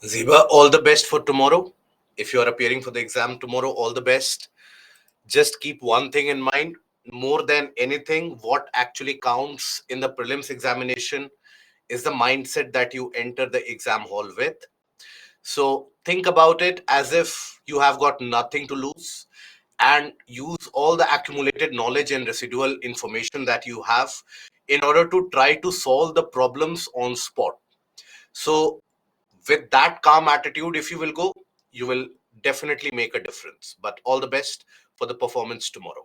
Ziba, all the best for tomorrow. If you are appearing for the exam tomorrow, all the best. Just keep one thing in mind more than anything, what actually counts in the prelims examination is the mindset that you enter the exam hall with. So think about it as if you have got nothing to lose and use all the accumulated knowledge and residual information that you have in order to try to solve the problems on spot. So with that calm attitude, if you will go, you will definitely make a difference. But all the best for the performance tomorrow.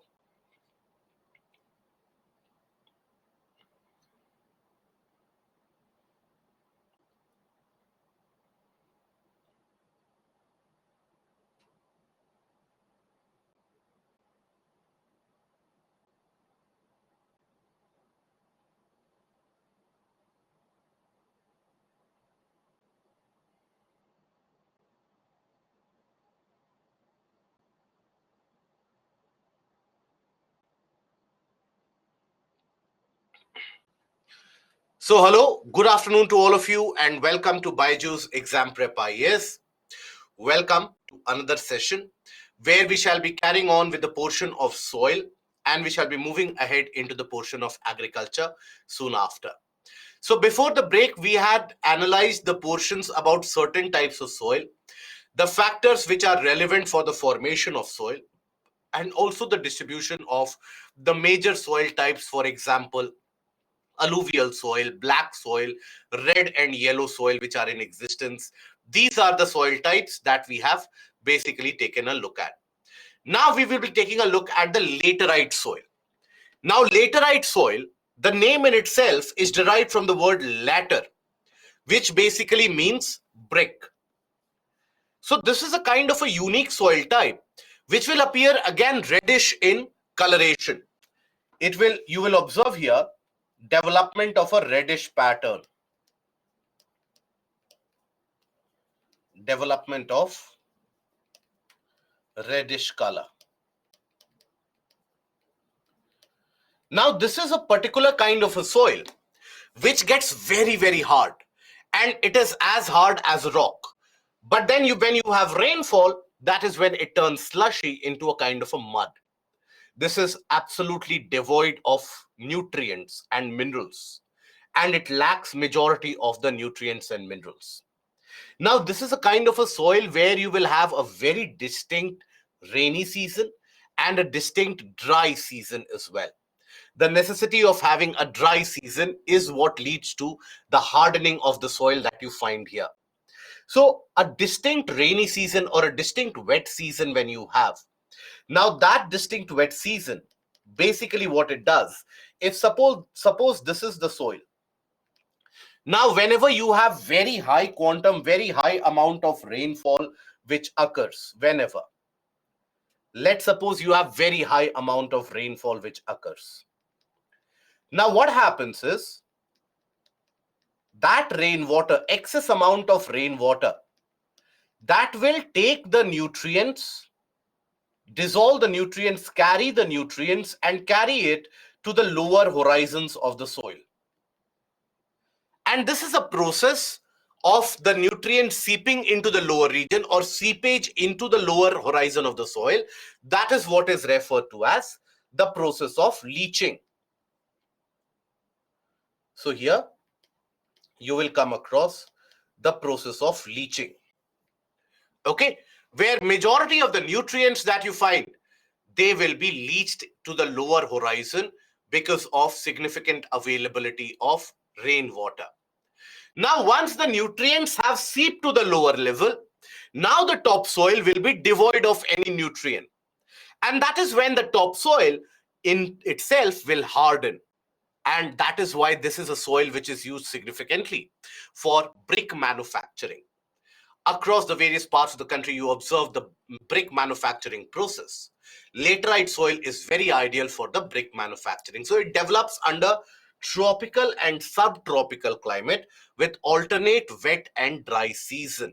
So, hello, good afternoon to all of you, and welcome to Baiju's Exam Prep IAS. Welcome to another session where we shall be carrying on with the portion of soil and we shall be moving ahead into the portion of agriculture soon after. So, before the break, we had analyzed the portions about certain types of soil, the factors which are relevant for the formation of soil, and also the distribution of the major soil types, for example, alluvial soil, black soil, red and yellow soil, which are in existence. These are the soil types that we have basically taken a look at. Now we will be taking a look at the laterite soil. Now, laterite soil, the name in itself is derived from the word later, which basically means brick. So this is a kind of a unique soil type, which will appear again reddish in coloration. You will observe here development of a reddish pattern, development of reddish color. Now this is a particular kind of a soil which gets very, very hard, and it is as hard as rock. But then when you have rainfall, that is when it turns slushy into a kind of a mud. This is absolutely devoid of nutrients and minerals, and it lacks majority of the nutrients and minerals. Now, this is a kind of a soil where you will have a very distinct rainy season and a distinct dry season as well. The necessity of having a dry season is what leads to the hardening of the soil that you find here. So, a distinct rainy season or a distinct wet season when you have. Now, that distinct wet season, basically what it does, if suppose this is the soil. Now, whenever you have very high quantum, very high amount of rainfall which occurs, whenever, let's suppose you have very high amount of rainfall which occurs. Now, what happens is that rainwater, excess amount of rainwater, that will take the nutrients, dissolve the nutrients, carry the nutrients, and carry it to the lower horizons of the soil. And this is a process of the nutrients seeping into the lower region or seepage into the lower horizon of the soil. That is what is referred to as the process of leaching. So here you will come across the process of leaching. Okay, where majority of the nutrients that you find, they will be leached to the lower horizon because of significant availability of rainwater. Now, once the nutrients have seeped to the lower level, now the topsoil will be devoid of any nutrient. And that is when the topsoil in itself will harden. And that is why this is a soil which is used significantly for brick manufacturing. Across the various parts of the country, you observe the brick manufacturing process. Laterite soil is very ideal for the brick manufacturing. So it develops under tropical and subtropical climate with alternate wet and dry season.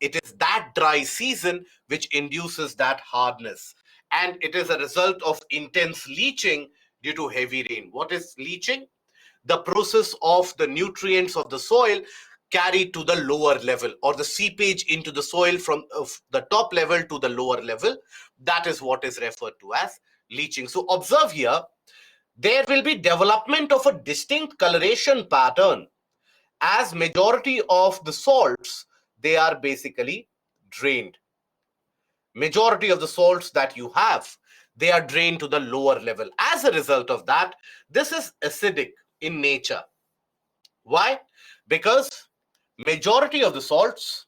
It is that dry season which induces that hardness. And it is a result of intense leaching due to heavy rain. What is leaching? The process of the nutrients of the soil carried to the lower level, or the seepage into the soil from the top level to the lower level. That is what is referred to as leaching. So observe here, there will be development of a distinct coloration pattern, as majority of the salts, they are basically drained. Majority of the salts that you have, they are drained to the lower level. As a result of that, this is acidic in nature. Why? Because majority of the salts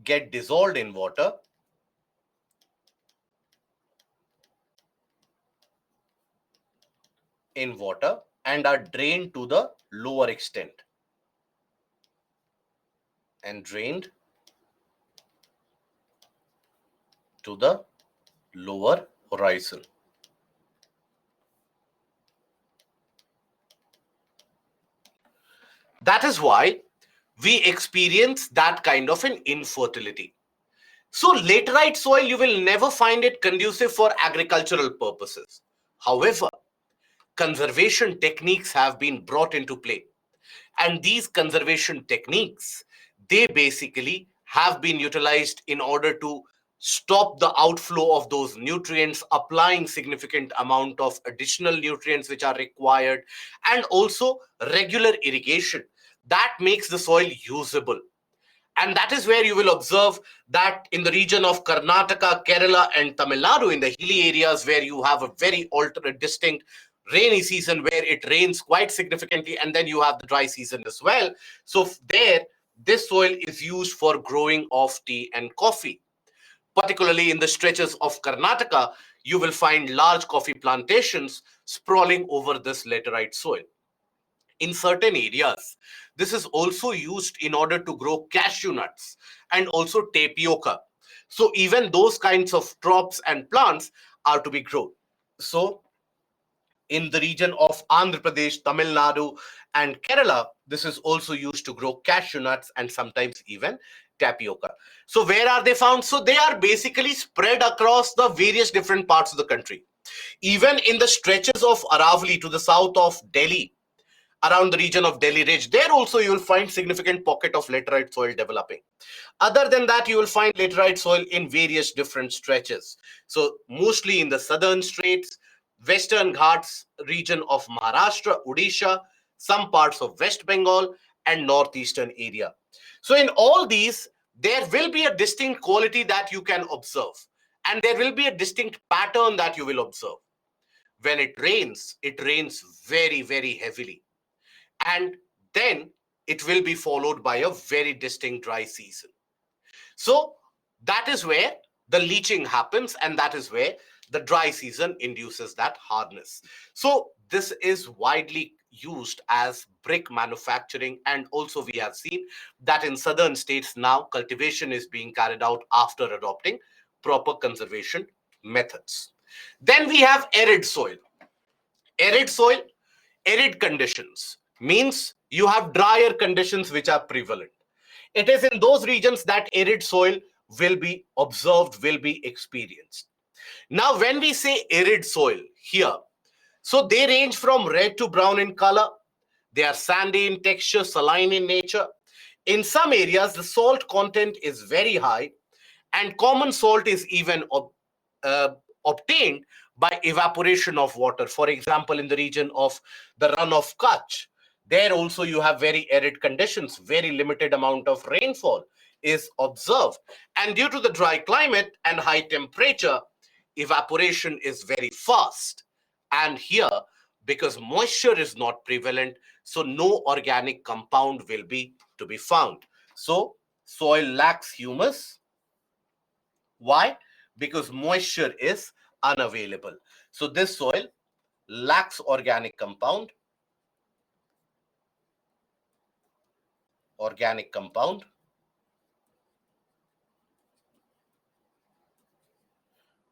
get dissolved in water and are drained to the lower extent and drained to the lower horizon. That is why we experience that kind of an infertility. So laterite soil, you will never find it conducive for agricultural purposes. However, conservation techniques have been brought into play. And these conservation techniques, they basically have been utilized in order to stop the outflow of those nutrients, applying significant amount of additional nutrients which are required, and also regular irrigation. That makes the soil usable. And that is where you will observe that in the region of Karnataka, Kerala, and Tamil Nadu, in the hilly areas where you have a very alternate, distinct rainy season where it rains quite significantly, and then you have the dry season as well. So there, this soil is used for growing of tea and coffee. Particularly in the stretches of Karnataka, you will find large coffee plantations sprawling over this laterite soil. In certain areas, this is also used in order to grow cashew nuts and also tapioca. So even those kinds of crops and plants are to be grown. So in the region of Andhra Pradesh, Tamil Nadu, and Kerala, this is also used to grow cashew nuts and sometimes even tapioca. So where are they found? So they are basically spread across the various different parts of the country. Even in the stretches of Aravali to the south of Delhi, around the region of Delhi Ridge, there also you will find significant pocket of laterite soil developing. Other than that, you will find laterite soil in various different stretches. So mostly in the southern straits, western Ghats region of Maharashtra, Odisha, some parts of West Bengal, and northeastern area. So in all these, there will be a distinct quality that you can observe, and there will be a distinct pattern that you will observe. When it rains very, very heavily, and then it will be followed by a very distinct dry season. So that is where the leaching happens, and that is where the dry season induces that hardness. So this is widely used as brick manufacturing, and also we have seen that in southern states now cultivation is being carried out after adopting proper conservation methods. Then we have arid soil. Arid soil, arid conditions means you have drier conditions which are prevalent. It is in those regions that arid soil will be observed, will be experienced. Now, when we say arid soil here, so they range from red to brown in color. They are sandy in texture, saline in nature. In some areas, the salt content is very high, and common salt is even uh, obtained by evaporation of water. For example, in the region of the run of Kutch, there also you have very arid conditions, very limited amount of rainfall is observed. And due to the dry climate and high temperature, evaporation is very fast. And here, because moisture is not prevalent, so no organic compound will be to be found. So soil lacks humus. Why? Because moisture is unavailable. So this soil lacks organic compound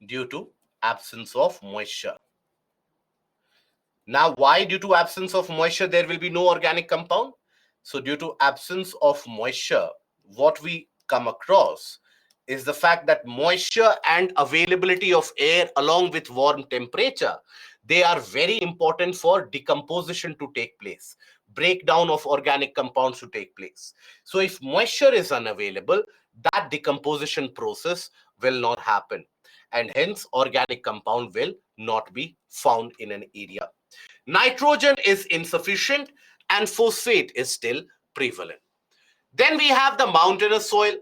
due to absence of moisture. Now, why due to absence of moisture there will be no organic compound? So due to absence of moisture, what we come across is the fact that moisture and availability of air along with warm temperature, they are very important for decomposition to take place, breakdown of organic compounds to take place. So if moisture is unavailable, that decomposition process will not happen, and hence organic compound will not be found in an area. Nitrogen is insufficient and phosphate is still prevalent. Then we have the mountainous soil.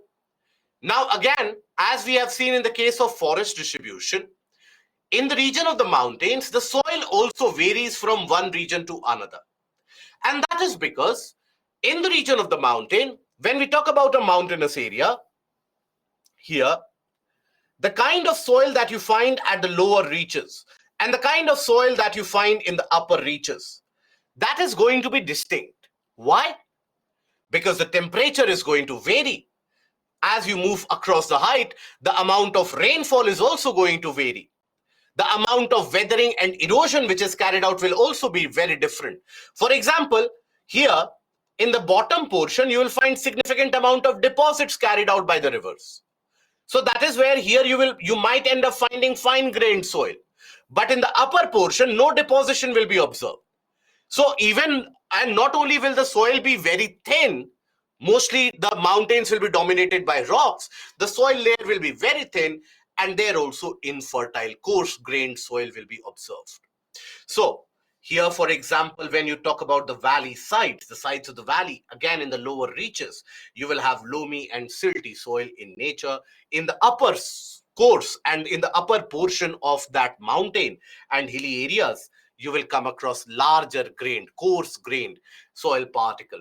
Now, again, as we have seen in the case of forest distribution, in the region of the mountains, the soil also varies from one region to another. And that is because in the region of the mountain, when we talk about a mountainous area, here, the kind of soil that you find at the lower reaches and the kind of soil that you find in the upper reaches, that is going to be distinct. Why? Because the temperature is going to vary. As you move across the height, the amount of rainfall is also going to vary. The amount of weathering and erosion which is carried out will also be very different. For example, here in the bottom portion, you will find significant amount of deposits carried out by the rivers. So that is where here you might end up finding fine-grained soil. But in the upper portion, no deposition will be observed. So even, and not only will the soil be very thin, mostly the mountains will be dominated by rocks, the soil layer will be very thin, and there also infertile, coarse-grained soil will be observed. So here, for example, when you talk about the valley sides, the sides of the valley, again in the lower reaches, you will have loamy and silty soil in nature. In the upper course and in the upper portion of that mountain and hilly areas, you will come across larger grained, coarse grained soil particle.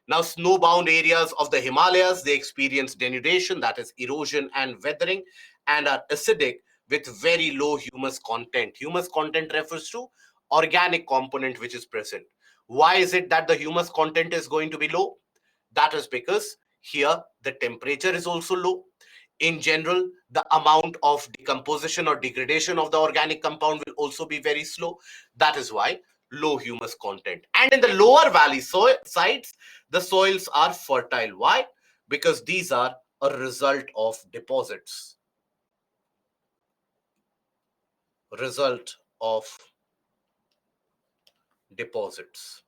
Now, snowbound areas of the Himalayas, they experience denudation, that is erosion and weathering, and are acidic with very low humus content. Humus content refers to organic component which is present. Why is it that the humus content is going to be low? That is because here the temperature is also low. In general, the amount of decomposition or degradation of the organic compound will also be very slow. That is why low humus content. And in the lower valley sides, the soils are fertile. Why? Because these are a result of deposits. Result of deposits,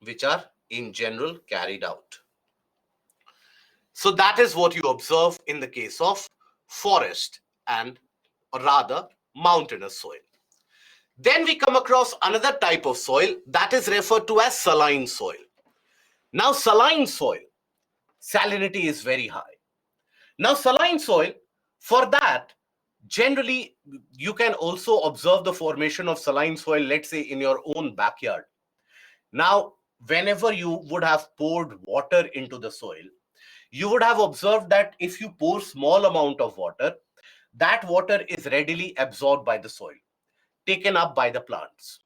which are in general carried out. So that is what you observe in the case of forest and, or rather, mountainous soil. Then we come across another type of soil that is referred to as saline soil. Now, saline soil, salinity is very high. Now, saline soil, for that, generally, you can also observe the formation of saline soil, let's say, in your own backyard. Now, whenever you would have poured water into the soil, you would have observed that if you pour small amount of water, that water is readily absorbed by the soil, taken up by the plants.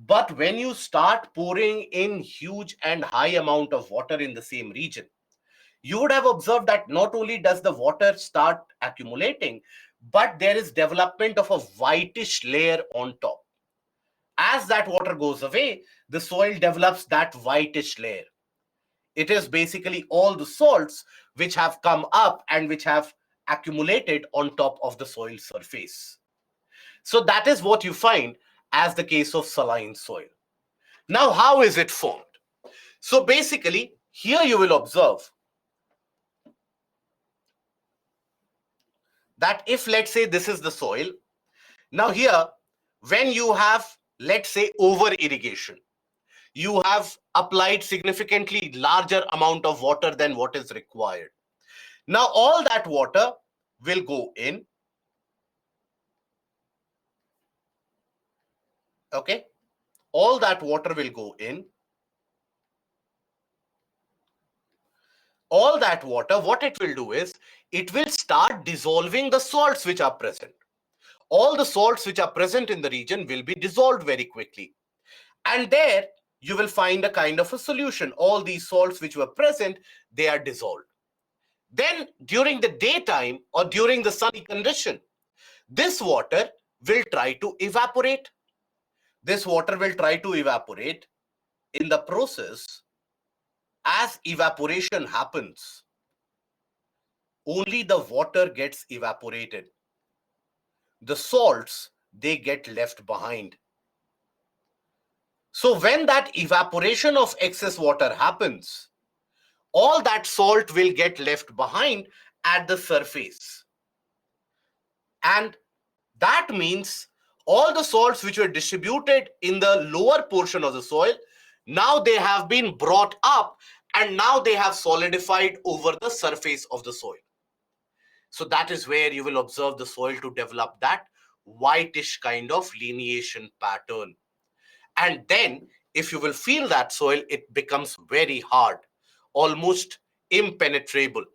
But when you start pouring in huge and high amount of water in the same region, you would have observed that not only does the water start accumulating, but there is development of a whitish layer on top. As that water goes away, the soil develops that whitish layer. It is basically all the salts which have come up and which have accumulated on top of the soil surface. So that is what you find as the case of saline soil. Now, how is it formed? So basically, here you will observe that if, let's say, this is the soil, now here, when you have, let's say, over irrigation, you have applied significantly larger amount of water than what is required. Now, all that water will go in. Okay. All that water will go in. All that water, what it will do is, it will start dissolving the salts which are present. All the salts which are present in the region will be dissolved very quickly. And there you will find a kind of a solution. All these salts which were present, they are dissolved. Then during the daytime or during the sunny condition, this water will try to evaporate. This water will try to evaporate. In the process, as evaporation happens, only the water gets evaporated. The salts, they get left behind. So when that evaporation of excess water happens, all that salt will get left behind at the surface. And that means all the salts which were distributed in the lower portion of the soil, now they have been brought up and now they have solidified over the surface of the soil. So that is where you will observe the soil to develop that whitish kind of lineation pattern. And then if you will feel that soil, it becomes very hard, almost impenetrable.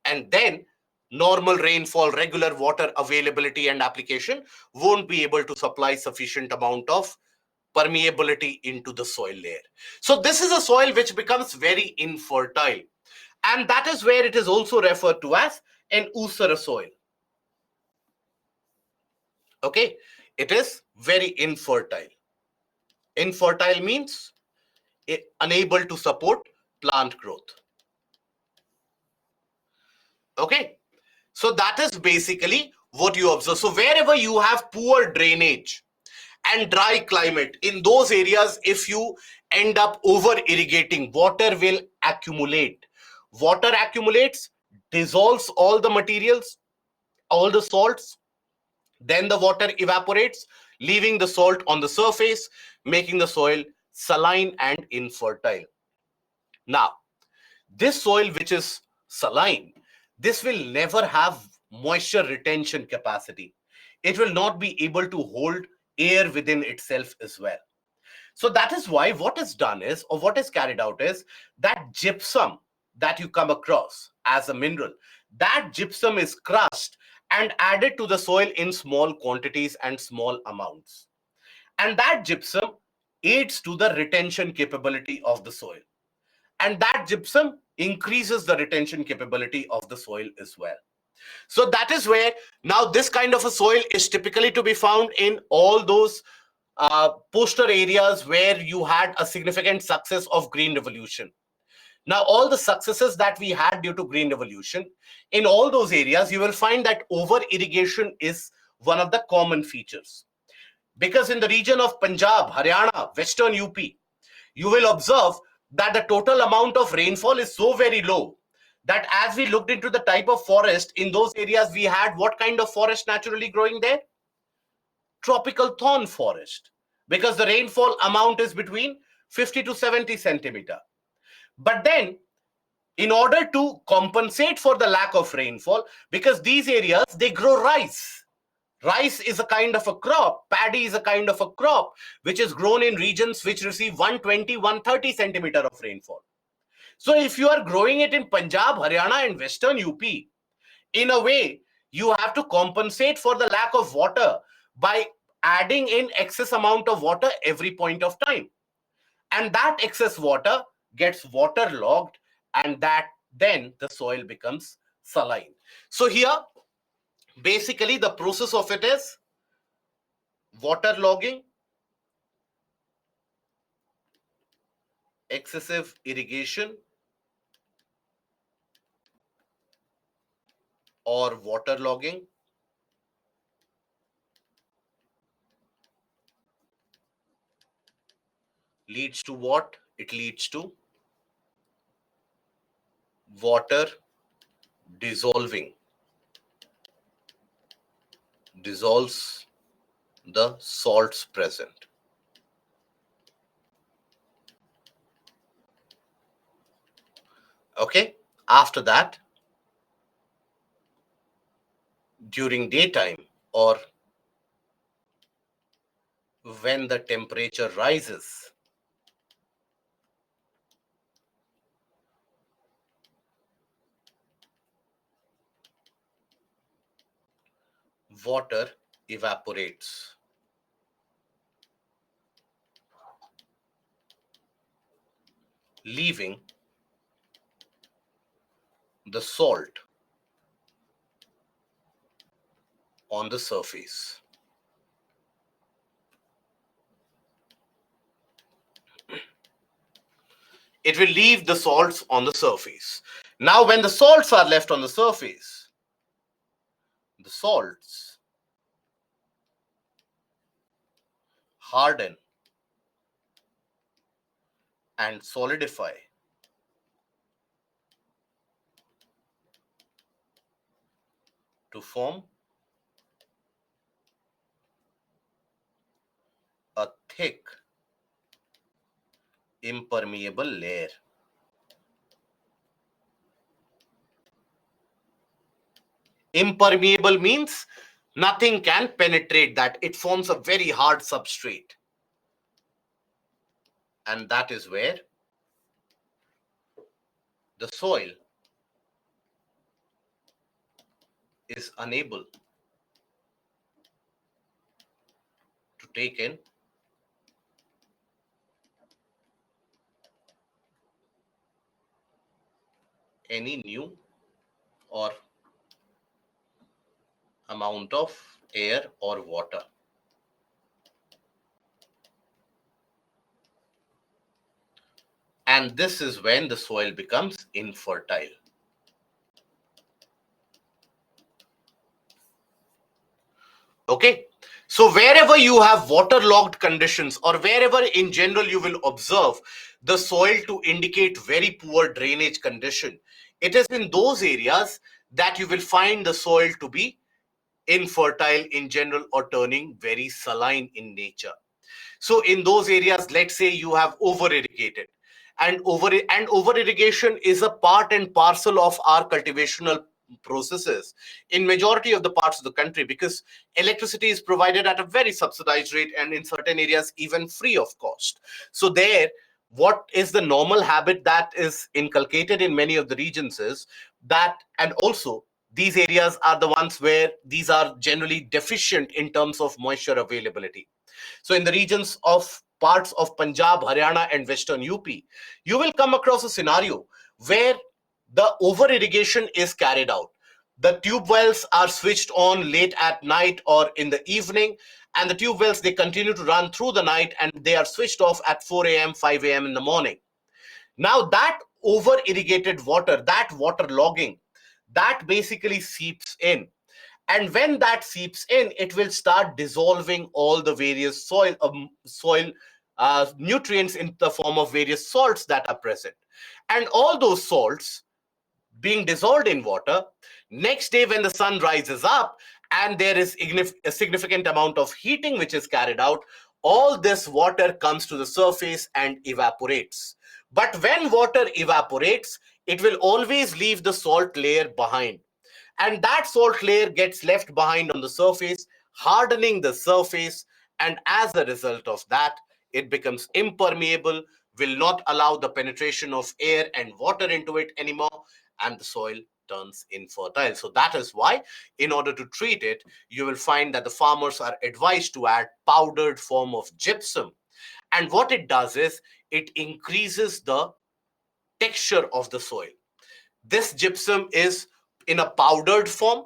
And then normal rainfall, regular water availability and application won't be able to supply sufficient amount of permeability into the soil layer. So this is a soil which becomes very infertile. And that is where it is also referred to as an Usara soil. Okay, it is very infertile. Infertile means unable to support plant growth. Okay, so that is basically what you observe. So wherever you have poor drainage and dry climate, in those areas, if you end up over irrigating, water will accumulate. Water accumulates, dissolves all the materials, all the salts, then the water evaporates, leaving the salt on the surface, making the soil saline and infertile. Now, this soil which is saline, this will never have moisture retention capacity. It will not be able to hold air within itself as well. So that is why what is done is, or what is carried out is, that gypsum that you come across as a mineral, that gypsum is crushed and added to the soil in small quantities and small amounts. And that gypsum aids to the retention capability of the soil. And that gypsum increases the retention capability of the soil as well. So that is where now this kind of a soil is typically to be found in all those poster areas where you had a significant success of green revolution. Now all the successes that we had due to green revolution, in all those areas you will find that over irrigation is one of the common features, because in the region of Punjab, Haryana, Western UP, you will observe that the total amount of rainfall is so very low that as we looked into the type of forest in those areas, we had what kind of forest naturally growing there? Tropical thorn forest, because the rainfall amount is between 50 to 70 centimeter. But then in order to compensate for the lack of rainfall, because these areas, they grow rice. Rice is a kind of a crop, paddy is a kind of a crop, which is grown in regions which receive 120, 130 centimeter of rainfall. So if you are growing it in Punjab, Haryana and Western UP, in a way, you have to compensate for the lack of water by adding in excess amount of water every point of time. And that excess water gets waterlogged, and that then the soil becomes saline. So here, basically the process of it is waterlogging, excessive irrigation, or waterlogging leads to what? It leads to water dissolving, dissolves the salts present. Okay, after that, during daytime or when the temperature rises, water evaporates, leaving the salt on the surface. it will leave the salts on the surface. Now, when the salts are left on the surface, the salts harden and solidify to form a thick, impermeable layer. Impermeable means nothing can penetrate that. It forms a very hard substrate. And that is where the soil is unable to take in any new or amount of air or water. And this is when the soil becomes infertile. Okay. So wherever you have waterlogged conditions, or wherever in general you will observe the soil to indicate very poor drainage condition, it is in those areas that you will find the soil to be infertile in general or turning very saline in nature. So in those areas, let's say you have over irrigated, and over irrigation is a part and parcel of our cultivational processes in majority of the parts of the country, because electricity is provided at a very subsidized rate, and in certain areas even free of cost. So there, what is the normal habit that is inculcated in many of the regions is that, and also these areas are the ones where these are generally deficient in terms of moisture availability. So in the regions of parts of Punjab, Haryana, and Western UP, you will come across a scenario where the over irrigation is carried out. The tube wells are switched on late at night or in the evening, and the tube wells, they continue to run through the night, and they are switched off at 4 a.m., 5 a.m. in the morning. Now that over irrigated water, that water logging, that basically seeps in, and when that seeps in, it will start dissolving all the various soil nutrients in the form of various salts that are present, and all those salts being dissolved in water, next day when the sun rises up and there is a significant amount of heating which is carried out, all this water comes to the surface and evaporates. But when water evaporates, it will always leave the salt layer behind, and that salt layer gets left behind on the surface, hardening the surface, and as a result of that, it becomes impermeable, will not allow the penetration of air and water into it anymore, and the soil turns infertile. So that is why, in order to treat it, you will find that the farmers are advised to add powdered form of gypsum. And what it does is it increases the texture of the soil. This gypsum is in a powdered form,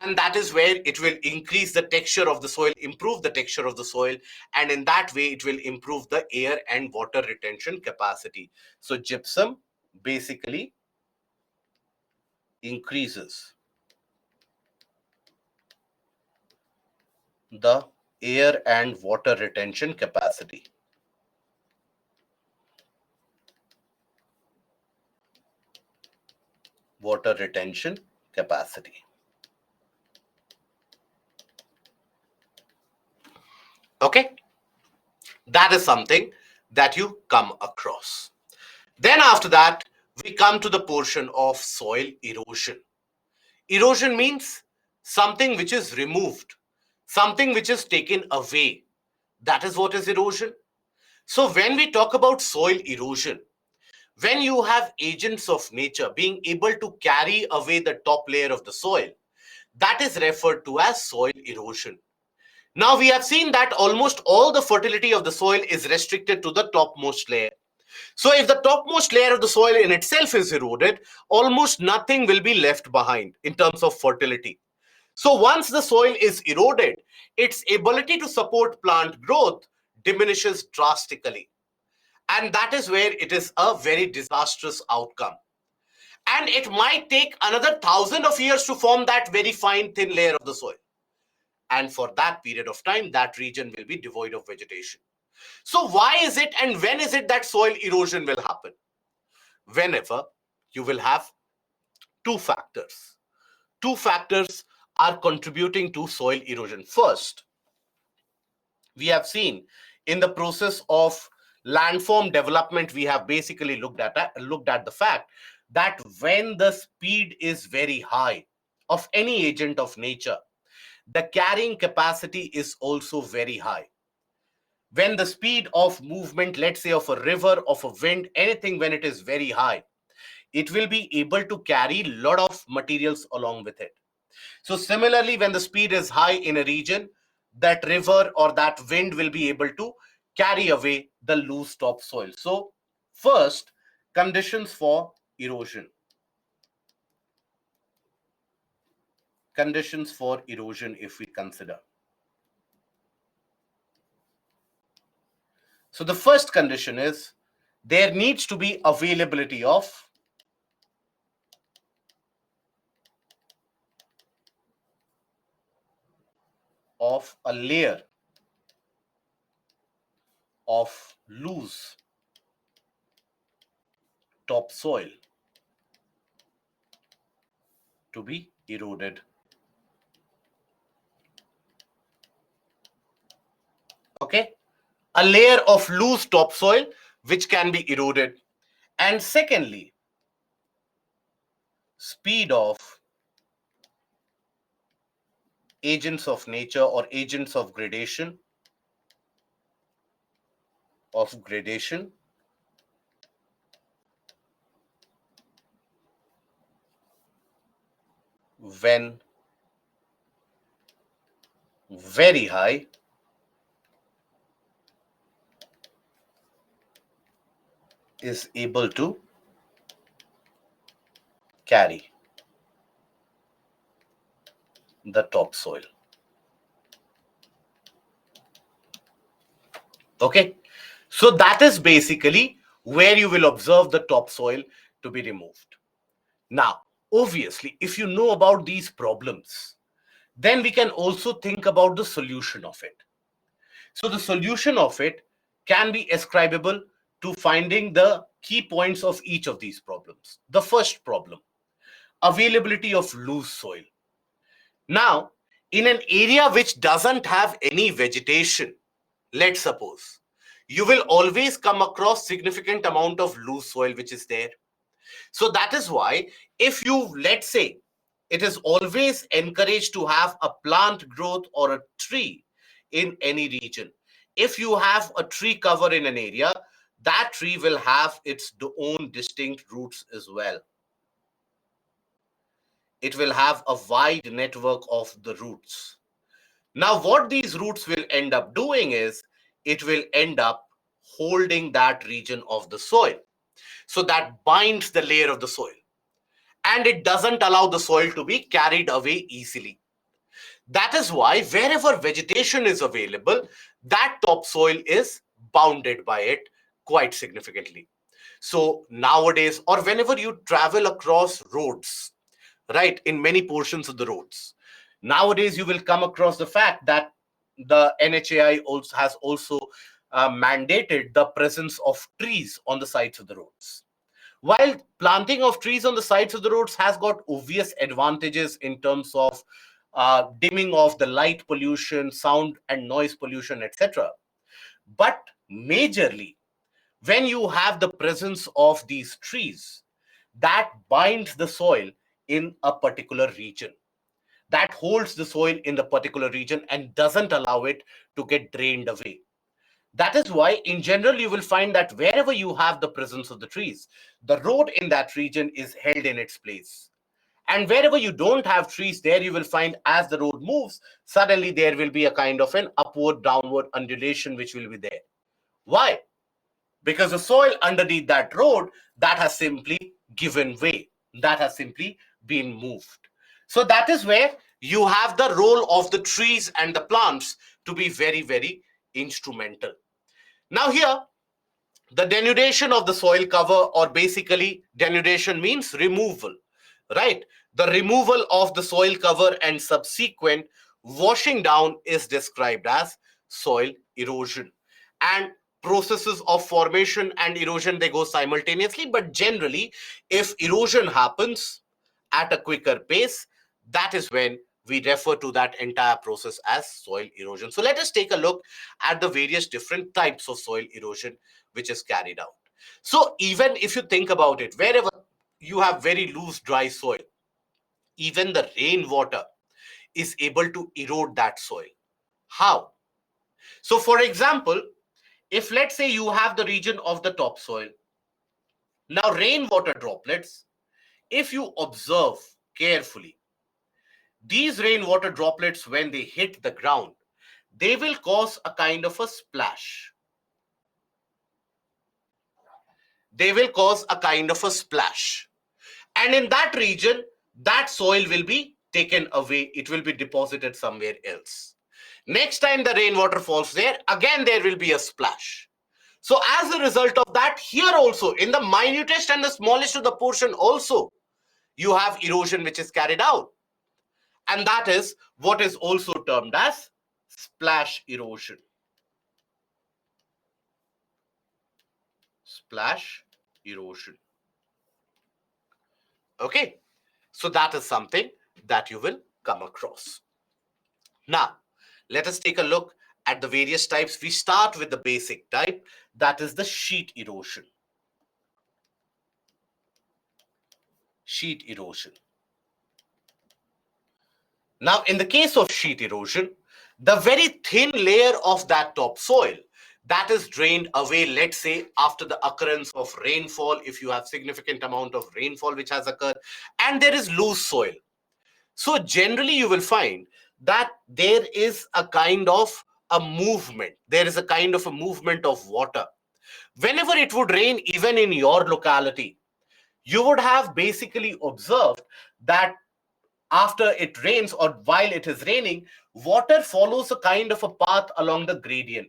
and that is where it will increase the texture of the soil, improve the texture of the soil, and in that way it will improve the air and water retention capacity. So gypsum basically increases the air and water retention capacity. Water retention capacity. Okay, that is something that you come across. Then after that, we come to the portion of soil erosion. Erosion means something which is removed, something which is taken away. That is what is erosion. So when we talk about soil erosion, when you have agents of nature being able to carry away the top layer of the soil, that is referred to as soil erosion. Now we have seen that almost all the fertility of the soil is restricted to the topmost layer. So if the topmost layer of the soil in itself is eroded, almost nothing will be left behind in terms of fertility. So once the soil is eroded, its ability to support plant growth diminishes drastically. And that is where it is a very disastrous outcome. And it might take another 1,000 of years to form that very fine thin layer of the soil. And for that period of time, that region will be devoid of vegetation. So why is it and when is it that soil erosion will happen? Whenever you will have two factors. Two factors are contributing to soil erosion. First, we have seen in the process of landform development, we have basically looked at the fact that when the speed is very high of any agent of nature, the carrying capacity is also very high. When the speed of movement, let's say of a river, of a wind, anything, when it is very high, it will be able to carry a lot of materials along with it. So similarly, when the speed is high in a region, that river or that wind will be able to carry away the loose topsoil. So first, conditions for erosion. Conditions for erosion, if we consider. So the first condition is there needs to be availability of a layer of loose topsoil to be eroded. Okay, a layer of loose topsoil which can be eroded. And secondly, speed of agents of nature or agents of gradation when very high is able to carry the topsoil. Okay, so that is basically where you will observe the topsoil to be removed. Now, obviously, if you know about these problems, then we can also think about the solution of it. So the solution of it can be ascribable to finding the key points of each of these problems. The first problem, availability of loose soil. Now, in an area which doesn't have any vegetation, let's suppose, you will always come across significant amount of loose soil which is there. So that is why if you, let's say, it is always encouraged to have a plant growth or a tree in any region. If you have a tree cover in an area, that tree will have its own distinct roots as well. It will have a wide network of the roots. Now, what these roots will end up doing is it will end up holding that region of the soil. So that binds the layer of the soil and it doesn't allow the soil to be carried away easily. That is why wherever vegetation is available, that topsoil is bounded by it quite significantly. So nowadays, or whenever you travel across roads, right, in many portions of the roads, nowadays you will come across the fact that the NHAI also has mandated the presence of trees on the sides of the roads. While planting of trees on the sides of the roads has got obvious advantages in terms of dimming of the light pollution, sound and noise pollution, etc. But majorly, when you have the presence of these trees, that binds the soil in a particular region, that holds the soil in the particular region and doesn't allow it to get drained away. That is why, in general, you will find that wherever you have the presence of the trees, the road in that region is held in its place. And wherever you don't have trees, there you will find as the road moves, suddenly there will be a kind of an upward, downward undulation which will be there. Why? Because the soil underneath that road, that has simply given way, that has simply been moved. So that is where you have the role of the trees and the plants to be very, very instrumental. Now here, The denudation of the soil cover, or basically denudation means removal, right? The removal of the soil cover and subsequent washing down is described as soil erosion. And processes of formation and erosion, they go simultaneously, but generally if erosion happens at a quicker pace, that is when we refer to that entire process as soil erosion. So let us take a look at the various different types of soil erosion which is carried out. So even if you think about it, wherever you have very loose dry soil, even the rainwater is able to erode that soil. How? So for example, if let's say you have the region of the topsoil, now rainwater droplets, if you observe carefully, these rainwater droplets, when they hit the ground, they will cause a kind of a splash. They will cause a kind of a splash. And in that region, that soil will be taken away. It will be deposited somewhere else. Next time the rainwater falls there, again there will be a splash. So as a result of that, here also, in the minutest and the smallest of the portion also, you have erosion which is carried out. And that is what is also termed as splash erosion. Splash erosion. Okay, so that is something that you will come across. Now, let us take a look at the various types. We start with the basic type, that is the sheet erosion. Sheet erosion. Now, in the case of sheet erosion, the very thin layer of that topsoil that is drained away, let's say after the occurrence of rainfall, if you have significant amount of rainfall which has occurred, and there is loose soil. So generally you will find that there is a kind of a movement. There is a kind of a movement of water. Whenever it would rain, even in your locality, you would have basically observed that after it rains or while it is raining, water follows a kind of a path along the gradient.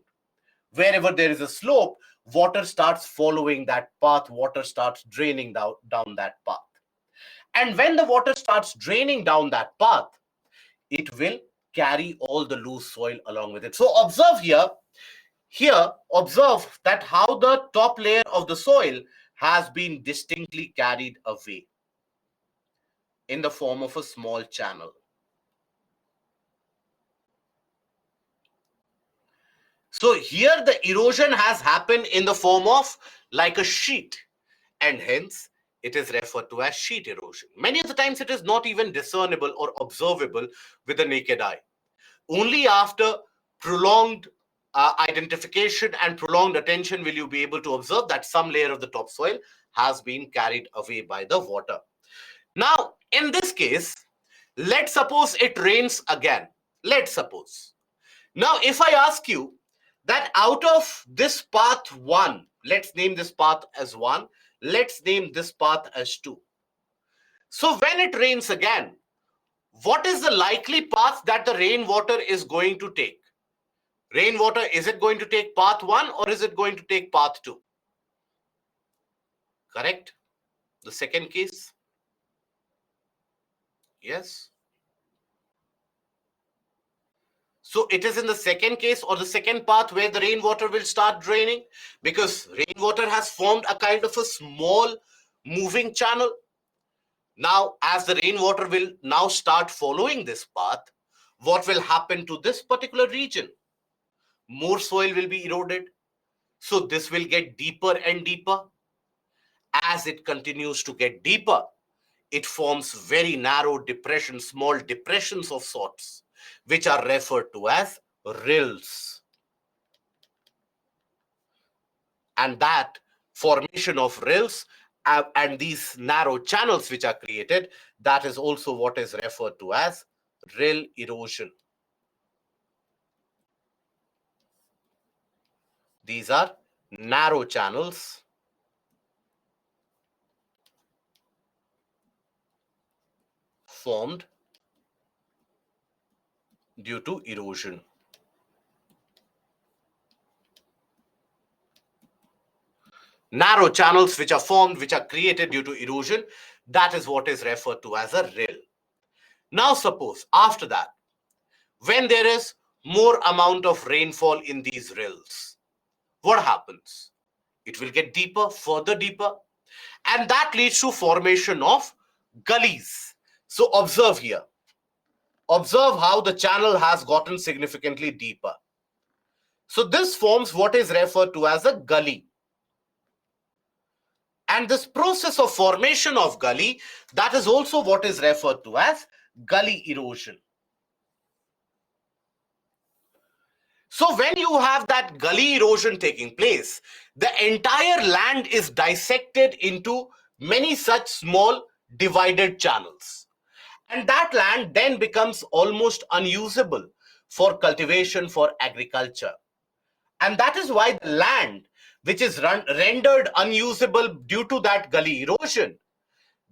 Wherever there is a slope, water starts following that path, water starts draining down that path. And when the water starts draining down that path, it will carry all the loose soil along with it. So observe here, observe that how the top layer of the soil has been distinctly carried away in the form of a small channel. So here the erosion has happened in the form of like a sheet, and hence it is referred to as sheet erosion. Many of the times it is not even discernible or observable with the naked eye. Only after prolonged identification and prolonged attention will you be able to observe that some layer of the topsoil has been carried away by the water. Now, in this case, let's suppose it rains again. Let's suppose. Now, if I ask you that out of this path 1, let's name this path as 1, let's name this path as 2. So when it rains again, what is the likely path that the rainwater is going to take? Rainwater, is it going to take path 1 or is it going to take path 2? Correct? The second case? Yes. So it is in the second case or the second path where the rainwater will start draining, because rainwater has formed a kind of a small moving channel. Now, as the rainwater will now start following this path, what will happen to this particular region? More soil will be eroded. So this will get deeper and deeper. As it continues to get deeper, it forms very narrow depressions, small depressions of sorts, which are referred to as rills. And that formation of rills and these narrow channels which are created, that is also what is referred to as rill erosion. These are narrow channels formed due to erosion. Narrow channels which are formed, which are created due to erosion, that is what is referred to as a rill. Now suppose after that, when there is more amount of rainfall in these rills, what happens? It will get deeper, further deeper, and that leads to formation of gullies. So observe here. Observe how the channel has gotten significantly deeper. So this forms what is referred to as a gully. And this process of formation of gully, that is also what is referred to as gully erosion. So when you have that gully erosion taking place, the entire land is dissected into many such small divided channels. And that land then becomes almost unusable for cultivation, for agriculture. And that is why the land which is rendered unusable due to that gully erosion,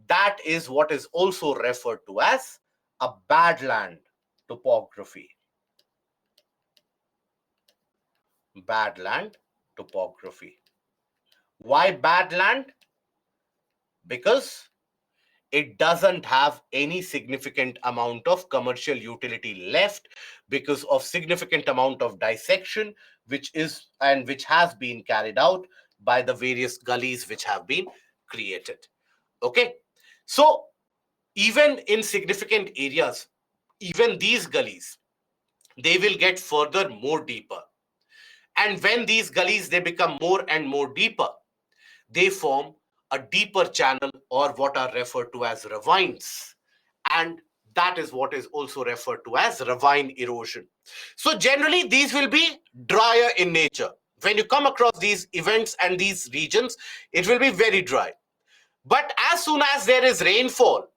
that is what is also referred to as a badland topography. Badland topography. Why badland? Because it doesn't have any significant amount of commercial utility left because of significant amount of dissection which has been carried out by the various gullies which have been created. Okay, so even in significant areas, even these gullies, they will get further more deeper, and when these gullies they become more and more deeper, they form a deeper channel or what are referred to as ravines, and that is what is also referred to as ravine erosion. So generally these will be drier in nature. When you come across these events and these regions, it will be very dry. But as soon as there is rainfall,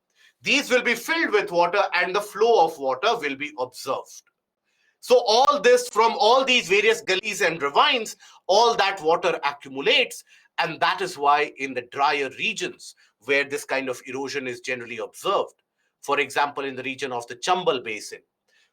these will be filled with water and the flow of water will be observed. So all this, from all these various gullies and ravines, all that water accumulates, and that is why in the drier regions where this kind of erosion is generally observed, for example, in the region of the Chambal Basin,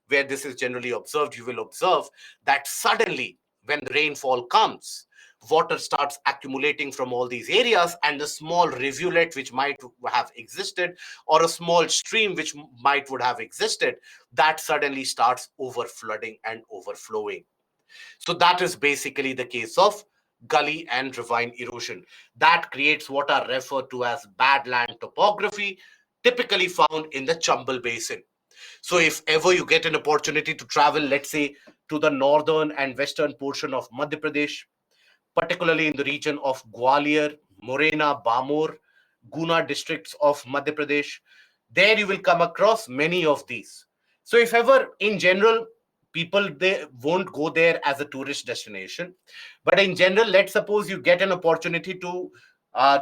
where this is generally observed, you will observe that suddenly when the rainfall comes, water starts accumulating from all these areas, and the small rivulet which might have existed or a small stream which might would have existed, that suddenly starts over flooding and overflowing. So that is basically the case of gully and ravine erosion. That creates what are referred to as badland topography, typically found in the Chambal Basin. So if ever you get an opportunity to travel, let's say, to the northern and western portion of Madhya Pradesh, particularly in the region of Gwalior, Morena, Bamor, Guna districts of Madhya Pradesh, there you will come across many of these. So if ever in general, people they won't go there as a tourist destination, but in general, let's suppose you get an opportunity to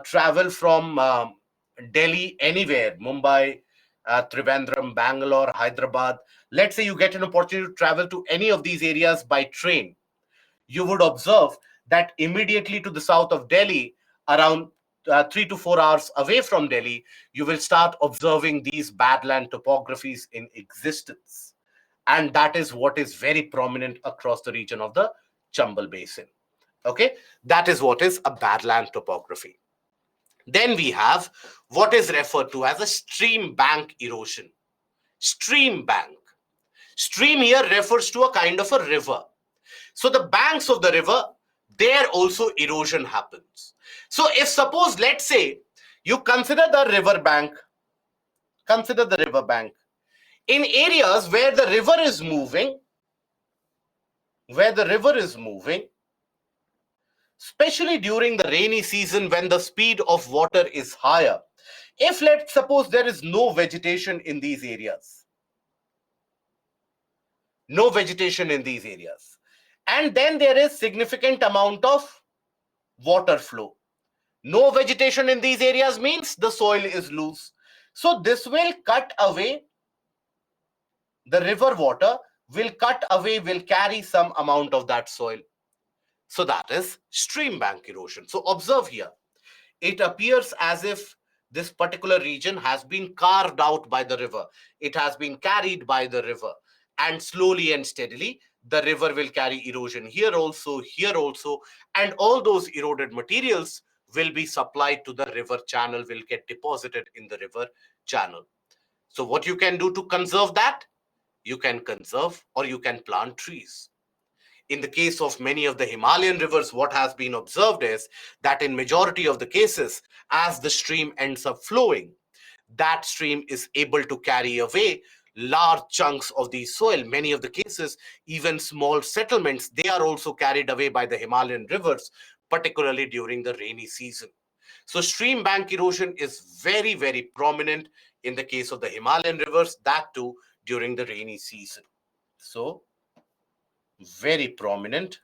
travel from Delhi anywhere, Mumbai, Trivandrum, Bangalore, Hyderabad. Let's say you get an opportunity to travel to any of these areas by train, you would observe that immediately to the south of Delhi, around 3 to 4 hours away from Delhi, you will start observing these badland topographies in existence. And that is what is very prominent across the region of the Chambal Basin. Okay, that is what is a badland topography. Then we have what is referred to as a stream bank erosion. Stream bank. Stream here refers to a kind of a river. So the banks of the river, there also erosion happens. So if suppose, let's say, you consider the river bank, consider the river bank. In areas where the river is moving, especially during the rainy season when the speed of water is higher, if let's suppose there is no vegetation in these areas, no vegetation in these areas, and then there is significant amount of water flow. No vegetation in these areas means the soil is loose. So this will cut away, the river water will cut away, will carry some amount of that soil. So that is stream bank erosion. So observe here, it appears as if this particular region has been carved out by the river. It has been carried by the river, and slowly and steadily the river will carry erosion here also, and all those eroded materials will be supplied to the river channel, will get deposited in the river channel. So what you can do to conserve that? You can conserve or you can plant trees. In the case of many of the Himalayan rivers, what has been observed is that in majority of the cases, as the stream ends up flowing, that stream is able to carry away large chunks of the soil. Many of the cases, even small settlements, they are also carried away by the Himalayan rivers, particularly during the rainy season. So stream bank erosion is very, very prominent in the case of the Himalayan rivers, that too during the rainy season. So very prominent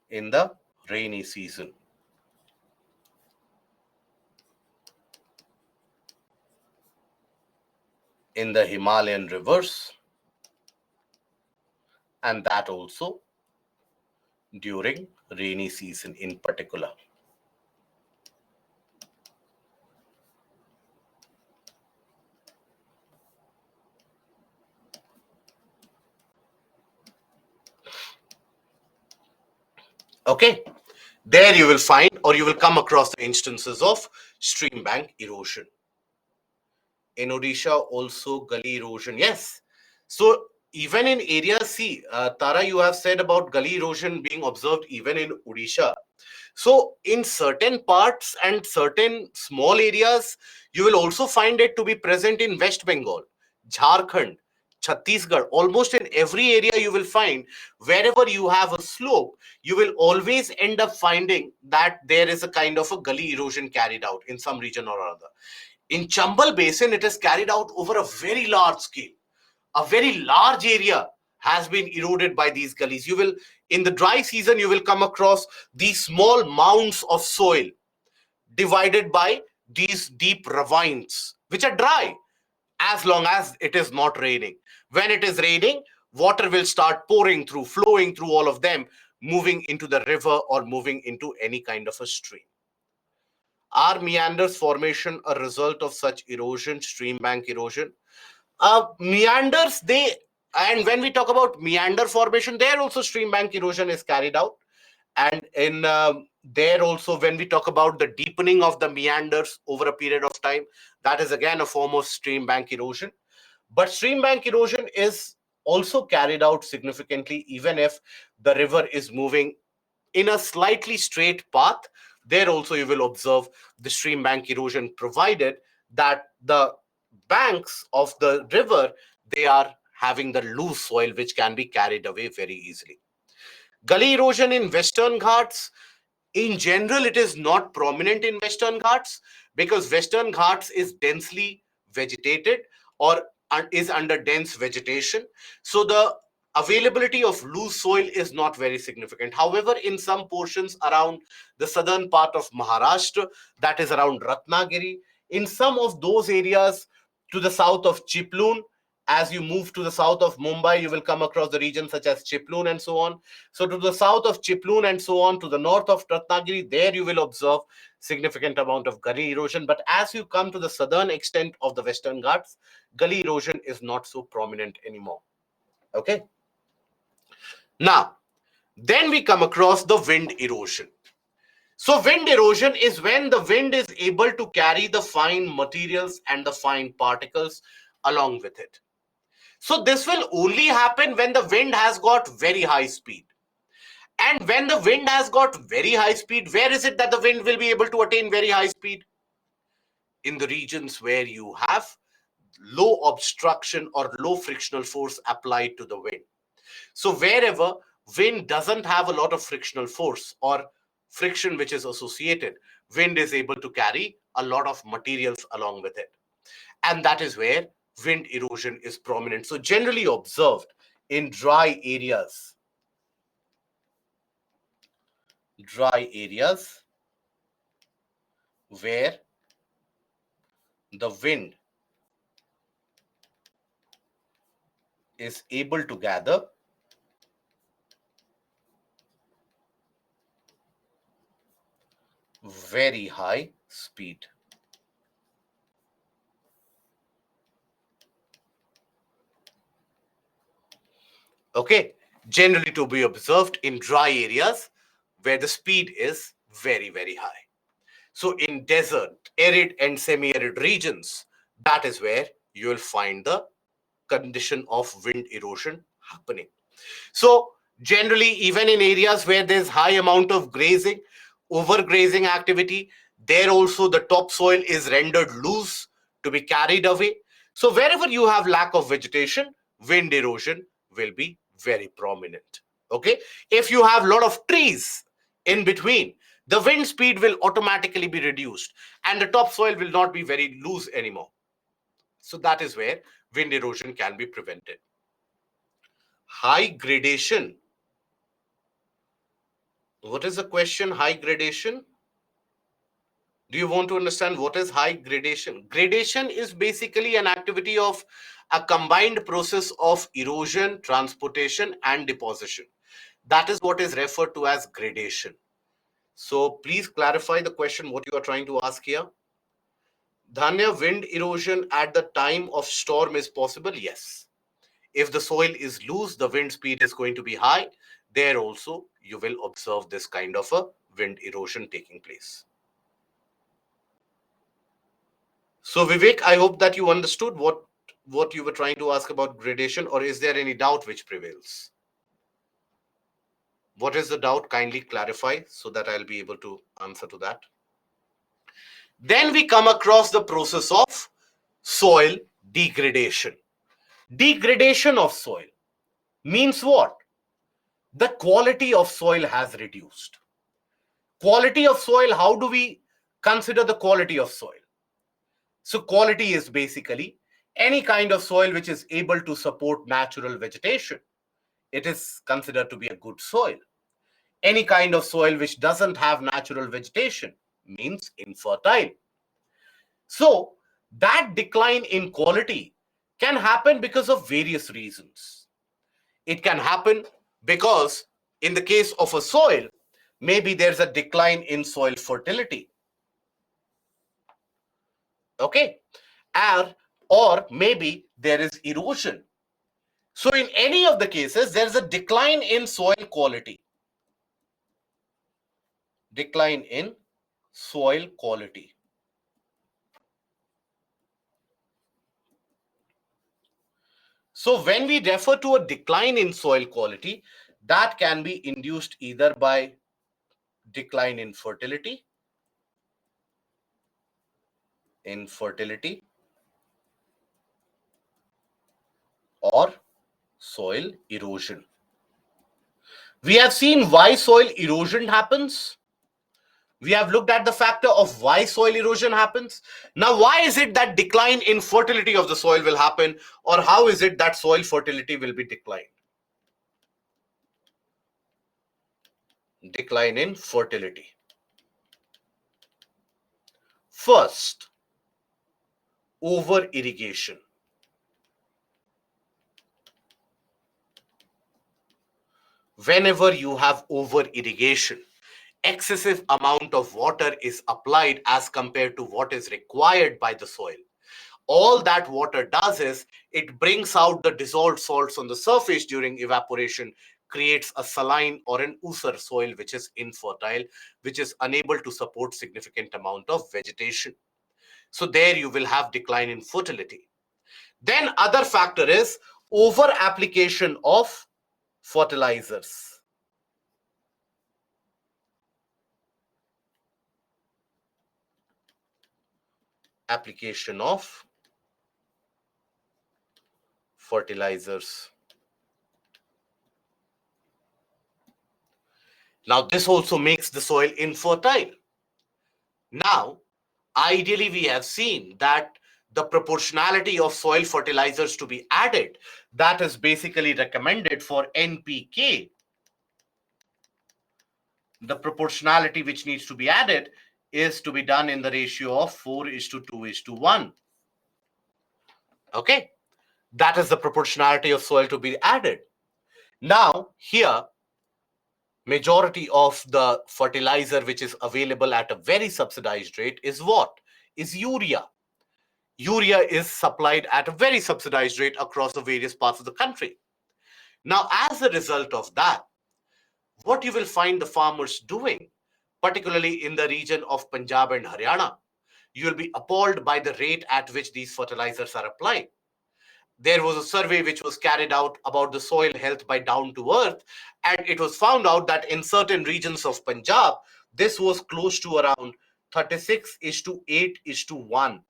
in the rainy season. In the Himalayan rivers, and that also during rainy season in particular. Okay, there you will find or you will come across the instances of stream bank erosion. In Odisha, also gully erosion. Yes. So even in area C, Tara, you have said about gully erosion being observed even in Odisha. So in certain parts and certain small areas, you will also find it to be present in West Bengal, Jharkhand, Chhattisgarh. Almost in every area you will find, wherever you have a slope, you will always end up finding that there is a kind of a gully erosion carried out in some region or other. In Chambal Basin, it is carried out over a very large scale. A very large area has been eroded by these gullies. You will, in the dry season, you will come across these small mounds of soil divided by these deep ravines, which are dry as long as it is not raining. When it is raining, water will start pouring through, flowing through all of them, moving into the river or moving into any kind of a stream. Are meanders formation a result of such erosion, stream bank erosion? Meanders, they, and when we talk about meander formation, there also stream bank erosion is carried out. And in there also, when we talk about the deepening of the meanders over a period of time, that is again a form of stream bank erosion. But stream bank erosion is also carried out significantly even if the river is moving in a slightly straight path. There also you will observe the stream bank erosion, provided that the banks of the river, they are having the loose soil which can be carried away very easily. Gully erosion in Western Ghats, in general, it is not prominent in Western Ghats because Western Ghats is densely vegetated or is under dense vegetation. So the availability of loose soil is not very significant. However, in some portions around the southern part of Maharashtra, that is around Ratnagiri, in some of those areas to the south of Chiploon, as you move to the south of Mumbai, you will come across the regions such as Chiploon and so on. So to the south of Chiploon and so on, to the north of Ratnagiri, there you will observe significant amount of gully erosion. But as you come to the southern extent of the Western Ghats, gully erosion is not so prominent anymore. Okay. Now, then we come across the wind erosion. So wind erosion is when the wind is able to carry the fine materials and the fine particles along with it. So this will only happen when the wind has got very high speed. And when the wind has got very high speed, where is it that the wind will be able to attain very high speed? In the regions where you have low obstruction or low frictional force applied to the wind. So wherever wind doesn't have a lot of frictional force or friction which is associated, wind is able to carry a lot of materials along with it. And that is where wind erosion is prominent. So generally observed in dry areas where the wind is able to gather very high speed. Okay. generally to be observed in dry areas where the speed is very, very high. So in desert, arid and semi-arid regions, that is where you will find the condition of wind erosion happening. So generally, even in areas where there's high amount of grazing, overgrazing activity, there also the topsoil is rendered loose to be carried away. So wherever you have lack of vegetation, wind erosion will be very prominent. Okay. If you have a lot of trees in between, the wind speed will automatically be reduced and the topsoil will not be very loose anymore. So that is where wind erosion can be prevented. High gradation. What is the question? High gradation? Do you want to understand what is high gradation? Gradation is basically an activity of a combined process of erosion, transportation, and deposition. That is what is referred to as gradation. So please clarify the question what you are trying to ask here. Dhanya, wind erosion at the time of storm is possible? Yes. If the soil is loose, the wind speed is going to be high. There also, you will observe this kind of a wind erosion taking place. So Vivek, I hope that you understood what you were trying to ask about gradation, or is there any doubt which prevails? What is the doubt? Kindly clarify so that I'll be able to answer to that. Then we come across the process of soil degradation. Degradation of soil means what? The quality of soil has reduced. Quality of soil, how do we consider the quality of soil? So quality is basically any kind of soil which is able to support natural vegetation. It is considered to be a good soil. Any kind of soil which doesn't have natural vegetation means infertile. So that decline in quality can happen because of various reasons. It can happen because in the case of a soil, maybe there's a decline in soil fertility. Okay. Or maybe there is erosion. So in any of the cases, there's a decline in soil quality. Decline in soil quality. So when we refer to a decline in soil quality, that can be induced either by decline in fertility, or soil erosion. We have seen why soil erosion happens. We have looked at the factor of why soil erosion happens. Now, why is it that decline in fertility of the soil will happen, or how is it that soil fertility will be declined? Decline in fertility. First, over irrigation. Whenever you have over irrigation, excessive amount of water is applied as compared to what is required by the soil. All that water does is it brings out the dissolved salts on the surface during evaporation, creates a saline or an ooser soil which is infertile, which is unable to support significant amount of vegetation. So there you will have decline in fertility. Then other factor is over application of fertilizers. Application of fertilizers. Now this also makes the soil infertile. Now, ideally we have seen that the proportionality of soil fertilizers to be added, that is basically recommended for NPK. The proportionality which needs to be added is to be done in the ratio of 4:2:1. Okay, that is the proportionality of soil to be added. Now here, majority of the fertilizer which is available at a very subsidized rate is what? Is urea. Urea is supplied at a very subsidized rate across the various parts of the country. Now, as a result of that, what you will find the farmers doing, particularly in the region of Punjab and Haryana, you will be appalled by the rate at which these fertilizers are applied. There was a survey which was carried out about the soil health by Down to Earth, and it was found out that in certain regions of Punjab, this was close to around 36 is to 8 is to 1.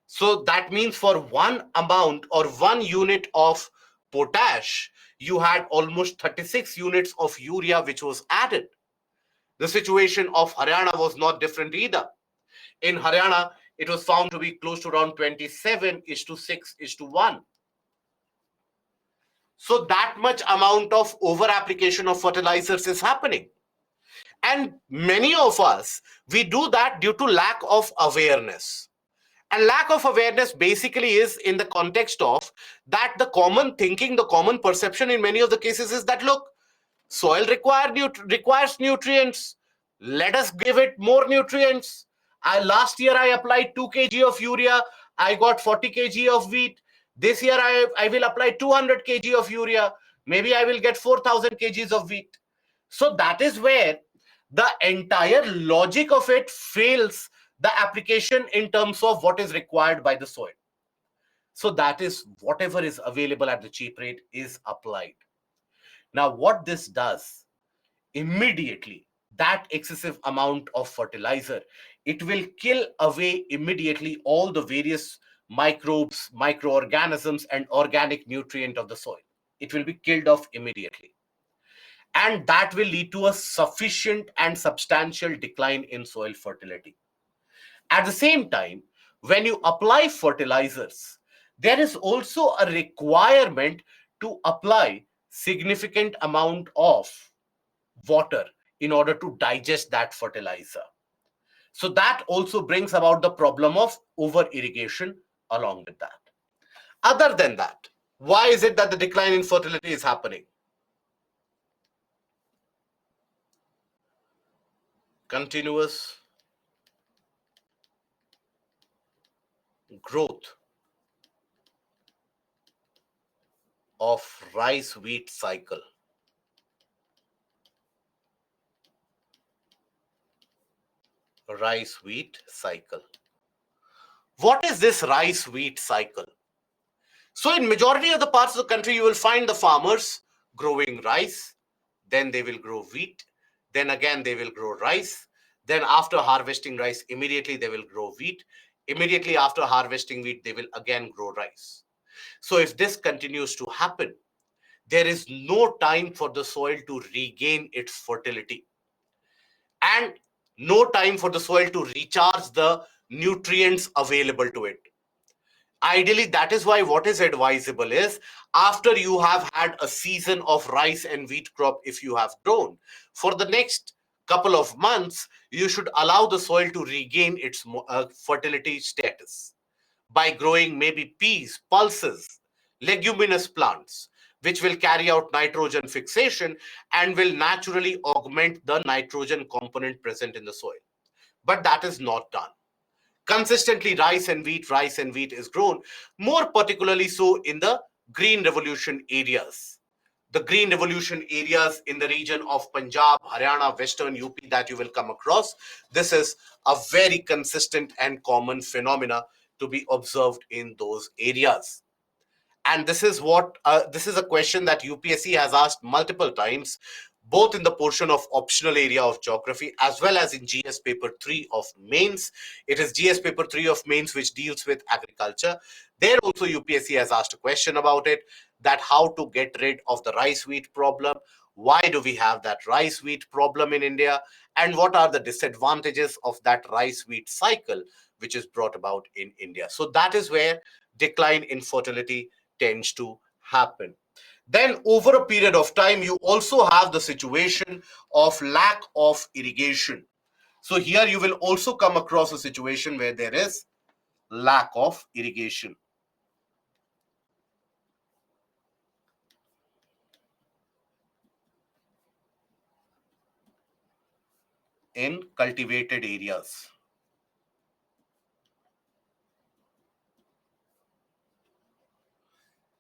So that means for one amount or 1 unit of potash, you had almost 36 units of urea which was added. The situation of Haryana was not different either. In Haryana, it was found to be close to around 27 is to 6 is to 1. So that much amount of over application of fertilizers is happening. And many of us, we do that due to lack of awareness. And lack of awareness basically is in the context of that the common thinking, the common perception in many of the cases is that, look, soil requires nutrients. Let us give it more nutrients. Last year I applied 2 kg of urea. I got 40 kg of wheat. This year I will apply 200 kg of urea. Maybe I will get 4,000 kgs of wheat. So that is where the entire logic of it fails the application in terms of what is required by the soil. So that is whatever is available at the cheap rate is applied. Now, what this does immediately, that excessive amount of fertilizer, it will kill away immediately all the various microbes, microorganisms, and organic nutrient of the soil. It will be killed off immediately. And that will lead to a sufficient and substantial decline in soil fertility. At the same time, when you apply fertilizers, there is also a requirement to apply significant amount of water in order to digest that fertilizer. So that also brings about the problem of over irrigation along with that. Other than that, why is it that the decline in fertility is happening? Continuous growth of rice wheat cycle. Rice wheat cycle. What is this rice wheat cycle? So in majority of the parts of the country, you will find the farmers growing rice, then they will grow wheat, then again they will grow rice, then after harvesting rice, immediately they will grow wheat, immediately after harvesting wheat, they will again grow rice. So if this continues to happen, there is no time for the soil to regain its fertility and no time for the soil to recharge the nutrients available to it. Ideally, that is why what is advisable is after you have had a season of rice and wheat crop, if you have grown, for the next couple of months, you should allow the soil to regain its fertility status by growing maybe peas, pulses, leguminous plants, which will carry out nitrogen fixation and will naturally augment the nitrogen component present in the soil. But that is not done. Consistently, rice and wheat is grown, more particularly so in the green revolution areas. The green revolution areas in the region of Punjab, Haryana, Western UP that you will come across. This is a very consistent and common phenomena to be observed in those areas. And this is a question that UPSC has asked multiple times, both in the portion of optional area of geography as well as in GS paper 3 of mains. It is GS paper 3 of mains which deals with agriculture. There also UPSC has asked a question about it, that how to get rid of the rice wheat problem. Why do we have that rice wheat problem in India, and what are the disadvantages of that rice wheat cycle which is brought about in India? So that is where decline in fertility tends to happen. Then over a period of time, you also have the situation of lack of irrigation. So here you will also come across a situation where there is lack of irrigation in cultivated areas.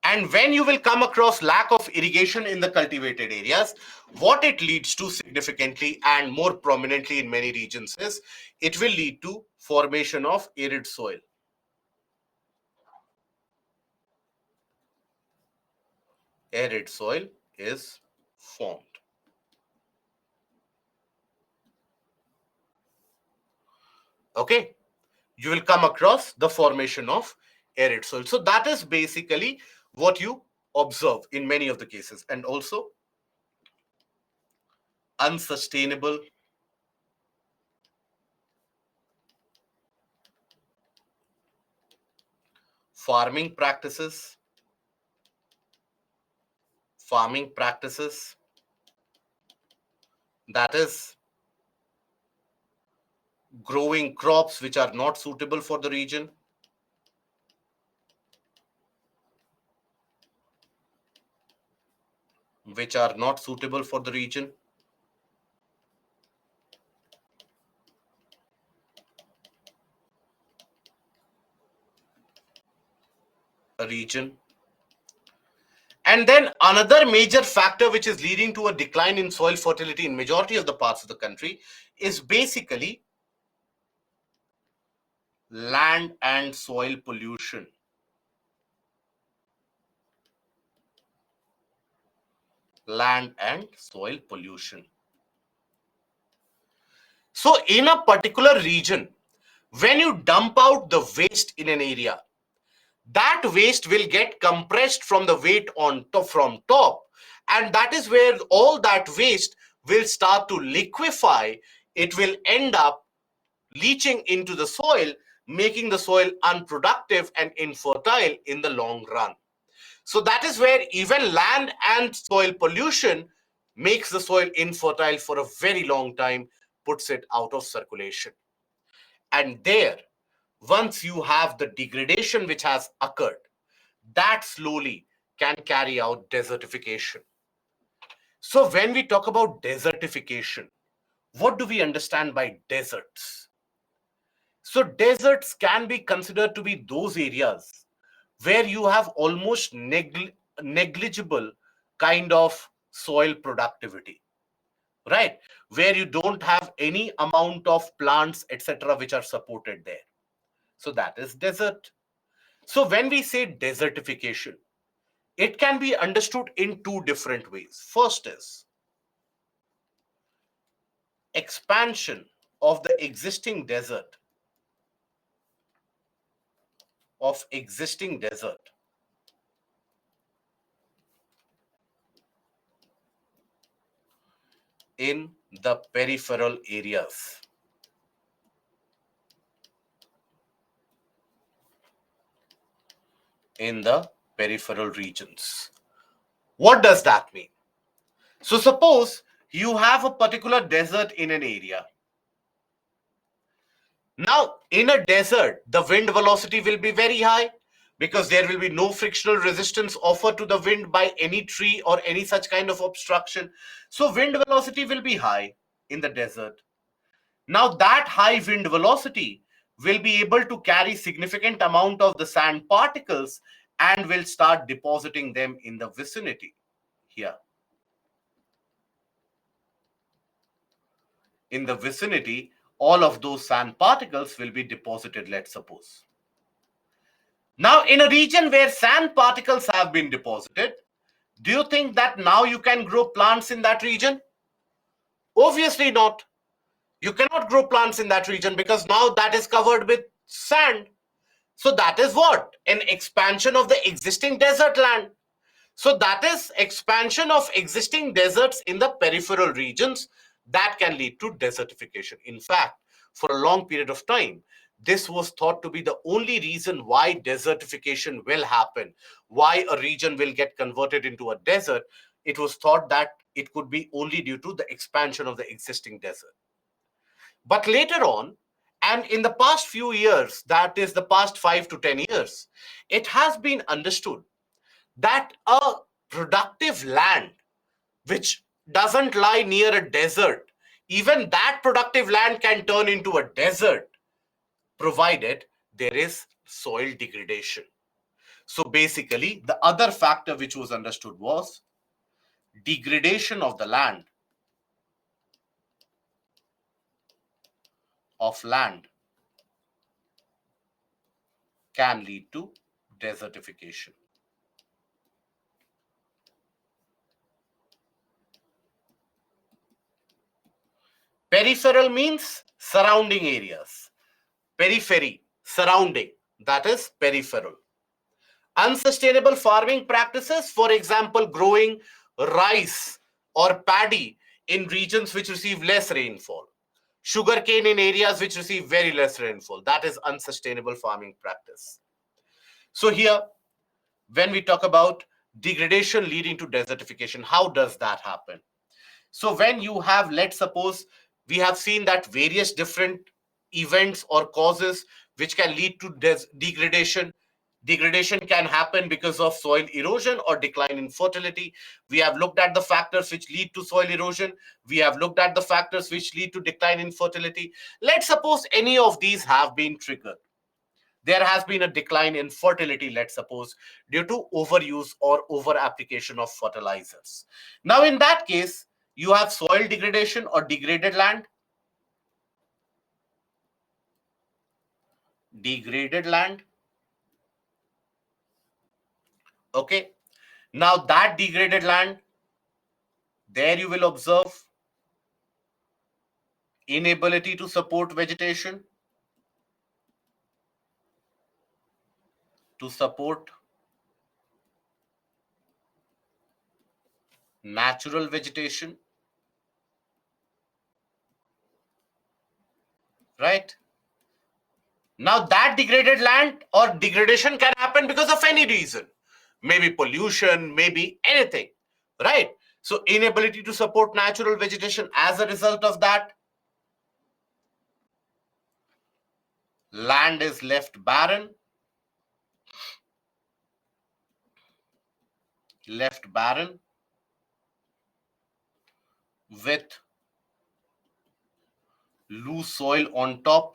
And when you will come across lack of irrigation in the cultivated areas, what it leads to significantly and more prominently in many regions is it will lead to formation of arid soil. Arid soil is formed. Okay, you will come across the formation of arid soil. So that is basically what you observe in many of the cases. And also unsustainable farming practices, that is growing crops which are not suitable for the region, which are not suitable for the region, a region. And then another major factor which is leading to a decline in soil fertility in majority of the parts of the country is basically land and soil pollution. Land and soil pollution. So in a particular region, when you dump out the waste in an area, that waste will get compressed from the weight on top, from top, and that is where all that waste will start to liquefy. It will end up leaching into the soil, making the soil unproductive and infertile in the long run. So that is where even land and soil pollution makes the soil infertile for a very long time, puts it out of circulation. And there, once you have the degradation which has occurred, that slowly can carry out desertification. So when we talk about desertification, what do we understand by deserts? So deserts can be considered to be those areas where you have almost negligible kind of soil productivity, right? Where you don't have any amount of plants, etc., which are supported there. So that is desert. So when we say desertification, it can be understood in two different ways. First is expansion of the existing desert in the peripheral areas. In the peripheral regions. What does that mean? So suppose you have a particular desert in an area. Now, in a desert, the wind velocity will be very high because there will be no frictional resistance offered to the wind by any tree or any such kind of obstruction. So wind velocity will be high in the desert. Now that high wind velocity will be able to carry significant amount of the sand particles and will start depositing them in the vicinity here. In the vicinity, all of those sand particles will be deposited, let's suppose. Now, in a region where sand particles have been deposited, do you think that now you can grow plants in that region? Obviously not. You cannot grow plants in that region because now that is covered with sand. So that is what? An expansion of the existing desert land. So that is expansion of existing deserts in the peripheral regions that can lead to desertification. In fact, for a long period of time, this was thought to be the only reason why desertification will happen, why a region will get converted into a desert. It was thought that it could be only due to the expansion of the existing desert. But later on, and in the past few years, that is the past 5 to 10 years, it has been understood that a productive land which doesn't lie near a desert, even that productive land can turn into a desert provided there is soil degradation. So basically, the other factor which was understood was degradation of the land can lead to desertification. Peripheral means surrounding areas. Periphery, surrounding, that is peripheral. Unsustainable farming practices, for example, growing rice or paddy in regions which receive less rainfall. Sugarcane in areas which receive very less rainfall. That is unsustainable farming practice. So here, when we talk about degradation leading to desertification, how does that happen? So when you have, let's suppose, we have seen that various different events or causes which can lead to degradation. Degradation can happen because of soil erosion or decline in fertility. We have looked at the factors which lead to soil erosion. We have looked at the factors which lead to decline in fertility. Let's suppose any of these have been triggered. There has been a decline in fertility, let's suppose, due to overuse or over application of fertilizers. Now, in that case, you have soil degradation or degraded land. Degraded land. Okay. Now, that degraded land, there you will observe inability to support vegetation, to support natural vegetation, right? Now, that degraded land or degradation can happen because of any reason. Maybe pollution, maybe anything, right? So, inability to support natural vegetation, as a result of that, land is left barren, with loose soil on top.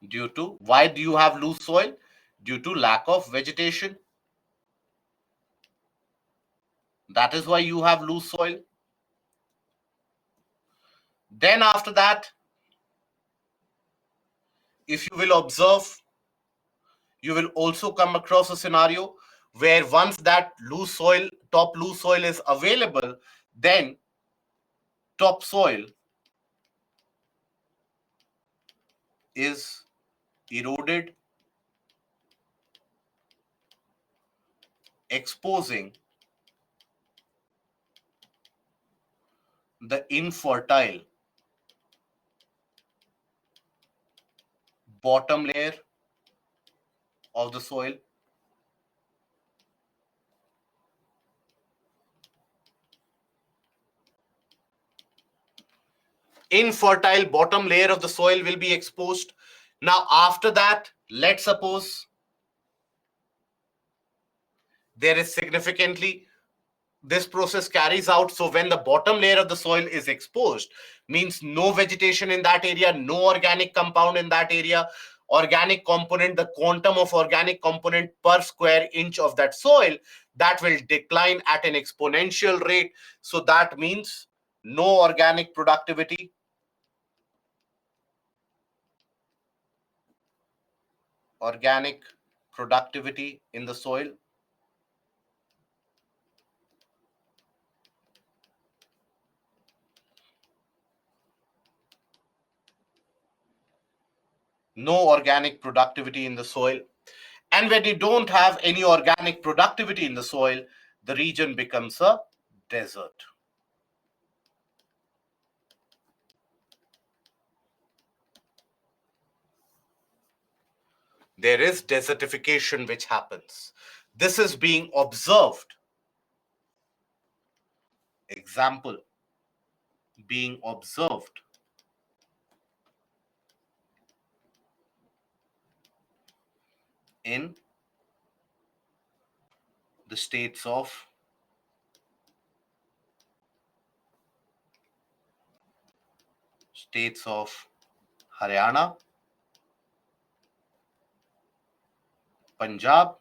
Due to, why do you have loose soil? Due to lack of vegetation. That is why you have loose soil. Then after that, if you will observe, you will also come across a scenario where once that top loose soil is available, then topsoil is eroded, exposing the infertile bottom layer of the soil. Infertile bottom layer of the soil will be exposed. Now, after that, let's suppose there is significantly, this process carries out. So when the bottom layer of the soil is exposed, means no vegetation in that area, no organic compound in that area. Organic component, the quantum of organic component per square inch of that soil, that will decline at an exponential rate. So that means no organic productivity, in the soil. No organic productivity in the soil. And when you don't have any organic productivity in the soil, the region becomes a desert. There is desertification which happens. This is being observed. Example, being observed in the states of Haryana, Punjab,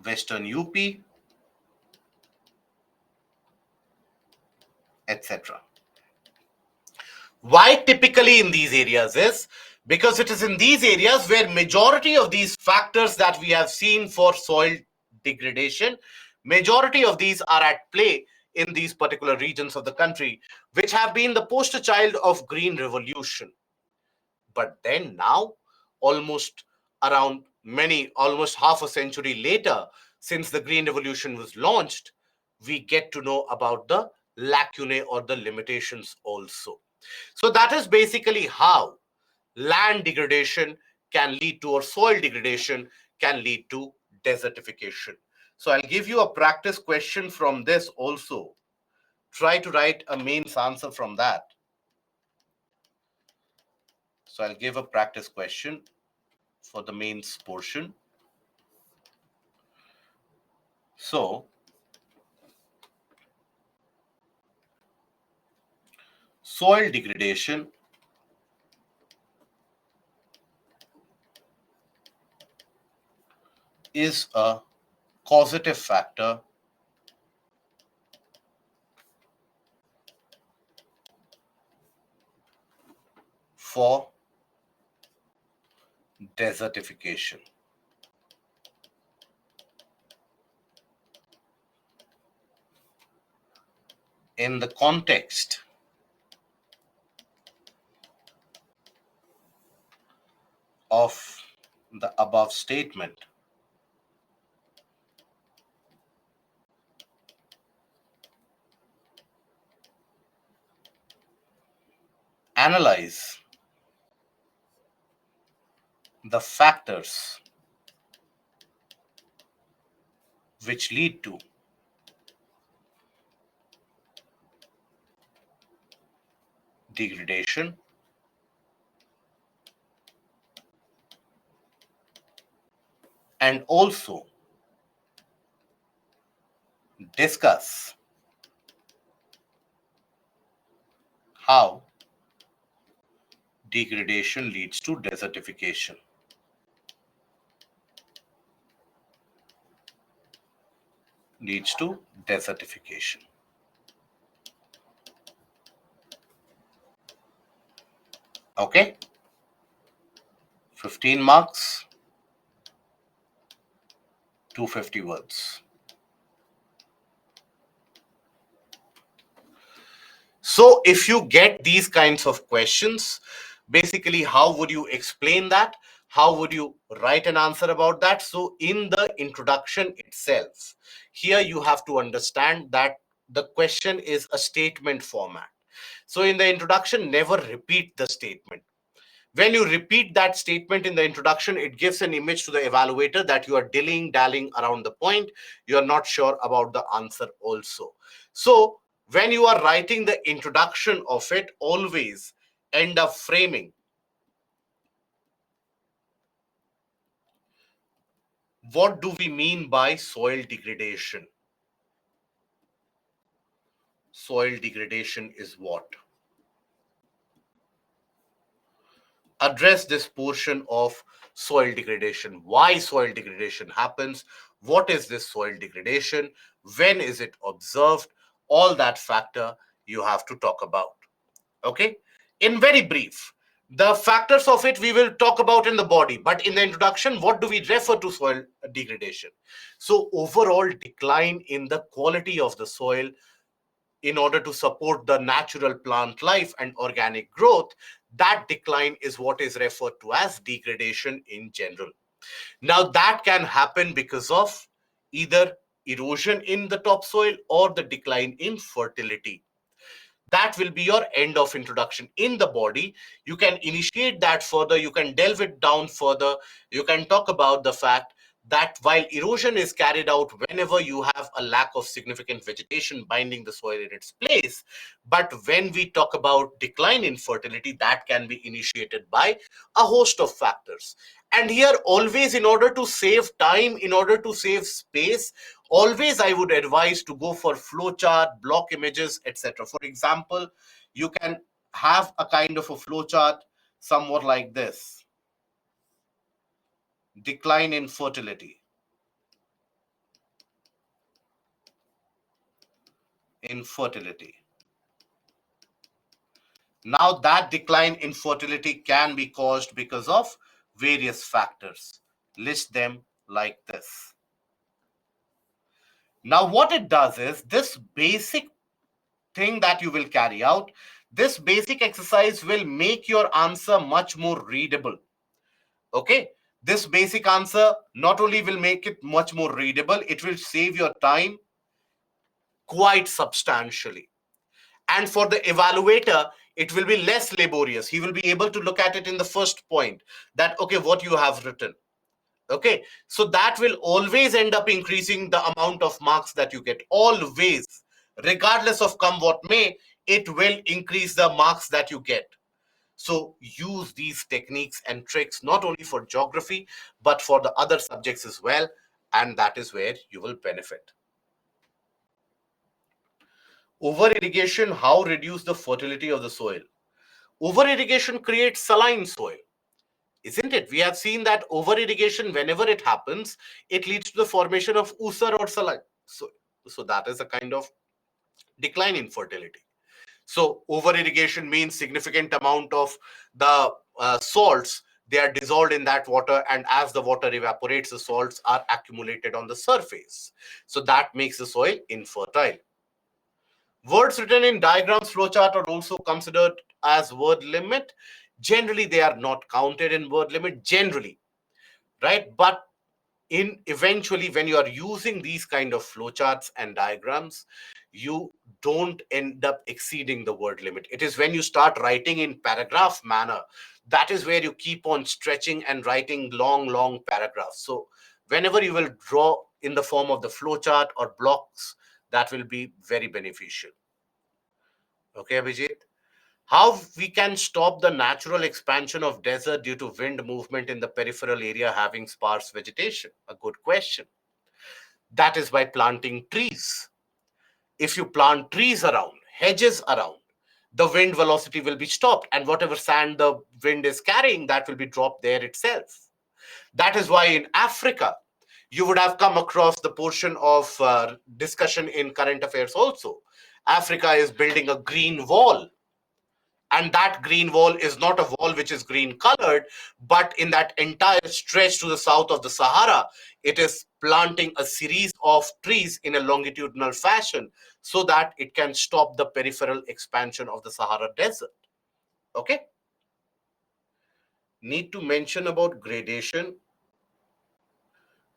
Western UP, etc. Why typically in these areas is because it is in these areas where majority of these factors that we have seen for soil degradation, majority of these are at play in these particular regions of the country, which have been the poster child of green revolution. But then now, almost almost half a century later, since the Green Revolution was launched, we get to know about the lacunae or the limitations also. So that is basically how land degradation can lead to, or soil degradation can lead to desertification. So I'll give you a practice question from this also. Try to write a mains answer from that. So I'll give a practice question for the mains portion. So, soil degradation is a causative factor for desertification. In the context of the above statement, analyze the factors which lead to degradation and also discuss how degradation leads to desertification. Leads to desertification. Okay? 15 marks, 250 words. So if you get these kinds of questions, basically, how would you explain that? How would you write an answer about that? So in the introduction itself, here you have to understand that the question is a statement format. So in the introduction, never repeat the statement. When you repeat that statement in the introduction, it gives an image to the evaluator that you are dallying around the point. You are not sure about the answer also. So when you are writing the introduction of it, always end up framing what do we mean by soil degradation. Soil degradation is what? Address this portion of soil degradation. Why soil degradation happens? What is this soil degradation? When is it observed? All that factor you have to talk about. Okay? In very brief, the factors of it we will talk about in the body, but in the introduction, what do we refer to soil degradation? So, overall decline in the quality of the soil in order to support the natural plant life and organic growth, that decline is what is referred to as degradation in general. Now, that can happen because of either erosion in the topsoil or the decline in fertility. That will be your end of introduction. In the body, you can initiate that further, you can delve it down further, you can talk about the fact that while erosion is carried out whenever you have a lack of significant vegetation binding the soil in its place, but when we talk about decline in fertility, that can be initiated by a host of factors. And here, always, in order to save time, in order to save space, always I would advise to go for flowchart, block images, etc. For example, you can have a kind of a flowchart somewhat like this: decline in fertility. Now that decline in fertility can be caused because of various factors. List them like this. Now what it does is, this basic thing that you will carry out, this basic exercise will make your answer much more readable. Okay, this basic answer not only will make it much more readable, it will save your time quite substantially. And for the evaluator, it will be less laborious. He will be able to look at it in the first point, that okay, what you have written. Okay, so that will always end up increasing the amount of marks that you get. Always, regardless of come what may, it will increase the marks that you get. So use these techniques and tricks not only for geography, but for the other subjects as well. And that is where you will benefit. Over irrigation, how reduce the fertility of the soil? Over irrigation creates saline soil, isn't it? We have seen that over irrigation, whenever it happens, it leads to the formation of ooser or saline soil. So that is a kind of decline in fertility. So over irrigation means significant amount of the salts, they are dissolved in that water, and as the water evaporates, the salts are accumulated on the surface. So that makes the soil infertile. Words written in diagrams, flowchart are also considered as word limit. Generally, they are not counted in word limit, generally, right? But in eventually, when you are using these kind of flowcharts and diagrams, you don't end up exceeding the word limit. It is when you start writing in paragraph manner, that is where you keep on stretching and writing long paragraphs. So whenever you will draw in the form of the flowchart or blocks, that will be very beneficial. Okay, Abhijit. How we can stop the natural expansion of desert due to wind movement in the peripheral area having sparse vegetation? A good question. That is by planting trees. If you plant trees around, hedges around, the wind velocity will be stopped, and whatever sand the wind is carrying, that will be dropped there itself. That is why in Africa, you would have come across the portion of discussion in current affairs also. Africa is building a green wall, and that green wall is not a wall which is green colored, but in that entire stretch to the south of the Sahara, it is planting a series of trees in a longitudinal fashion so that it can stop the peripheral expansion of the Sahara desert. Okay, need to mention about gradation.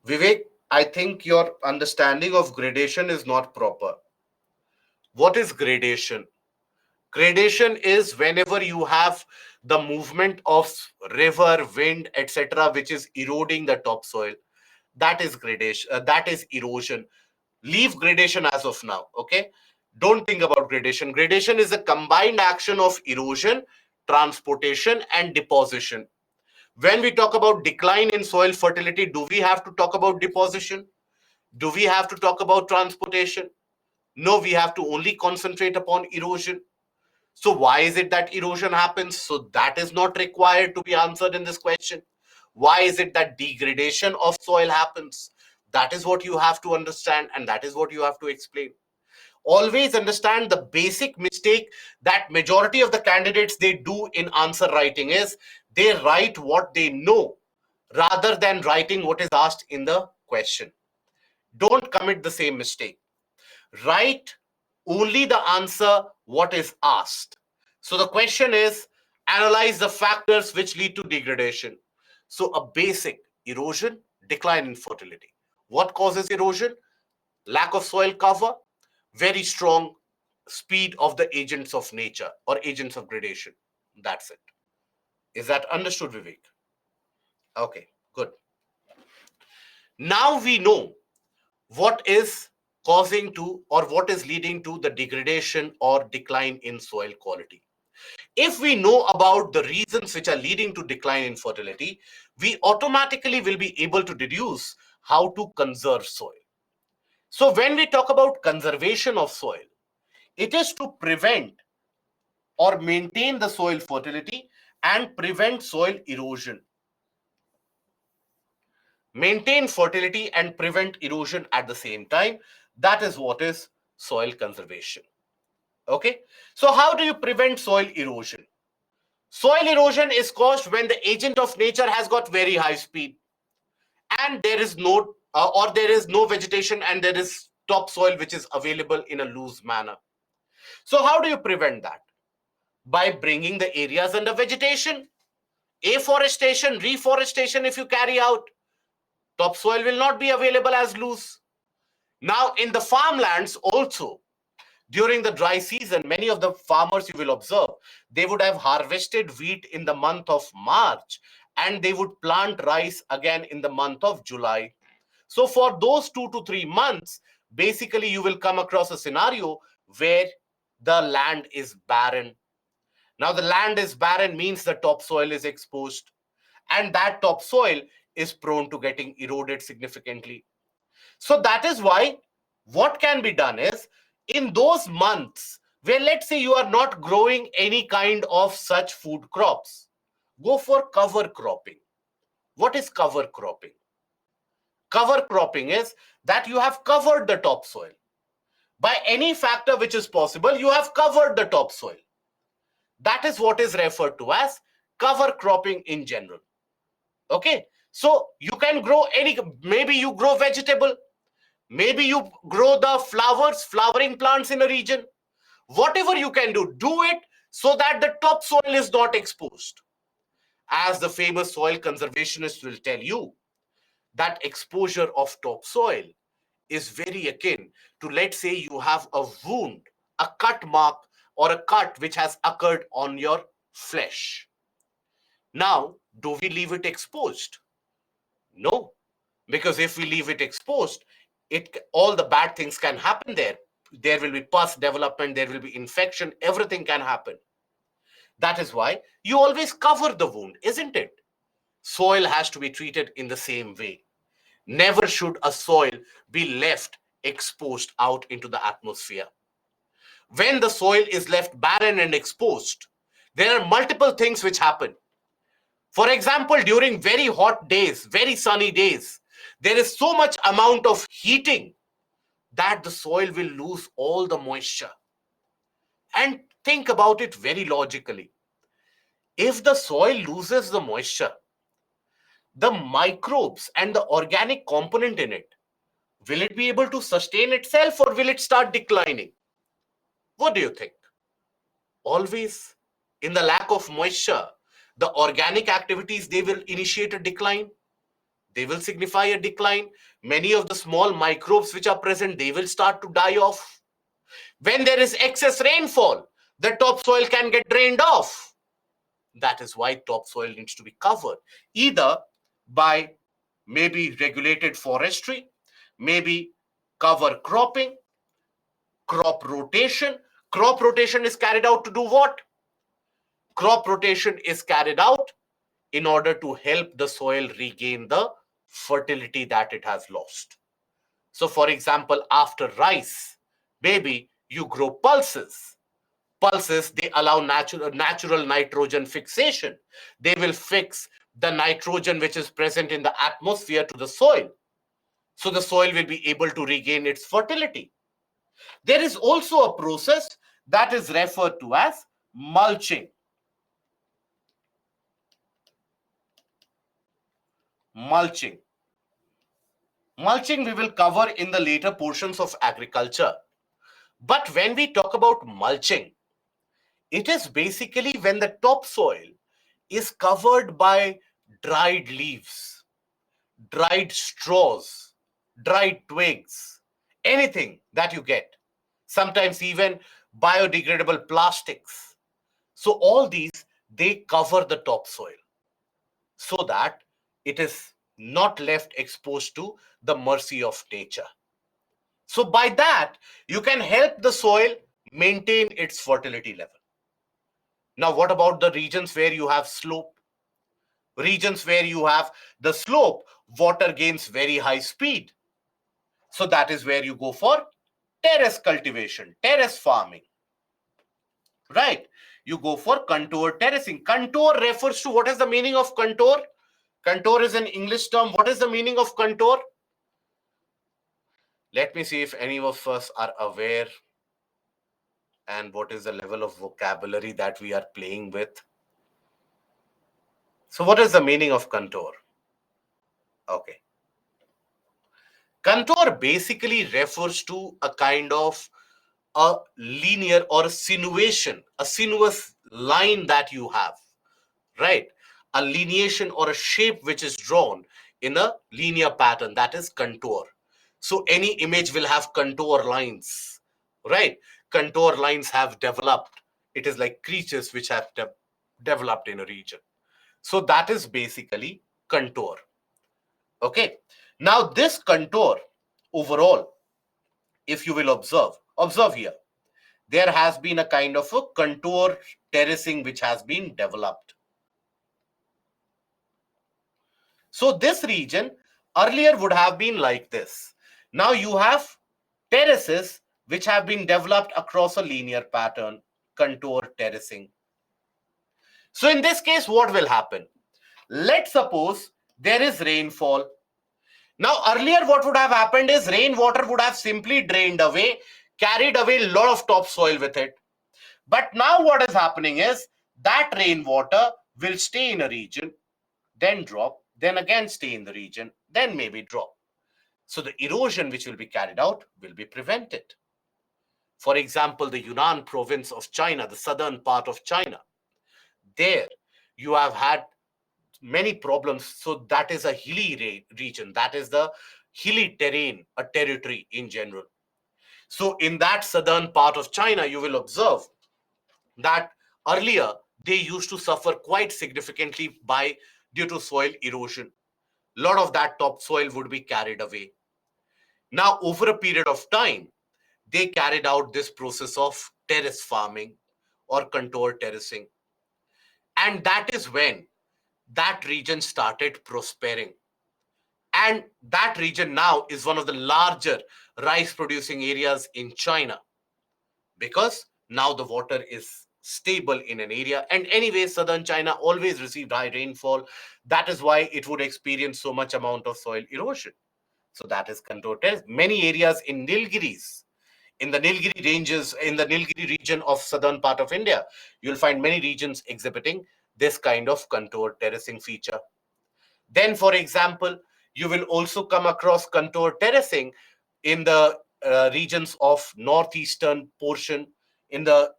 Vivek, I think your understanding of gradation is not proper. What is gradation? Gradation is whenever you have the movement of river, wind, etc., which is eroding the topsoil. That is gradation. That is erosion. Leave gradation as of now. Okay. Don't think about gradation. Gradation is a combined action of erosion, transportation, and deposition. When we talk about decline in soil fertility, do we have to talk about deposition? Do we have to talk about transportation? No, we have to only concentrate upon erosion. So why is it that erosion happens? So that is not required to be answered in this question. Why is it that degradation of soil happens? That is what you have to understand, and that is what you have to explain. Always understand the basic mistake that majority of the candidates they do in answer writing is they write what they know rather than writing what is asked in the question. Don't commit the same mistake. Write only the answer what is asked. So the question is, analyze the factors which lead to degradation. So a basic: erosion, decline in fertility. What causes erosion? Lack of soil cover, very strong speed of the agents of nature or agents of gradation. That's it. Is that understood, Vivek? Okay, good. Now we know what is causing to or what is leading to the degradation or decline in soil quality. If we know about the reasons which are leading to decline in fertility, we automatically will be able to deduce how to conserve soil. So when we talk about conservation of soil, it is to prevent or maintain the soil fertility, and also to conserve the soil. and prevent soil erosion. Maintain fertility and prevent erosion at the same time. That is what is soil conservation. Okay. So how do you prevent soil erosion? Soil erosion is caused when the agent of nature has got very high speed and there is no vegetation and there is topsoil which is available in a loose manner. So how do you prevent that? By bringing the areas under vegetation, afforestation, reforestation. If you carry out, topsoil will not be available as loose. Now in the farmlands also, during the dry season, many of the farmers, you will observe, they would have harvested wheat in the month of March and they would plant rice again in the month of July. So for those 2 to 3 months, basically you will come across a scenario where the land is barren. Now the land is barren means the topsoil is exposed and that topsoil is prone to getting eroded significantly. So that is why what can be done is, in those months where let's say you are not growing any kind of such food crops, go for cover cropping. What is cover cropping? Cover cropping is that you have covered the topsoil. By any factor which is possible, you have covered the topsoil. That is what is referred to as cover cropping in general. Okay. So you can grow maybe you grow vegetable, maybe you grow the flowering plants in a region. Whatever you can do it so that the topsoil is not exposed. As the famous soil conservationists will tell you, that exposure of topsoil is very akin to, let's say, you have a wound, a cut mark, or a cut which has occurred on your flesh. Now, do we leave it exposed? No, because if we leave it exposed, all the bad things can happen there. There will be pus development, there will be infection, everything can happen. That is why you always cover the wound, isn't it? Soil has to be treated in the same way. Never should a soil be left exposed out into the atmosphere. When the soil is left barren and exposed, there are multiple things which happen. For example, during very hot days, very sunny days, there is so much amount of heating that the soil will lose all the moisture. And think about it very logically. If the soil loses the moisture, the microbes and the organic component in it, will it be able to sustain itself or will it start declining? What do you think? Always, in the lack of moisture, the organic activities, they will initiate a decline. They will signify a decline. Many of the small microbes which are present, they will start to die off. When there is excess rainfall, the topsoil can get drained off. That is why topsoil needs to be covered, either by maybe regulated forestry, maybe cover cropping, crop rotation. Crop rotation is carried out to do what? Crop rotation is carried out in order to help the soil regain the fertility that it has lost. So, for example, after rice, maybe you grow pulses. Pulses, they allow natural nitrogen fixation. They will fix the nitrogen which is present in the atmosphere to the soil. So the soil will be able to regain its fertility. There is also a process that is referred to as mulching. Mulching. Mulching we will cover in the later portions of agriculture. But when we talk about mulching, it is basically when the topsoil is covered by dried leaves, dried straws, dried twigs, anything that you get. Sometimes even biodegradable plastics. So all these, they cover the topsoil so that it is not left exposed to the mercy of nature. So by that, you can help the soil maintain its fertility level. Now, what about the regions where you have slope? Regions where you have the slope, water gains very high speed. So that is where you go for terrace cultivation, terrace farming. right? You go for contour terracing. Contour refers to, what is the meaning of contour? Contour is an English term. What is the meaning of contour? Let me see if any of us are aware and what is the level of vocabulary that we are playing with. So what is the meaning of contour? Okay. Contour basically refers to a kind of a linear or a sinuous line that you have, right? A lineation or a shape which is drawn in a linear pattern, that is contour. So any image will have contour lines, right? Contour lines have developed. It is like creatures which have developed in a region. So that is basically contour. Okay. Now this contour overall, if you will observe here, there has been a kind of a contour terracing which has been developed. So this region earlier would have been like this. Now you have terraces which have been developed across a linear pattern, contour terracing. So in this case, what will happen? Let's suppose there is rainfall. Now earlier what would have happened is rainwater would have simply drained away, carried away a lot of topsoil with it. But now what is happening is that rainwater will stay in a region, then drop, then again stay in the region, then maybe drop. So the erosion which will be carried out will be prevented. For example, the Yunnan province of China, the southern part of China, there you have had many problems. So that is a hilly region, that is the hilly terrain, a territory in general. So in that southern part of China, you will observe that earlier they used to suffer quite significantly by due to soil erosion. A lot of that topsoil would be carried away. Now, over a period of time, they carried out this process of terrace farming or contour terracing. And that is when that region started prospering. And that region now is one of the larger rice producing areas in China, because now the water is stable in an area. And anyway, southern China always received high rainfall. That is why it would experience so much amount of soil erosion. So that is contour terrace. Many areas in Nilgiris, in the Nilgiri ranges, in the Nilgiri region of southern part of India, you'll find many regions exhibiting this kind of contour terracing feature. Then, for example, you will also come across contour terracing in the regions of northeastern portion, in the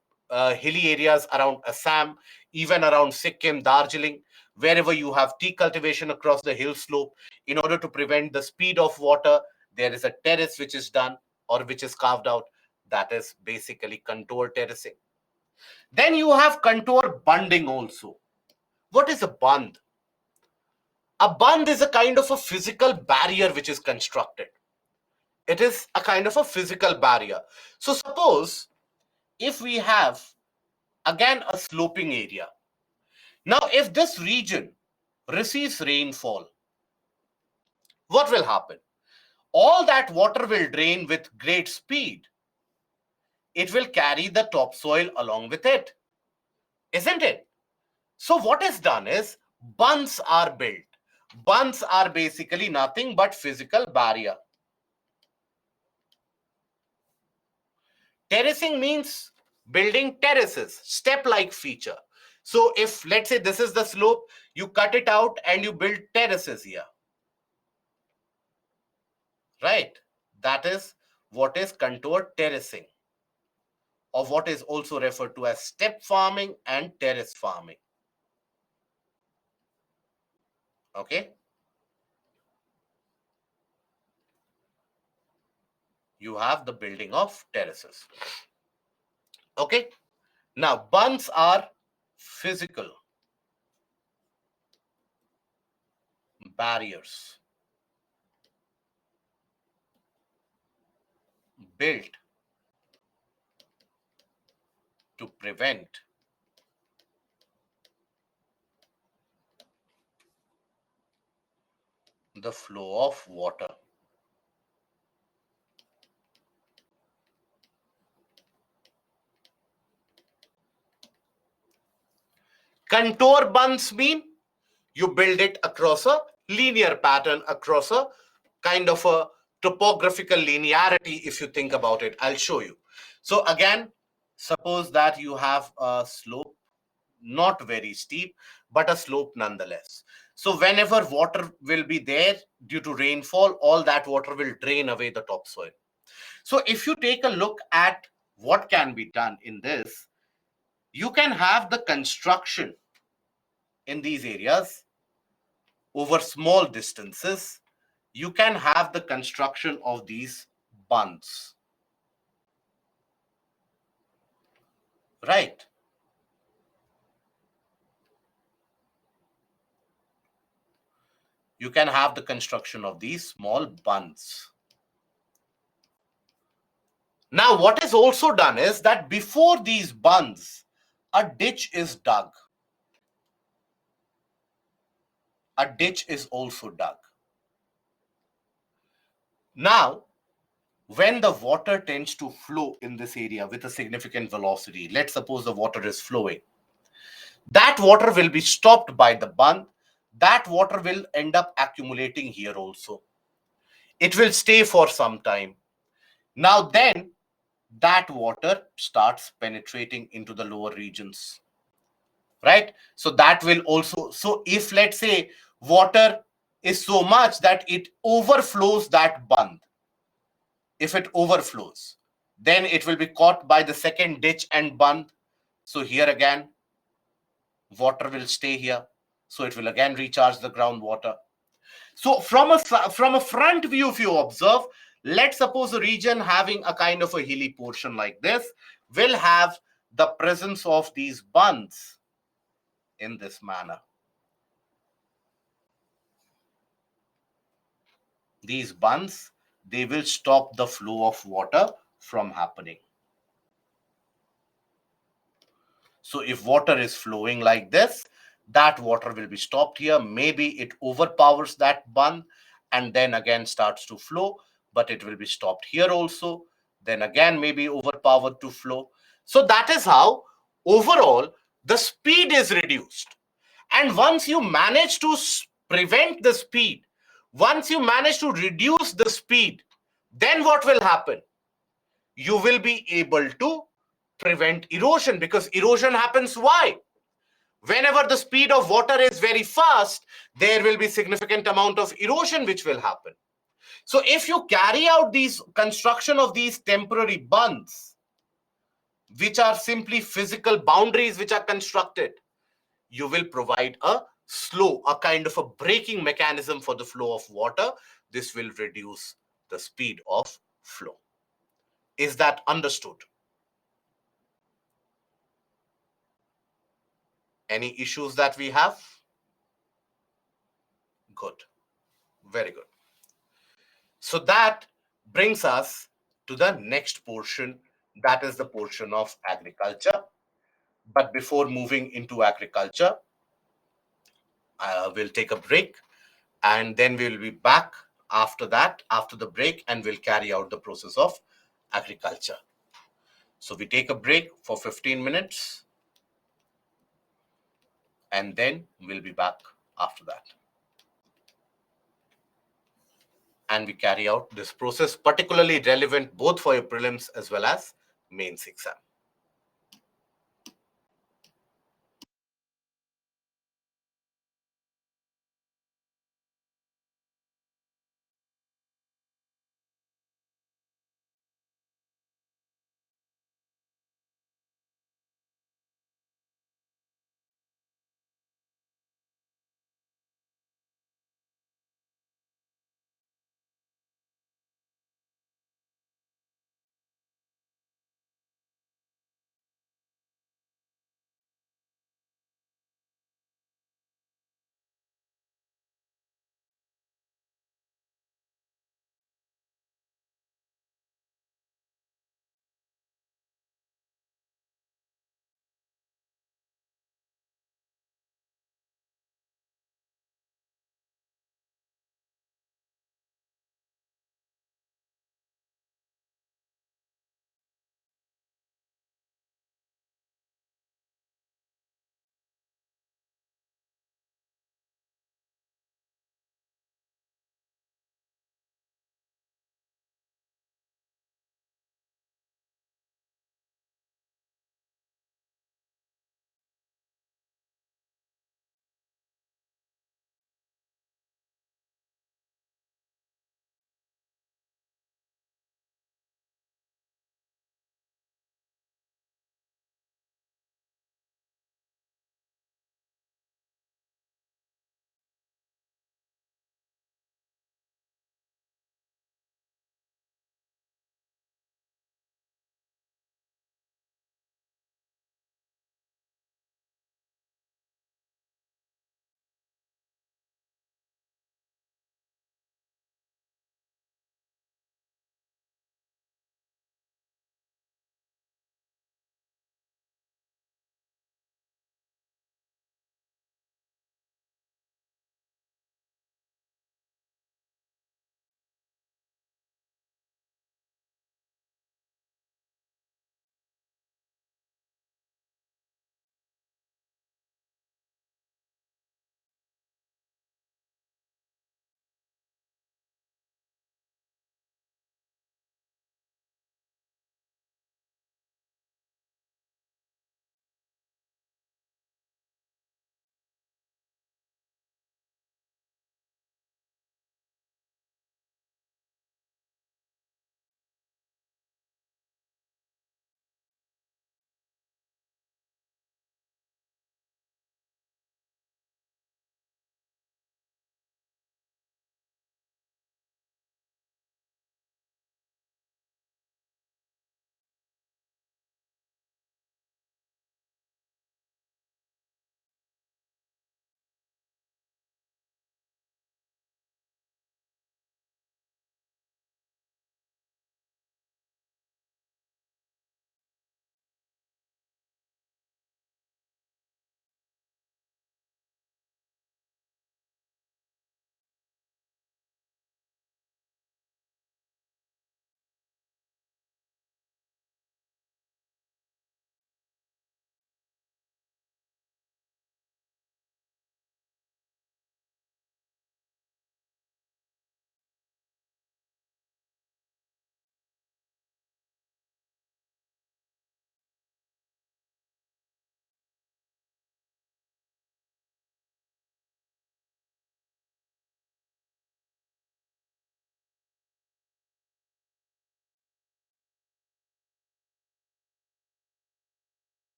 hilly areas around Assam, even around Sikkim, Darjeeling, wherever you have tea cultivation across the hill slope. In order to prevent the speed of water, there is a terrace which is done or which is carved out. That is basically contour terracing. Then you have contour bunding also. What is a bund? A bund is a kind of a physical barrier which is constructed. It is a kind of a physical barrier. So suppose if we have again a sloping area. Now if this region receives rainfall, what will happen? All that water will drain with great speed. It will carry the topsoil along with it, isn't it? So what is done is bunds are built. Bunds are basically nothing but physical barrier. Terracing means building terraces, step-like feature. So if, let's say, this is the slope, you cut it out and you build terraces here, right? That is what is contour terracing, or what is also referred to as step farming and terrace farming. Okay? You have the building of terraces. Okay? Now, bunds are physical barriers built to prevent the flow of water. Contour bunds mean you build it across a linear pattern, across a kind of a topographical linearity. If you think about it, I'll show you. So again, suppose that you have a slope, not very steep, but a slope nonetheless. So whenever water will be there due to rainfall, all that water will drain away the topsoil. So if you take a look at what can be done in this, you can have the construction in these areas over small distances. You can have the construction of these bunds, right? You can have the construction of these small bunds. Now, what is also done is that before these bunds, a ditch is dug. A ditch is also dug. Now, when the water tends to flow in this area with a significant velocity, let's suppose the water is flowing, that water will be stopped by the bund. That water will end up accumulating here also. It will stay for some time. Now, then that water starts penetrating into the lower regions, right? So that will also, so if let's say water is so much that it overflows that bund, if it overflows, then it will be caught by the second ditch and bund. So here again, water will stay here. So it will again recharge the groundwater. So from a front view, if you observe, let's suppose a region having a kind of a hilly portion like this will have the presence of these bunds in this manner. These bunds, they will stop the flow of water from happening. So if water is flowing like this, that water will be stopped here. Maybe it overpowers that bund and then again starts to flow, but it will be stopped here also. Then again, maybe overpowered to flow. So that is how overall the speed is reduced. And once you manage to prevent the speed, once you manage to reduce the speed, then what will happen? You will be able to prevent erosion, because erosion happens why? Whenever the speed of water is very fast, there will be significant amount of erosion which will happen. So if you carry out these construction of these temporary bunds, which are simply physical boundaries which are constructed, you will provide a slow, a kind of a braking mechanism for the flow of water. This will reduce the speed of flow. Is that understood? Any issues that we have? Good. Very good. So that brings us to the next portion, that is the portion of agriculture. But before moving into agriculture, we'll take a break and then we'll be back after that, after the break, and we'll carry out the process of agriculture. So we take a break for 15 minutes and then we'll be back after that. And we carry out this process, particularly relevant both for your prelims as well as mains exam.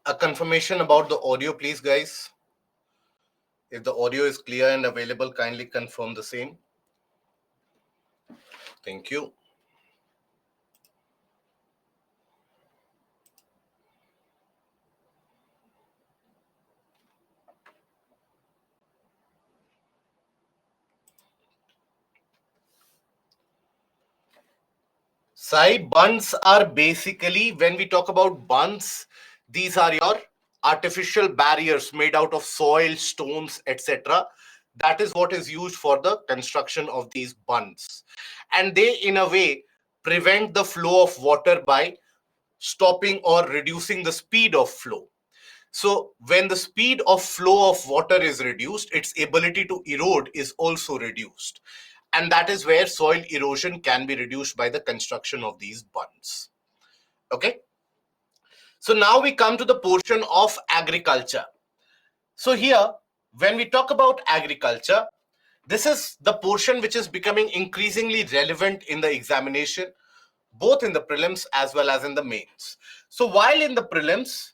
A confirmation about the audio, please, guys. If the audio is clear and available, kindly confirm the same. Thank you. Sai, bunds are basically, when we talk about bunds, these are your artificial barriers made out of soil, stones, etc. That is what is used for the construction of these bunds. And they, in a way, prevent the flow of water by stopping or reducing the speed of flow. So when the speed of flow of water is reduced, its ability to erode is also reduced. And that is where soil erosion can be reduced by the construction of these bunds. Okay. So now we come to the portion of agriculture. So here, when we talk about agriculture, this is the portion which is becoming increasingly relevant in the examination, both in the prelims as well as in the mains. So while in the prelims,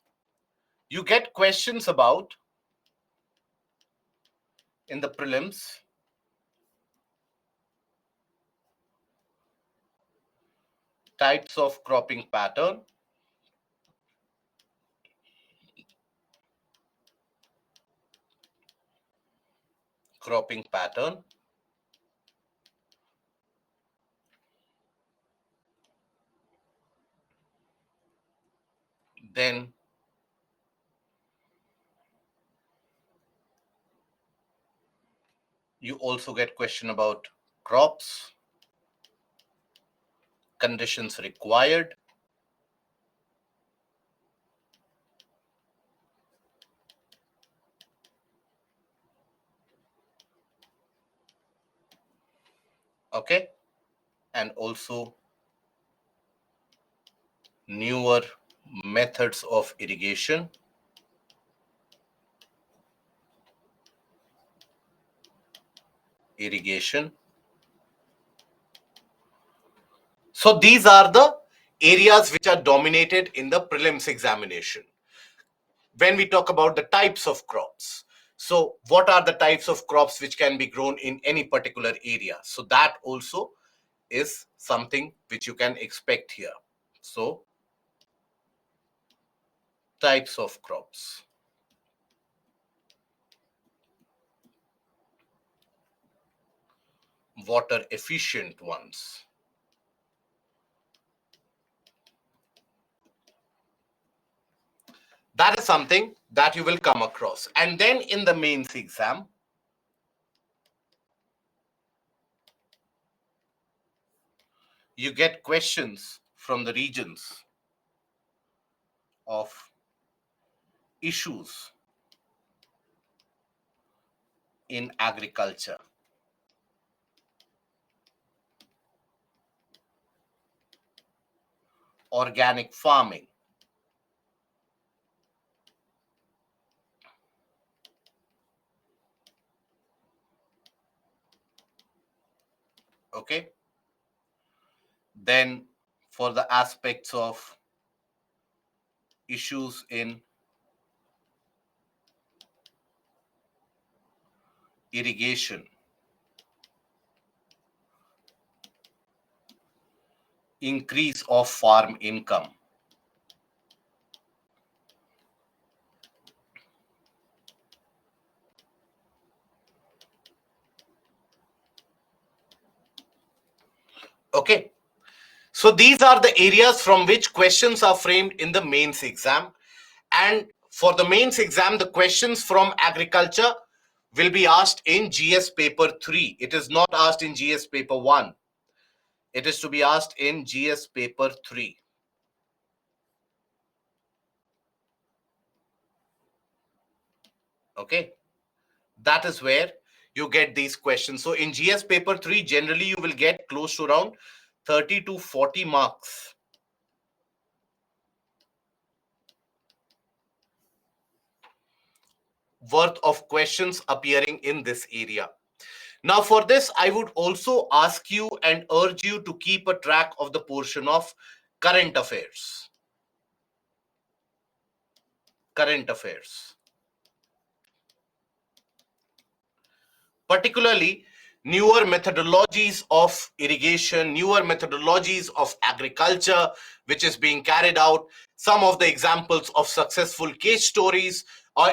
you get questions about, in the prelims, types of cropping pattern, cropping pattern, then you also get question about crops, conditions required, okay, and also newer methods of irrigation, So these are the areas which are dominated in the prelims examination. When we talk about the types of crops, so what are the types of crops which can be grown in any particular area? So that also is something which you can expect here. So types of crops, water efficient ones, that is something that you will come across. And then in the mains exam, you get questions from the regions of issues in agriculture, organic farming, okay? Then for the aspects of issues in irrigation, increase of farm income, okay? So these are the areas from which questions are framed in the mains exam. And for the mains exam, the questions from agriculture will be asked in GS paper 3. It is not asked in GS paper 1. It is to be asked in GS paper 3. Okay. That is where you get these questions. So in GS paper 3, generally you will get close to around 30 to 40 marks. Worth of questions appearing in this area. Now for this, I would also ask you and urge you to keep a track of the portion of current affairs. current affairs, particularly newer methodologies of irrigation, newer methodologies of agriculture, which is being carried out, some of the examples of successful case stories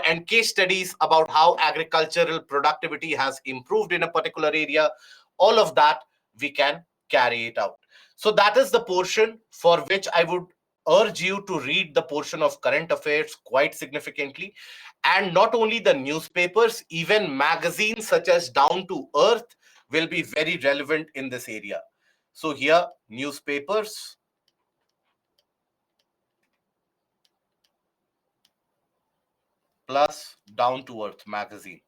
and case studies about how agricultural productivity has improved in a particular area, all of that we can carry it out. So that is the portion for which I would urge you to read the portion of current affairs quite significantly. And not only the newspapers, even magazines such as Down to Earth will be very relevant in this area. So here, newspapers plus Down to Earth magazine.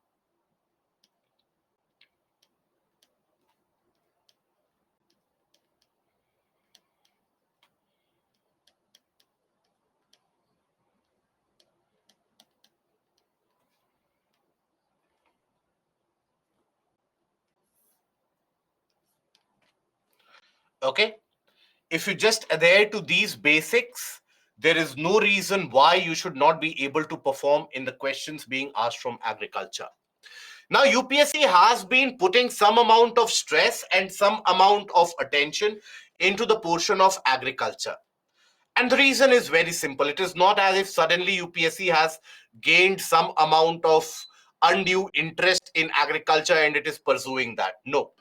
Okay. If you just adhere to these basics, there is no reason why you should not be able to perform in the questions being asked from agriculture. Now, UPSC has been putting some amount of stress and some amount of attention into the portion of agriculture. And the reason is very simple. It is not as if suddenly UPSC has gained some amount of undue interest in agriculture and it is pursuing that. No.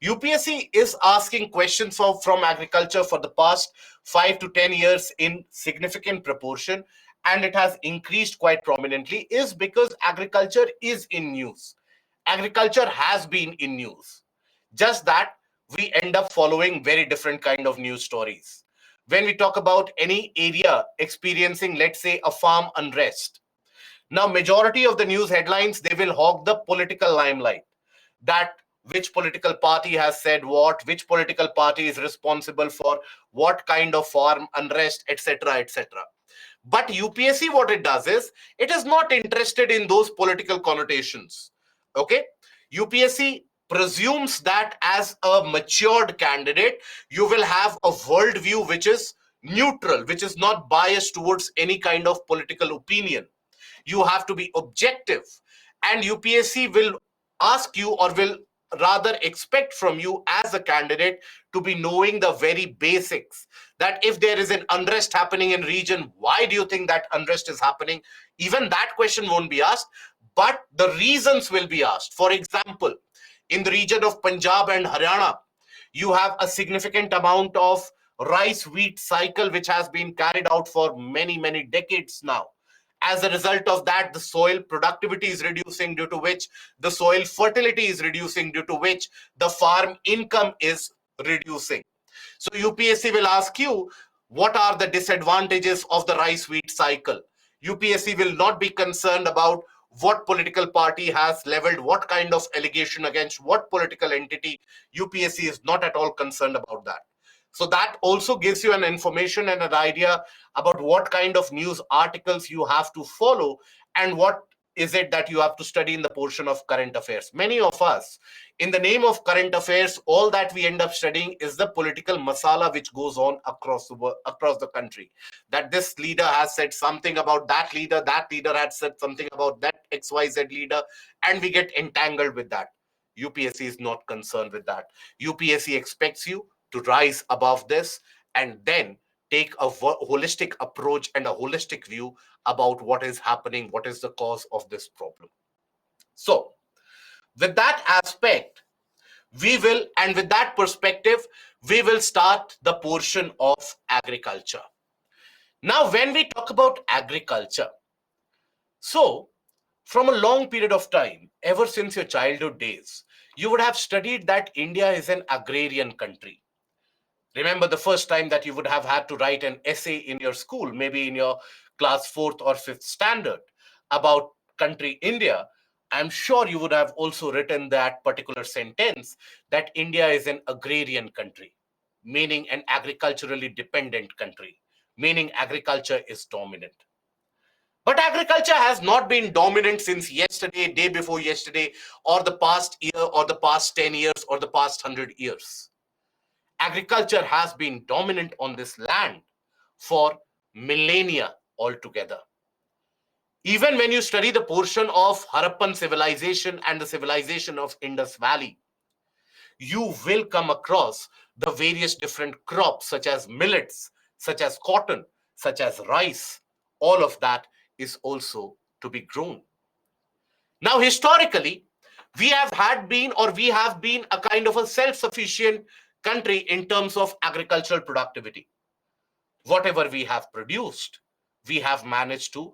UPSC is asking questions from agriculture for the past 5 to 10 years in significant proportion, and it has increased quite prominently, is because agriculture is in news. Agriculture has been in news. Just that we end up following very different kind of news stories. When we talk about any area experiencing, let's say, a farm unrest, now majority of the news headlines, they will hog the political limelight, that which political party has said what, which political party is responsible for what kind of farm unrest, etc., etc. But UPSC, what it does is, it is not interested in those political connotations. Okay. UPSC presumes that as a matured candidate, you will have a worldview which is neutral, which is not biased towards any kind of political opinion. You have to be objective, and UPSC will ask you, or will rather expect from you as a candidate, to be knowing the very basics, that if there is an unrest happening in region, why do you think that unrest is happening? Even that question won't be asked, but the reasons will be asked. For example, in the region of Punjab and Haryana, you have a significant amount of rice wheat cycle which has been carried out for many decades now. As a result of that, the soil productivity is reducing, due to which the soil fertility is reducing, due to which the farm income is reducing. So UPSC will ask you, what are the disadvantages of the rice wheat cycle? UPSC will not be concerned about what political party has leveled what kind of allegation against what political entity. UPSC is not at all concerned about that. So that also gives you an information and an idea about what kind of news articles you have to follow, and what is it that you have to study in the portion of current affairs. Many of us, in the name of current affairs, all that we end up studying is the political masala which goes on across the country. That this leader has said something about that leader had said something about that XYZ leader, and we get entangled with that. UPSC is not concerned with that. UPSC expects you to rise above this, and then take a holistic approach and a holistic view about what is happening, what is the cause of this problem. So, with that aspect, and with that perspective, we will start the portion of agriculture. Now, when we talk about agriculture, so from a long period of time, ever since your childhood days, you would have studied that India is an agrarian country. Remember the first time that you would have had to write an essay in your school, maybe in your class 4th or 5th standard, about country India. I'm sure you would have also written that particular sentence, that India is an agrarian country, meaning an agriculturally dependent country, meaning agriculture is dominant. But agriculture has not been dominant since yesterday, day before yesterday, or the past year, or the past 10 years, or the past 100 years. Agriculture has been dominant on this land for millennia altogether. Even when you study the portion of Harappan civilization and the civilization of Indus Valley, you will come across the various different crops such as millets, such as cotton, such as rice. All of that is also to be grown. Now, historically, we have been a kind of a self-sufficient country in terms of agricultural productivity. Whatever we have produced, we have managed to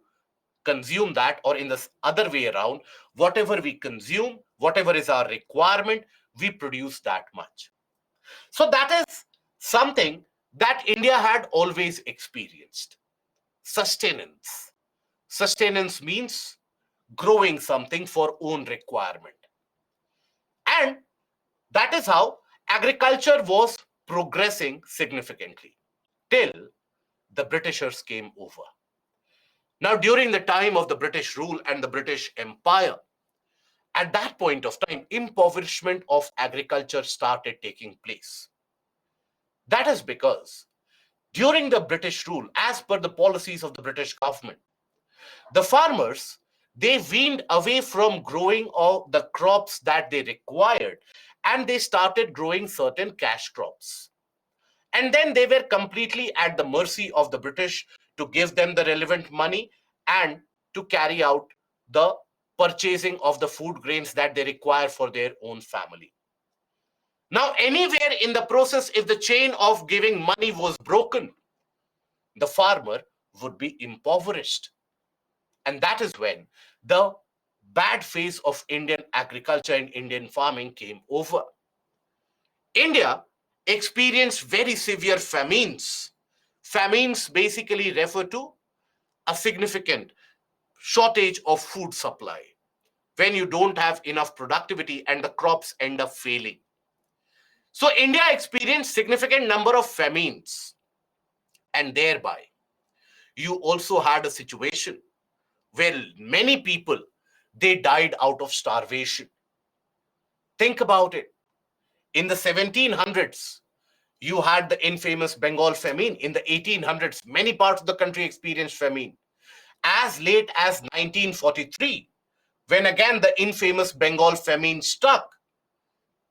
consume that, or in the other way around, whatever we consume, whatever is our requirement, we produce that much. So that is something that India had always experienced. Sustenance. Sustenance means growing something for own requirement. And that is how agriculture was progressing significantly till the Britishers came over. Now, during the time of the British rule and the British Empire, at that point of time, impoverishment of agriculture started taking place. That is because during the British rule, as per the policies of the British government, the farmers, they weaned away from growing all the crops that they required, and they started growing certain cash crops. And then they were completely at the mercy of the British to give them the relevant money and to carry out the purchasing of the food grains that they require for their own family. Now, anywhere in the process, if the chain of giving money was broken, the farmer would be impoverished. And that is when the bad phase of Indian agriculture and Indian farming came over. India experienced very severe famines. Famines basically refer to a significant shortage of food supply when you don't have enough productivity and the crops end up failing. So India experienced significant number of famines, and thereby you also had a situation where many people, they died out of starvation. Think about it. In the 1700s, you had the infamous Bengal famine. In the 1800s, many parts of the country experienced famine. As late as 1943, when again the infamous Bengal famine struck,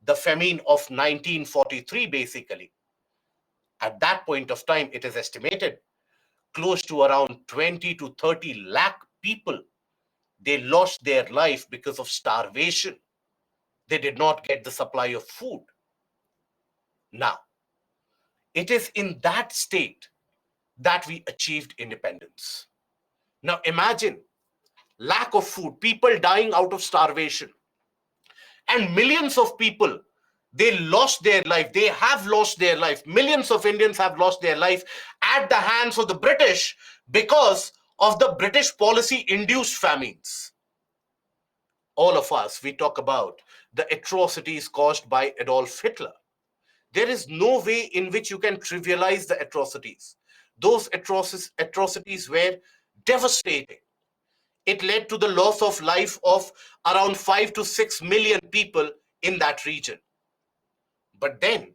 the famine of 1943 basically. At that point of time, it is estimated close to around 20 to 30 lakh people, they lost their life because of starvation. They did not get the supply of food. Now, it is in that state that we achieved independence. Now, imagine lack of food, people dying out of starvation, and millions of people, they lost their life. They have lost their life. Millions of Indians have lost their life at the hands of the British because of the British policy induced famines. All of us, we talk about the atrocities caused by Adolf Hitler. There is no way in which you can trivialize the atrocities. Those atrocities were devastating. It led to the loss of life of around 5 to 6 million people in that region. But then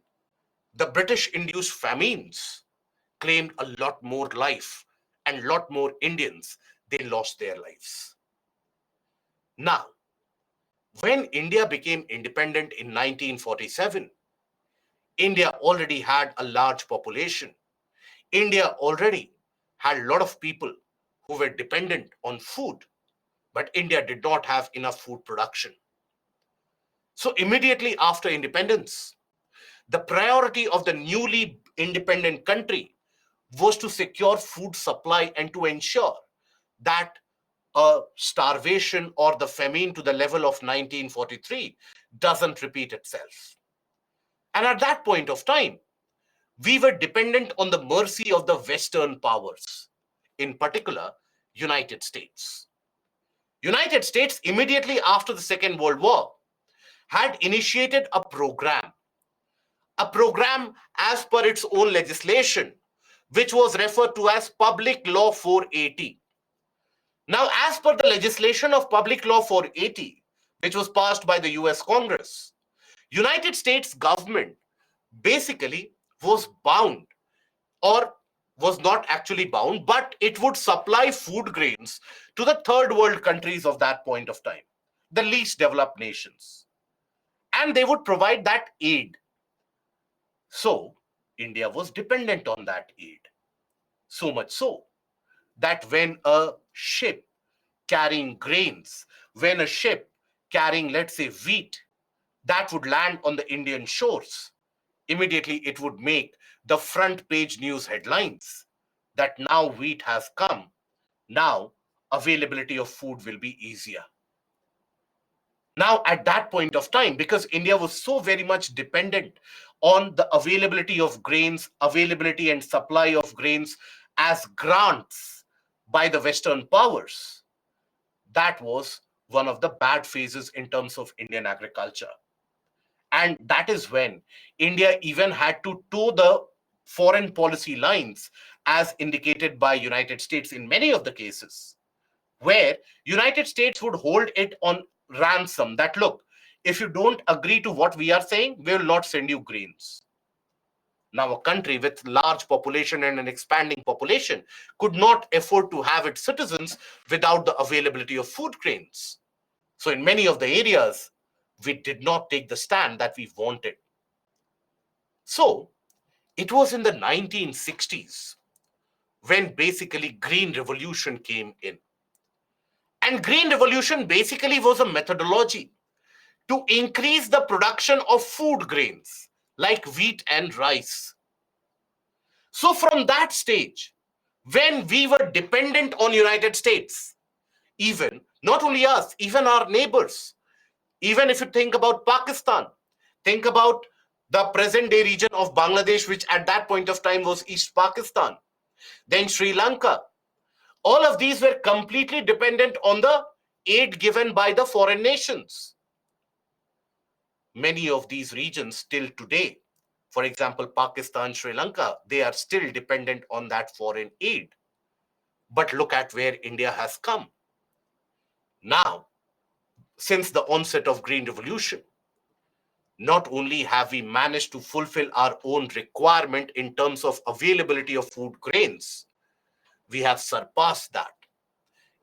the British induced famines claimed a lot more life, and a lot more Indians, they lost their lives. Now, when India became independent in 1947, India already had a large population. India already had a lot of people who were dependent on food, but India did not have enough food production. So immediately after independence, the priority of the newly independent country was to secure food supply and to ensure that a starvation or the famine to the level of 1943 doesn't repeat itself. And at that point of time, we were dependent on the mercy of the Western powers, in particular, United States. United States, immediately after the Second World War, had initiated a program as per its own legislation, which was referred to as Public Law 480. Now, as per the legislation of Public Law 480, which was passed by the US Congress, United States government basically was bound or was not actually bound, but it would supply food grains to the third world countries of that point of time, the least developed nations. And they would provide that aid. So India was dependent on that aid. So much so that when a ship carrying grains, when a ship carrying, let's say, wheat, that would land on the Indian shores, immediately it would make the front page news headlines that now wheat has come. Now availability of food will be easier. Now, at that point of time, because India was so very much dependent on the availability of grains, availability and supply of grains as grants by the Western powers, that was one of the bad phases in terms of Indian agriculture. And that is when India even had to toe the foreign policy lines as indicated by United States in many of the cases, where United States would hold it on ransom that, look, if you don't agree to what we are saying, we will not send you grains. Now, a country with large population and an expanding population could not afford to have its citizens without the availability of food grains. So in many of the areas, we did not take the stand that we wanted. So it was in the 1960s when basically Green Revolution came in. And Green Revolution basically was a methodology to increase the production of food grains like wheat and rice. So from that stage, when we were dependent on United States, even not only us, even our neighbors, even if you think about Pakistan, think about the present day region of Bangladesh, which at that point of time was East Pakistan, then Sri Lanka. All of these were completely dependent on the aid given by the foreign nations. Many of these regions till today, for example, Pakistan, Sri Lanka, they are still dependent on that foreign aid. But look at where India has come. Now, since the onset of Green Revolution, not only have we managed to fulfill our own requirement in terms of availability of food grains, we have surpassed that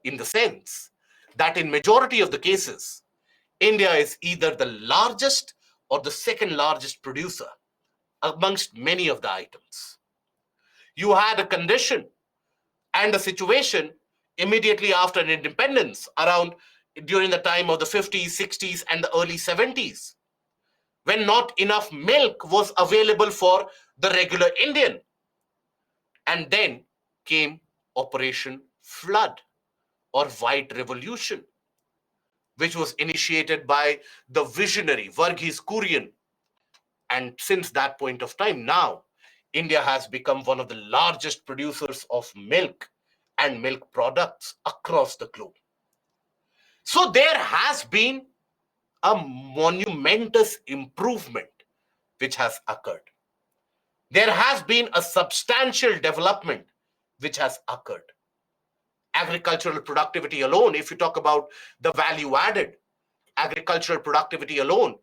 in the sense that in majority of the cases, India is either the largest or the second largest producer amongst many of the items. You had a condition and a situation immediately after independence around during the time of the 50s, 60s, and the early 70s, when not enough milk was available for the regular Indian. And then came Operation Flood or White Revolution, which was initiated by the visionary Varghese Kurian. And since that point of time, now India has become one of the largest producers of milk and milk products across the globe. So there has been a monumentous improvement which has occurred. There has been a substantial development which has occurred. Agricultural productivity alone, if you talk about the value added, agricultural productivity alone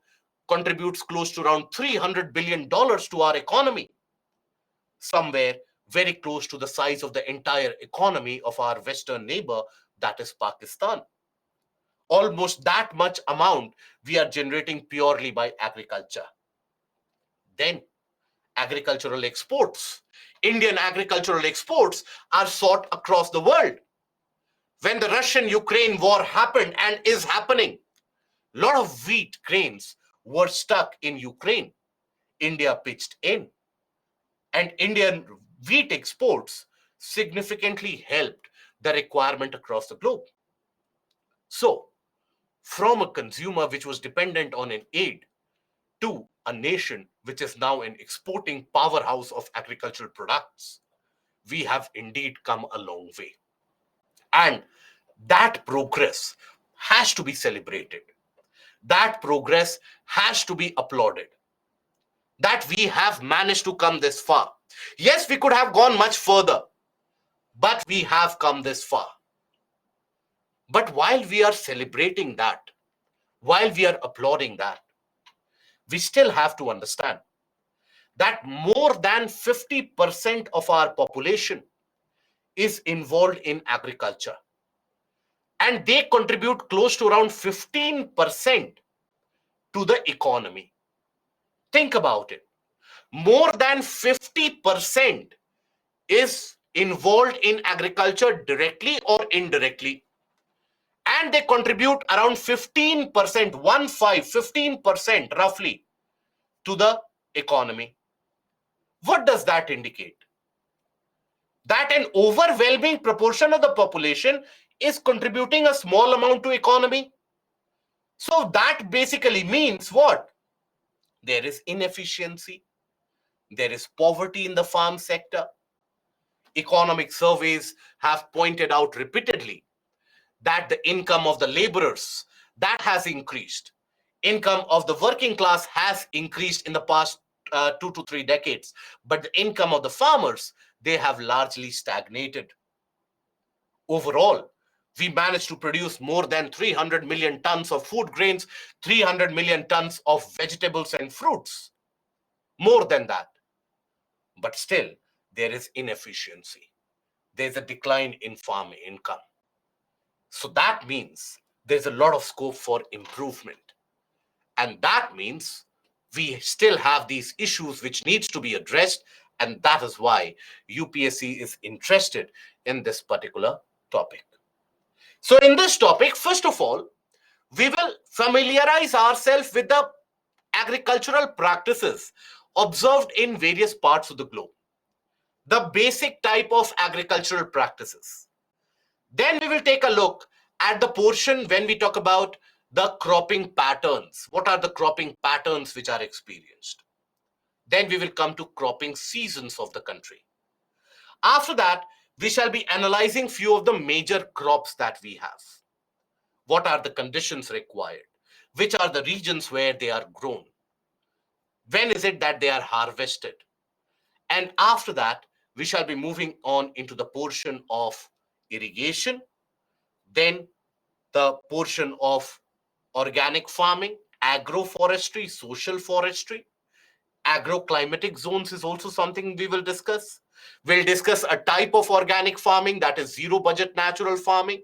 contributes close to around $300 billion to our economy, somewhere very close to the size of the entire economy of our Western neighbor, that is Pakistan. Almost that much amount we are generating purely by agriculture. Then agricultural exports. Indian agricultural exports are sought across the world. When the Russian-Ukraine war happened and is happening, a lot of wheat grains were stuck in Ukraine. India pitched in, and Indian wheat exports significantly helped the requirement across the globe. So, from a consumer which was dependent on an aid to a nation which is now an exporting powerhouse of agricultural products, we have indeed come a long way. And that progress has to be celebrated. That progress has to be applauded. That we have managed to come this far. Yes, we could have gone much further, but we have come this far. But while we are celebrating that, while we are applauding that, we still have to understand that more than 50% of our population is involved in agriculture, and they contribute close to around 15% to the economy. Think about it. More than 50% is involved in agriculture directly or indirectly, and they contribute around 15%, 15% roughly, to the economy. What does that indicate? That an overwhelming proportion of the population is contributing a small amount to economy. So that basically means what? There is inefficiency, there is poverty in the farm sector. Economic surveys have pointed out repeatedly that the income of the laborers, that has increased. Income of the working class has increased in the past 2 to 3 decades, but the income of the farmers, they have largely stagnated. Overall, we managed to produce more than 300 million tons of food grains, 300 million tons of vegetables and fruits, more than that. But still, there is inefficiency. There's a decline in farm income. So that means there's a lot of scope for improvement. And that means we still have these issues which needs to be addressed. And that is why UPSC is interested in this particular topic. So in this topic, first of all, we will familiarize ourselves with the agricultural practices observed in various parts of the globe, the basic type of agricultural practices. Then we will take a look at the portion when we talk about the cropping patterns. What are the cropping patterns which are experienced? Then we will come to cropping seasons of the country. After that, we shall be analyzing few of the major crops that we have. What are the conditions required? Which are the regions where they are grown? When is it that they are harvested? And after that, we shall be moving on into the portion of irrigation, then the portion of organic farming, agroforestry, social forestry. Agroclimatic zones is also something we will discuss. We'll discuss a type of organic farming, that is zero budget natural farming.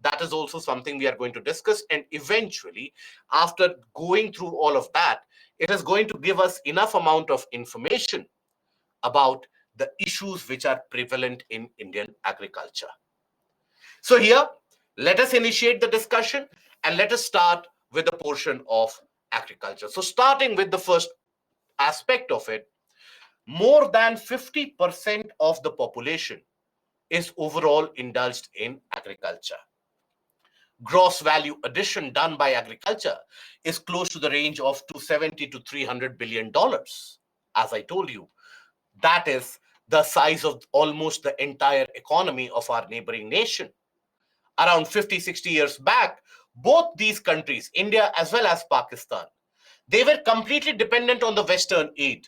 That is also something we are going to discuss. And eventually, after going through all of that, it is going to give us enough amount of information about the issues which are prevalent in Indian agriculture. So here, let us initiate the discussion and let us start with the portion of agriculture. So starting with the first aspect of it, more than 50% of the population is overall indulged in agriculture. Gross value addition done by agriculture is close to the range of 270 to 300 billion dollars. As I told you, that is the size of almost the entire economy of our neighboring nation. Around 50, 60 years back, both these countries, India as well as Pakistan, they were completely dependent on the Western aid.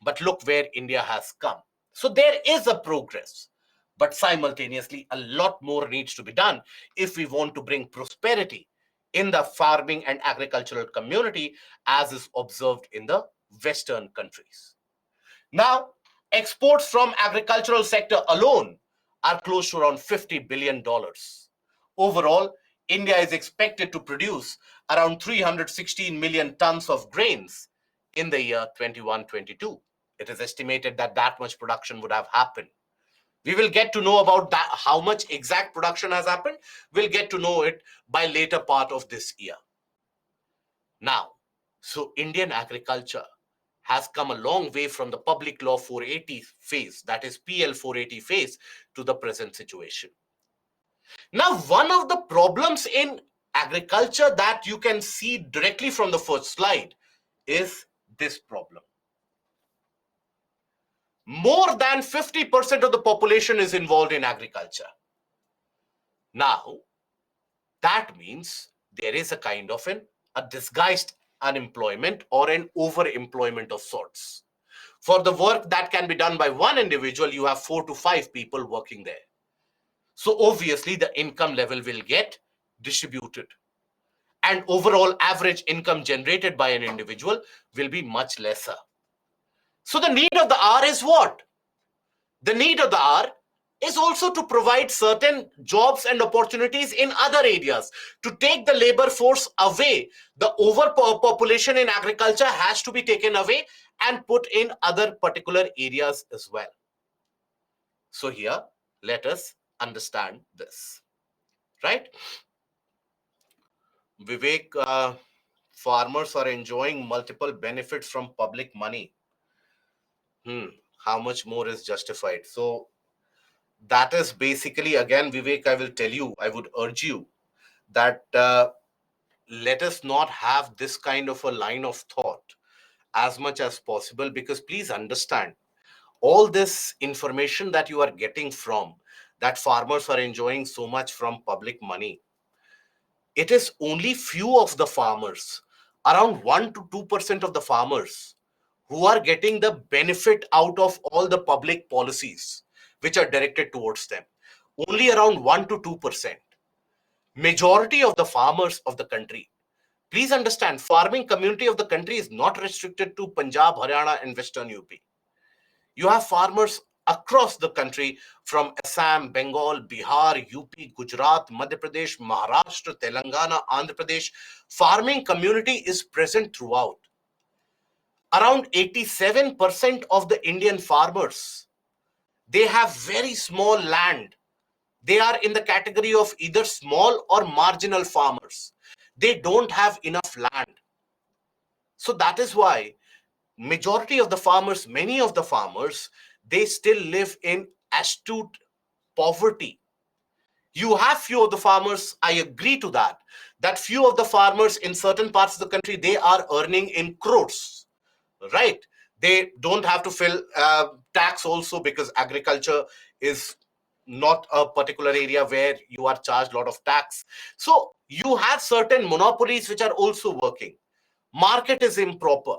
But look where India has come. So there is a progress, but simultaneously a lot more needs to be done if we want to bring prosperity in the farming and agricultural community as is observed in the Western countries. Now, exports from agricultural sector alone are close to around $50 billion. Overall, India is expected to produce around 316 million tons of grains in the year 21-22. It is estimated that that much production would have happened. We will get to know about that, how much exact production has happened. We'll get to know it by later part of this year. Now, so Indian agriculture has come a long way from the Public Law 480 phase, that is PL 480 phase, to the present situation. Now, one of the problems in agriculture that you can see directly from the first slide is this problem. More than 50% of the population is involved in agriculture. Now, that means there is a kind of a disguised unemployment or an overemployment of sorts. For the work that can be done by one individual, you have 4 to 5 people working there. So obviously the income level will get distributed. And overall average income generated by an individual will be much lesser. So the need of the hour is what? The need of the hour is also to provide certain jobs and opportunities in other areas, to take the labor force away. The overpopulation in agriculture has to be taken away and put in other particular areas as well. So here, let us understand this, right? Vivek, farmers are enjoying multiple benefits from public money. How much more is justified? So that is basically, again, Vivek, I will tell you, I would urge you that let us not have this kind of a line of thought as much as possible, because please understand, all this information that you are getting from that farmers are enjoying so much from public money, it is only few of the farmers, around 1 to 2% of the farmers, who are getting the benefit out of all the public policies which are directed towards them. Only around 1 to 2%. Majority of the farmers of the country, please understand, farming community of the country is not restricted to Punjab, Haryana, and Western UP. You have farmers across the country from Assam, Bengal, Bihar, UP, Gujarat, Madhya Pradesh, Maharashtra, Telangana, Andhra Pradesh. Farming community is present throughout. Around 87% of the Indian farmers, they have very small land. They are in the category of either small or marginal farmers. They don't have enough land. So that is why majority of the farmers, many of the farmers, they still live in astute poverty. You have few of the farmers, I agree to that, that few of the farmers in certain parts of the country, they are earning in crores, right? They don't have to fill tax also, because agriculture is not a particular area where you are charged a lot of tax. So you have certain monopolies which are also working. Market is improper.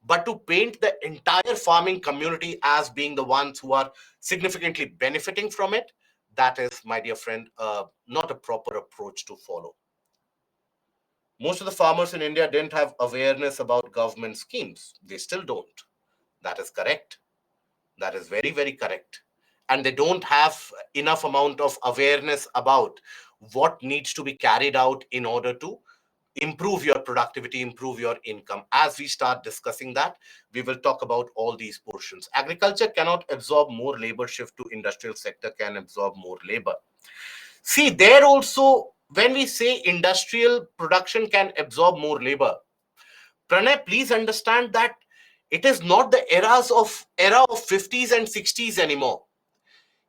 But to paint the entire farming community as being the ones who are significantly benefiting from it, that is, my dear friend, not a proper approach to follow. Most of the farmers in India didn't have awareness about government schemes. They still don't. That is correct. That is very, very correct. And they don't have enough amount of awareness about what needs to be carried out in order to improve your productivity, improve your income. As we start discussing that, we will talk about all these portions. Agriculture cannot absorb more labor, shift to industrial sector can absorb more labor. See, there also, when we say industrial production can absorb more labor, Pranay, please understand that it is not the era of 50s and 60s anymore.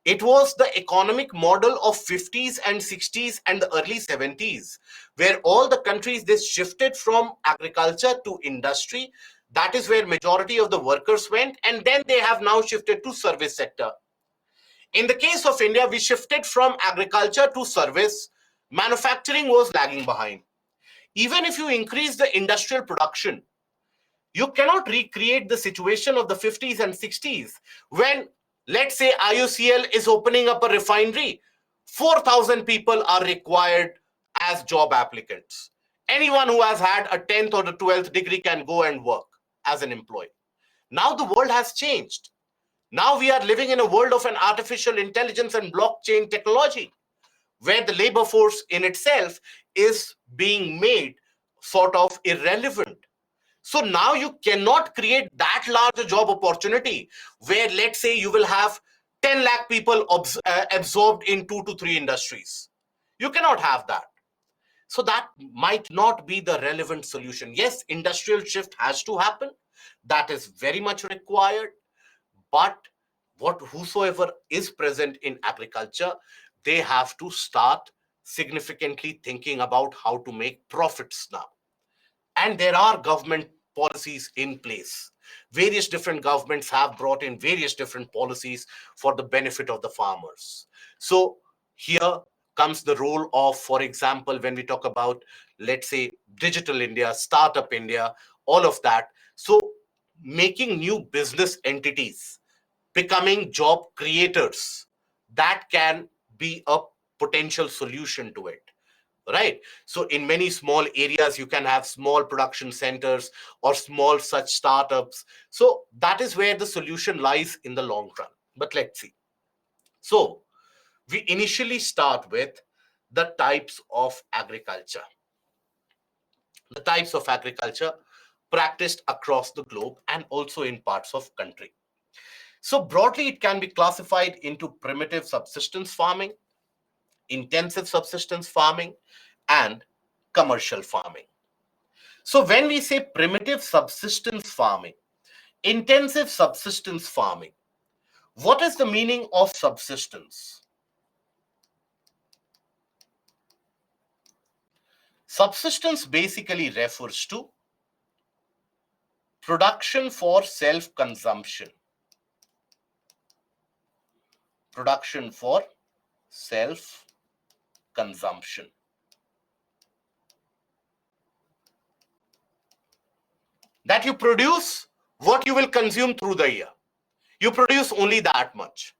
It was the economic model of 50s and 60s and the early 70s, where all the countries, they shifted from agriculture to industry. That is where majority of the workers went, and then they have now shifted to service sector. In the case of India, we shifted from agriculture to service. Manufacturing was lagging behind. Even if you increase the industrial production, you cannot recreate the situation of the 50s and 60s when, let's say, IOCL is opening up a refinery. 4,000 people are required as job applicants. Anyone who has had a 10th or the 12th degree can go and work as an employee. Now the world has changed. Now we are living in a world of an artificial intelligence and blockchain technology, where the labor force in itself is being made sort of irrelevant. So now you cannot create that large a job opportunity where, let's say, you will have 10 lakh people absorbed in 2 to 3 industries. You cannot have that. So that might not be the relevant solution. Yes, industrial shift has to happen. That is very much required. But whosoever is present in agriculture, they have to start significantly thinking about how to make profits now. And there are government policies in place. Various different governments have brought in various different policies for the benefit of the farmers. So here comes the role of, for example, when we talk about, let's say, digital India, startup India, all of that. So making new business entities, becoming job creators, that can be a potential solution to it. right? So in many small areas, you can have small production centers or small such startups. So that is where the solution lies in the long run. But let's see. So we initially start with the types of agriculture. The types of agriculture practiced across the globe and also in parts of country. So broadly, it can be classified into primitive subsistence farming, intensive subsistence farming, and commercial farming. So when we say primitive subsistence farming, intensive subsistence farming, what is the meaning of subsistence? Subsistence basically refers to production for self-consumption. Production for self-consumption. That you produce what you will consume through the year. You produce only that much,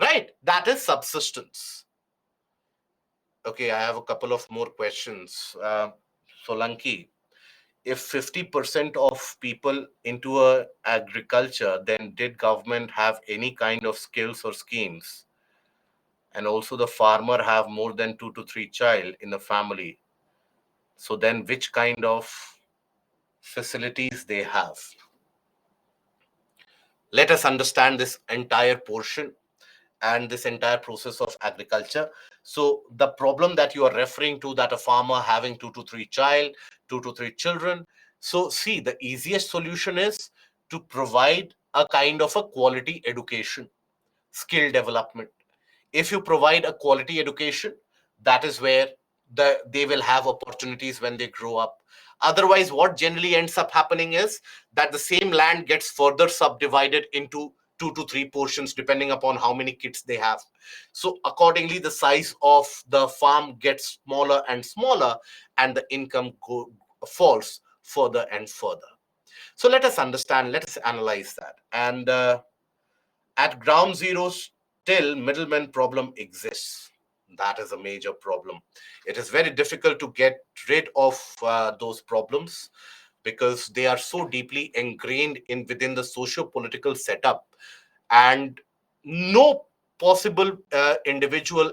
right? That is subsistence. Okay, I have a couple of more questions. Solanki, if 50% of people into agriculture, then did government have any kind of skills or schemes? And also the farmer have more than 2 to 3 child in the family. So then which kind of facilities they have? Let us understand this entire portion and this entire process of agriculture. So the problem that you are referring to, that a farmer having 2 to 3 children. So see, the easiest solution is to provide a kind of a quality education, skill development. If you provide a quality education, that is where they will have opportunities when they grow up. Otherwise, what generally ends up happening is that the same land gets further subdivided into 2 to 3 portions depending upon how many kids they have. So accordingly, the size of the farm gets smaller and smaller, and the income falls further and further. So let us understand, let us analyze that. And at ground zero, still middleman problem exists. That is a major problem. It is very difficult to get rid of those problems because they are so deeply ingrained in within the socio-political setup, and no possible individual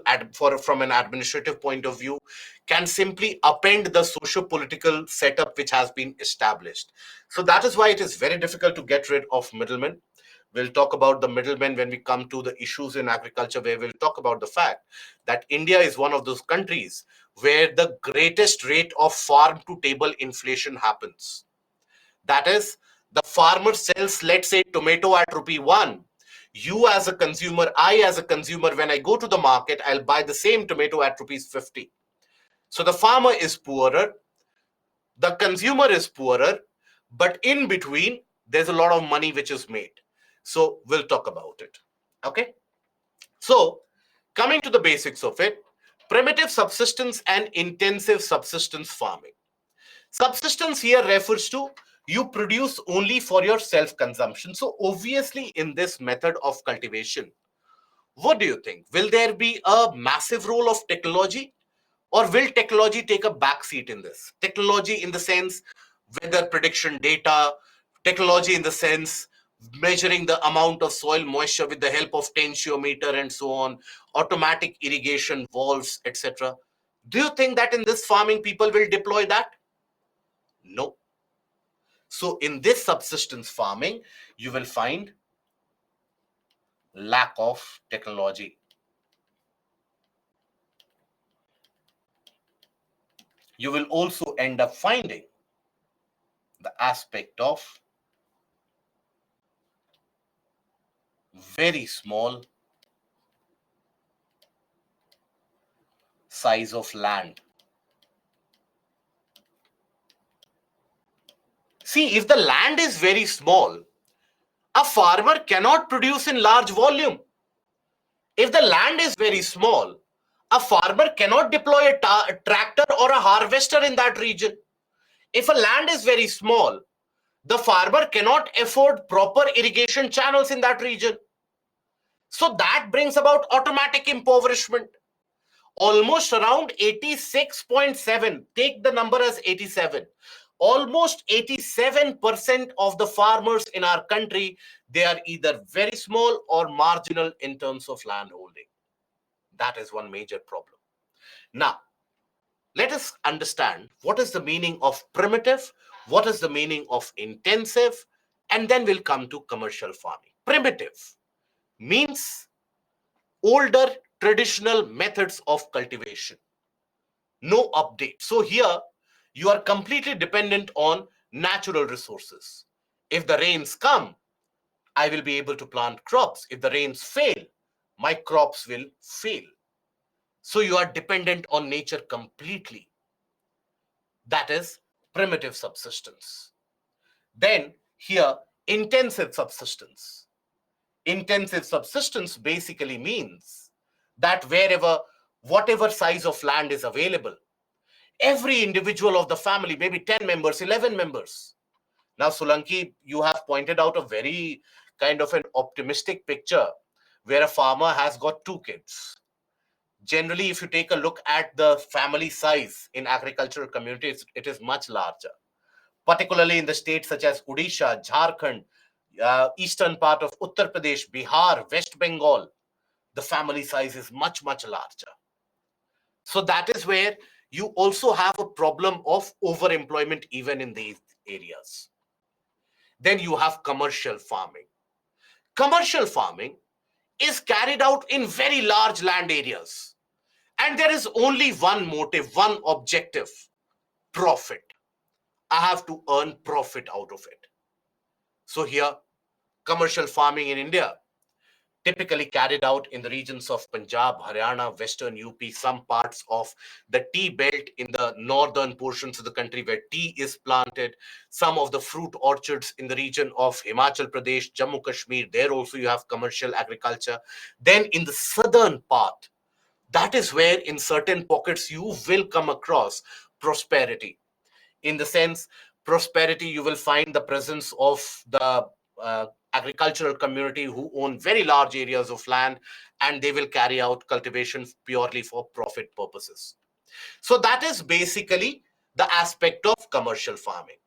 from an administrative point of view can simply append the socio-political setup which has been established. So that is why it is very difficult to get rid of middlemen. We'll talk about the middlemen when we come to the issues in agriculture, where we'll talk about the fact that India is one of those countries where the greatest rate of farm to table inflation happens. That is, the farmer sells, let's say, tomato at rupee 1. You as a consumer, I as a consumer, when I go to the market, I'll buy the same tomato at rupees 50. So the farmer is poorer, the consumer is poorer, but in between, there's a lot of money which is made. So we'll talk about it. Okay. So coming to the basics of it, primitive subsistence and intensive subsistence farming. Subsistence here refers to you produce only for your self-consumption. So obviously in this method of cultivation, what do you think? Will there be a massive role of technology, or will technology take a back seat in this? Technology in the sense weather prediction data, technology in the sense measuring the amount of soil moisture with the help of tensiometer and so on, automatic irrigation valves, etc. Do you think that in this farming people will deploy that? No. So in this subsistence farming, you will find lack of technology. You will also end up finding the aspect of very small size of land. See, if the land is very small, a farmer cannot produce in large volume. If the land is very small, a farmer cannot deploy a tractor or a harvester in that region. If a land is very small, the farmer cannot afford proper irrigation channels in that region. So that brings about automatic impoverishment. almost around 86.7, take the number as 87. Almost 87% of the farmers in our country, they are either very small or marginal in terms of land holding. That is one major problem. Now, let us understand what is the meaning of primitive, what is the meaning of intensive, and then we'll come to commercial farming. Primitive means older traditional methods of cultivation. No update. So here you are completely dependent on natural resources. If the rains come, I will be able to plant crops. If the rains fail, my crops will fail. So you are dependent on nature completely. That is primitive subsistence. Then here, intensive subsistence. Intensive subsistence basically means that whatever size of land is available, every individual of the family, maybe 10 members, 11 members. Now, Solanki, you have pointed out a very kind of an optimistic picture where a farmer has got 2 kids. Generally, if you take a look at the family size in agricultural communities, it is much larger, particularly in the states such as Odisha, Jharkhand, eastern part of Uttar Pradesh, Bihar, West Bengal. The family size is much, much larger. So that is where you also have a problem of overemployment even in these areas. Then you have commercial farming. Commercial farming is carried out in very large land areas. And there is only one motive, one objective: profit. I have to earn profit out of it. So here, commercial farming in India, typically carried out in the regions of Punjab, Haryana, Western UP, some parts of the tea belt in the northern portions of the country where tea is planted, some of the fruit orchards in the region of Himachal Pradesh, Jammu Kashmir, there also you have commercial agriculture. Then in the southern part, that is where in certain pockets you will come across prosperity. In the sense, prosperity, you will find the presence of the agricultural community who own very large areas of land, and they will carry out cultivation purely for profit purposes. So that is basically the aspect of commercial farming.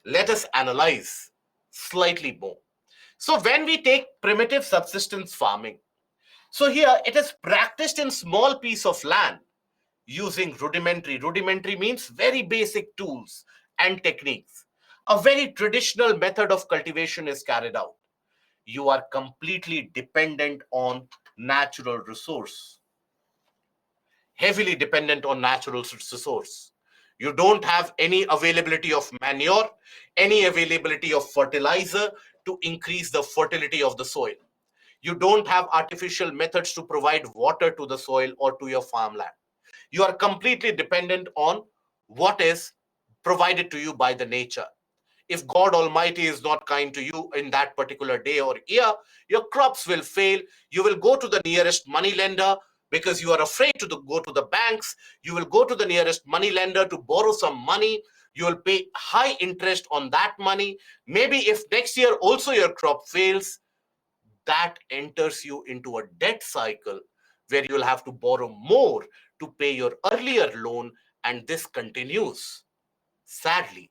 Let us analyze slightly more. So when we take primitive subsistence farming, so here it is practiced in small piece of land using rudimentary means very basic tools and techniques. A very traditional method of cultivation is carried out. You are completely dependent on natural resource, heavily dependent on natural resource. You don't have any availability of manure, any availability of fertilizer to increase the fertility of the soil. You don't have artificial methods to provide water to the soil or to your farmland. You are completely dependent on what is provided to you by the nature. If God Almighty is not kind to you in that particular day or year, your crops will fail. You will go to the nearest money lender because you are afraid to go to the banks. You will go to the nearest money lender to borrow some money. You will pay high interest on that money. Maybe if next year also your crop fails, that enters you into a debt cycle where you'll have to borrow more to pay your earlier loan, and this continues, sadly,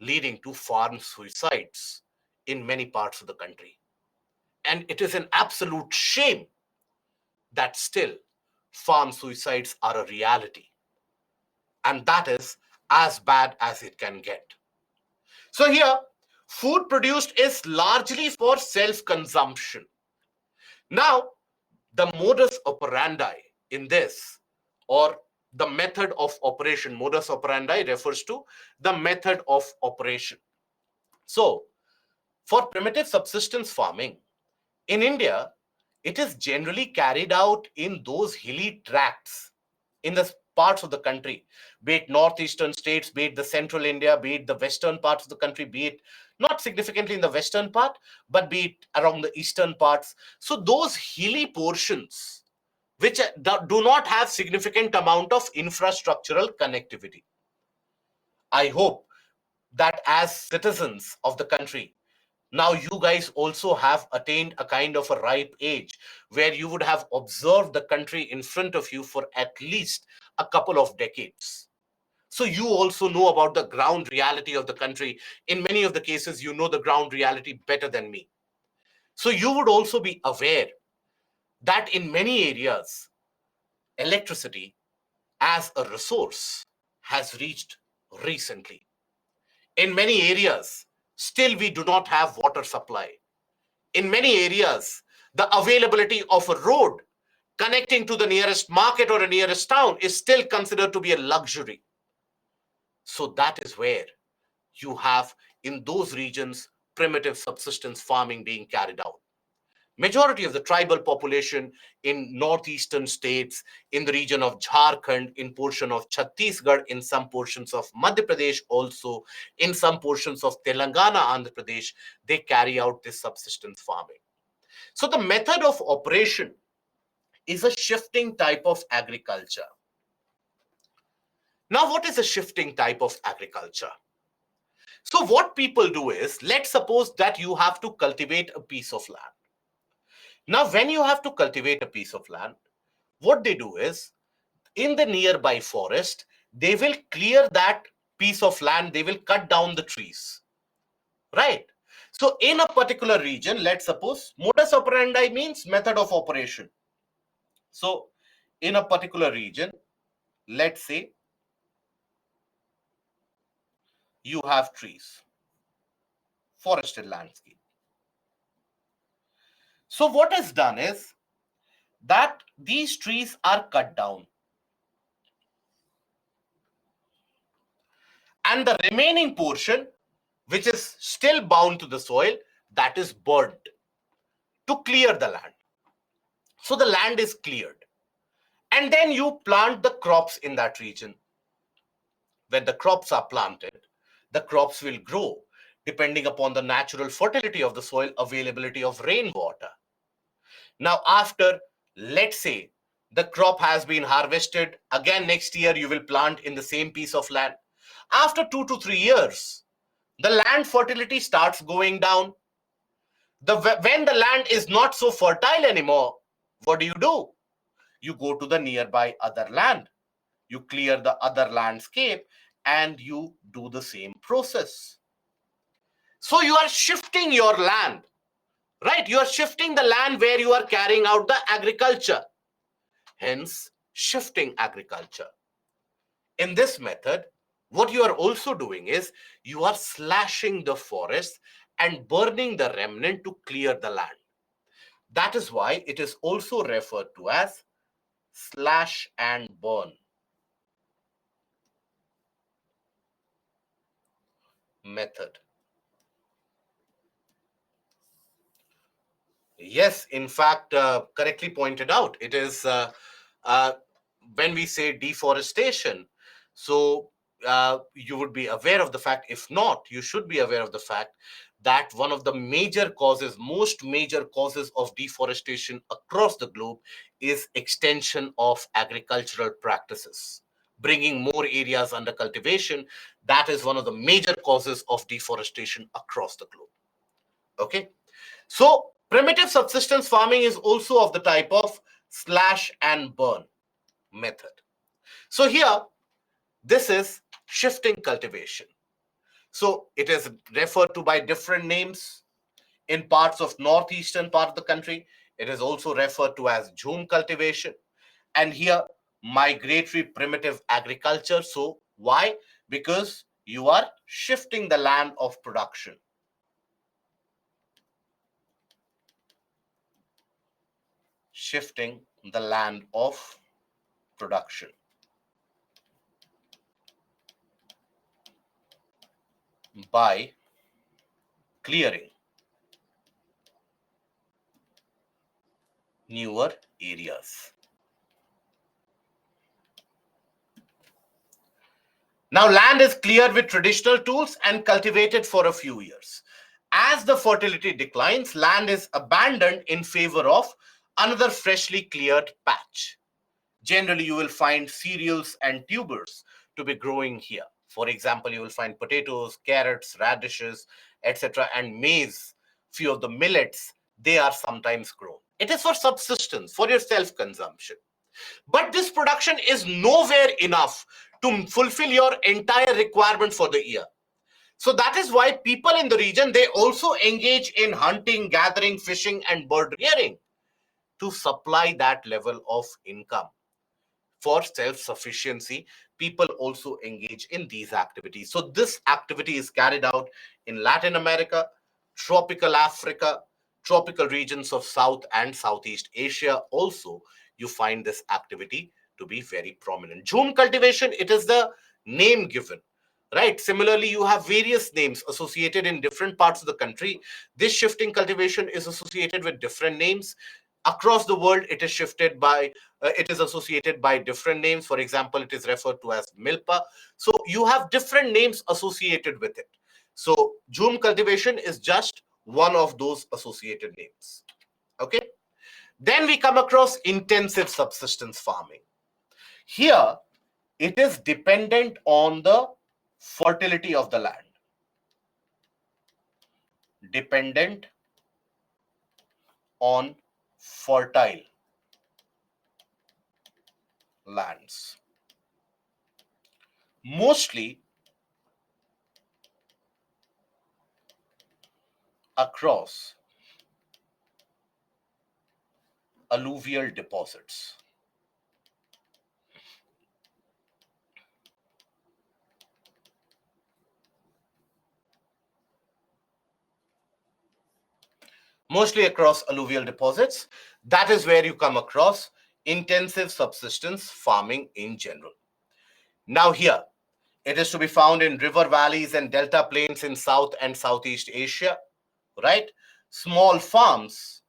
leading to farm suicides in many parts of the country. And it is an absolute shame that still farm suicides are a reality. And that is as bad as it can get. So here, food produced is largely for self-consumption. Now, the modus operandi in this, or the method of operation, modus operandi refers to the method of operation. So, for primitive subsistence farming in India, it is generally carried out in those hilly tracts in the parts of the country, be it northeastern states, be it the central India, be it the western parts of the country, be it not significantly in the western part, but be it around the eastern parts. So those hilly portions which do not have significant amount of infrastructural connectivity. I hope that as citizens of the country, Now you guys also have attained a kind of a ripe age where you would have observed the country in front of you for at least a couple of decades. So you also know about the ground reality of the country. In many of the cases, you know the ground reality better than me. So you would also be aware that in many areas, electricity as a resource has reached recently. In many areas, still we do not have water supply. In many areas, the availability of a road connecting to the nearest market or a nearest town is still considered to be a luxury. So that is where you have in those regions primitive subsistence farming being carried out. Majority of the tribal population in northeastern states, in the region of Jharkhand, in portion of Chhattisgarh, in some portions of Madhya Pradesh, also in some portions of Telangana, Andhra Pradesh, they carry out this subsistence farming. So the method of operation is a shifting type of agriculture. Now, what is a shifting type of agriculture? So what people do is, let's suppose that you have to cultivate a piece of land. Now, when you have to cultivate a piece of land, what they do is, in the nearby forest, they will clear that piece of land, they will cut down the trees, right? So in a particular region, let's suppose modus operandi means method of operation. So in a particular region, let's say you have trees, forested landscape. So what is done is that these trees are cut down and the remaining portion, which is still bound to the soil, that is burnt to clear the land. So the land is cleared. And then you plant the crops in that region. When the crops are planted, the crops will grow depending upon the natural fertility of the soil, availability of rainwater. Now, after, let's say, the crop has been harvested, again next year you will plant in the same piece of land. After 2 to 3 years, the land fertility starts going down. When the land is not so fertile anymore, what do? You go to the nearby other land. You clear the other landscape and you do the same process. So you are shifting your land, right? You are shifting the land where you are carrying out the agriculture. Hence, shifting agriculture. In this method, what you are also doing is you are slashing the forest and burning the remnant to clear the land. That is why it is also referred to as slash and burn method. Yes, in fact, correctly pointed out. It is uh, when we say deforestation, so you would be aware of the fact, if not, you should be aware of the fact that one of the major causes, most major causes of deforestation across the globe is extension of agricultural practices. Bringing more areas under cultivation, that is one of the major causes of deforestation across the globe. Okay. So primitive subsistence farming is also of the type of slash and burn method. So here, this is shifting cultivation. So it is referred to by different names in parts of northeastern part of the country. It is also referred to as jhum cultivation. And here, migratory primitive agriculture. So why? Because you are shifting the land of production. Shifting the land of production by clearing newer areas. Now, land is cleared with traditional tools and cultivated for a few years. As the fertility declines, land is abandoned in favor of another freshly cleared patch. Generally, you will find cereals and tubers to be growing here. For example, you will find potatoes, carrots, radishes, etc., and maize few of the millets, they are sometimes grown. It is for subsistence, for your self-consumption. But this production is nowhere enough to fulfill your entire requirement for the year. So that is why people in the region, they also engage in hunting, gathering, fishing, and bird rearing to supply that level of income. For self-sufficiency, people also engage in these activities. So this activity is carried out in Latin America, tropical Africa, tropical regions of South and Southeast Asia. Also, you find this activity to be very prominent. Jhum cultivation, it is the name given, right? Similarly, you have various names associated in different parts of the country. This shifting cultivation is associated with different names. Across the world, it is associated by different names. For example, it is referred to as milpa. So you have different names associated with it. So Jhum cultivation is just one of those associated names. Okay. Then we come across intensive subsistence farming. Here, it is dependent on the fertility of the land. Dependent on fertile lands. Mostly across alluvial deposits. Mostly across alluvial deposits. That is where you come across intensive subsistence farming in general. Now here, it is to be found in river valleys and delta plains in South and Southeast Asia, right? Small farms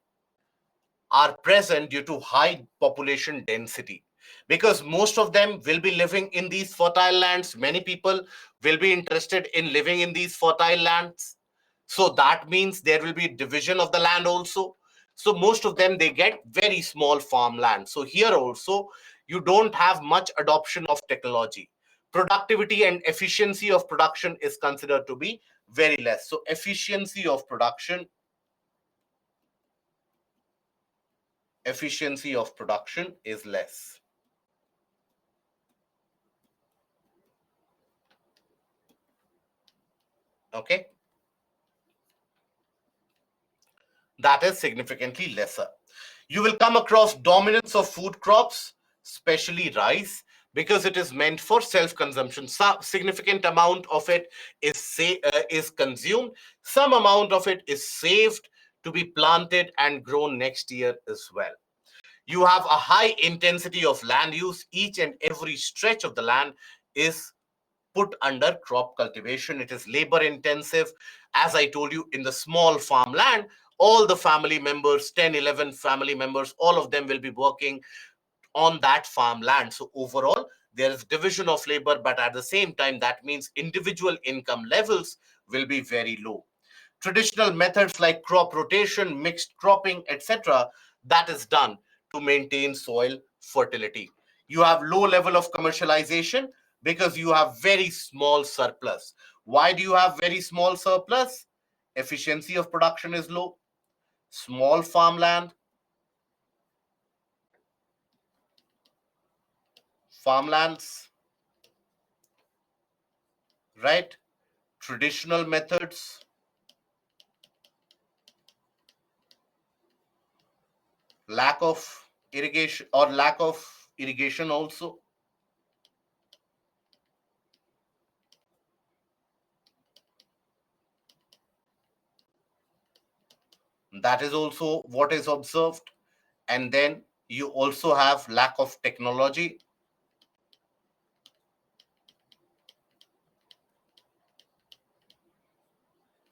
are present due to high population density, because most of them will be living in these fertile lands. Many people will be interested in living in these fertile lands. So that means there will be division of the land also. So most of them, they get very small farmland. So here also, you don't have much adoption of technology. Productivity and efficiency of production is considered to be very less. So efficiency of production is less. Okay, that is significantly lesser. You will come across dominance of food crops, especially rice, because it is meant for self-consumption. Some significant amount of it is consumed. Some amount of it is saved to be planted and grown next year as well. You have a high intensity of land use. Each and every stretch of the land is put under crop cultivation. It is labor intensive. As I told you, in the small farmland, all the family members, 10, 11 family members, all of them will be working on that farmland. So overall, there is division of labor, but at the same time, that means individual income levels will be very low. Traditional methods like crop rotation, mixed cropping, etc., that is done to maintain soil fertility. You have low level of commercialization because you have very small surplus. Why do you have very small surplus? Efficiency of production is low. Small farmlands, right? Traditional methods, lack of irrigation also. That is also what is observed. And then you also have lack of technology,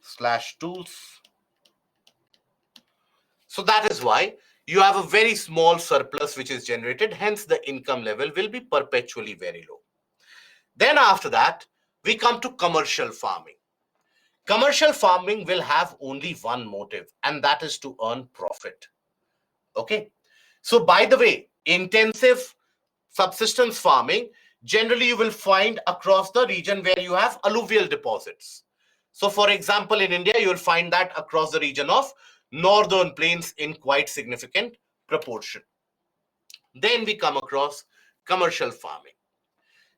slash tools. So that is why you have a very small surplus which is generated. Hence, the income level will be perpetually very low. Then after that, we come to commercial farming. Commercial farming will have only one motive, and that is to earn profit. Okay. So by the way, intensive subsistence farming, generally you will find across the region where you have alluvial deposits. So for example, in India, you'll find that across the region of northern plains in quite significant proportion. Then we come across commercial farming.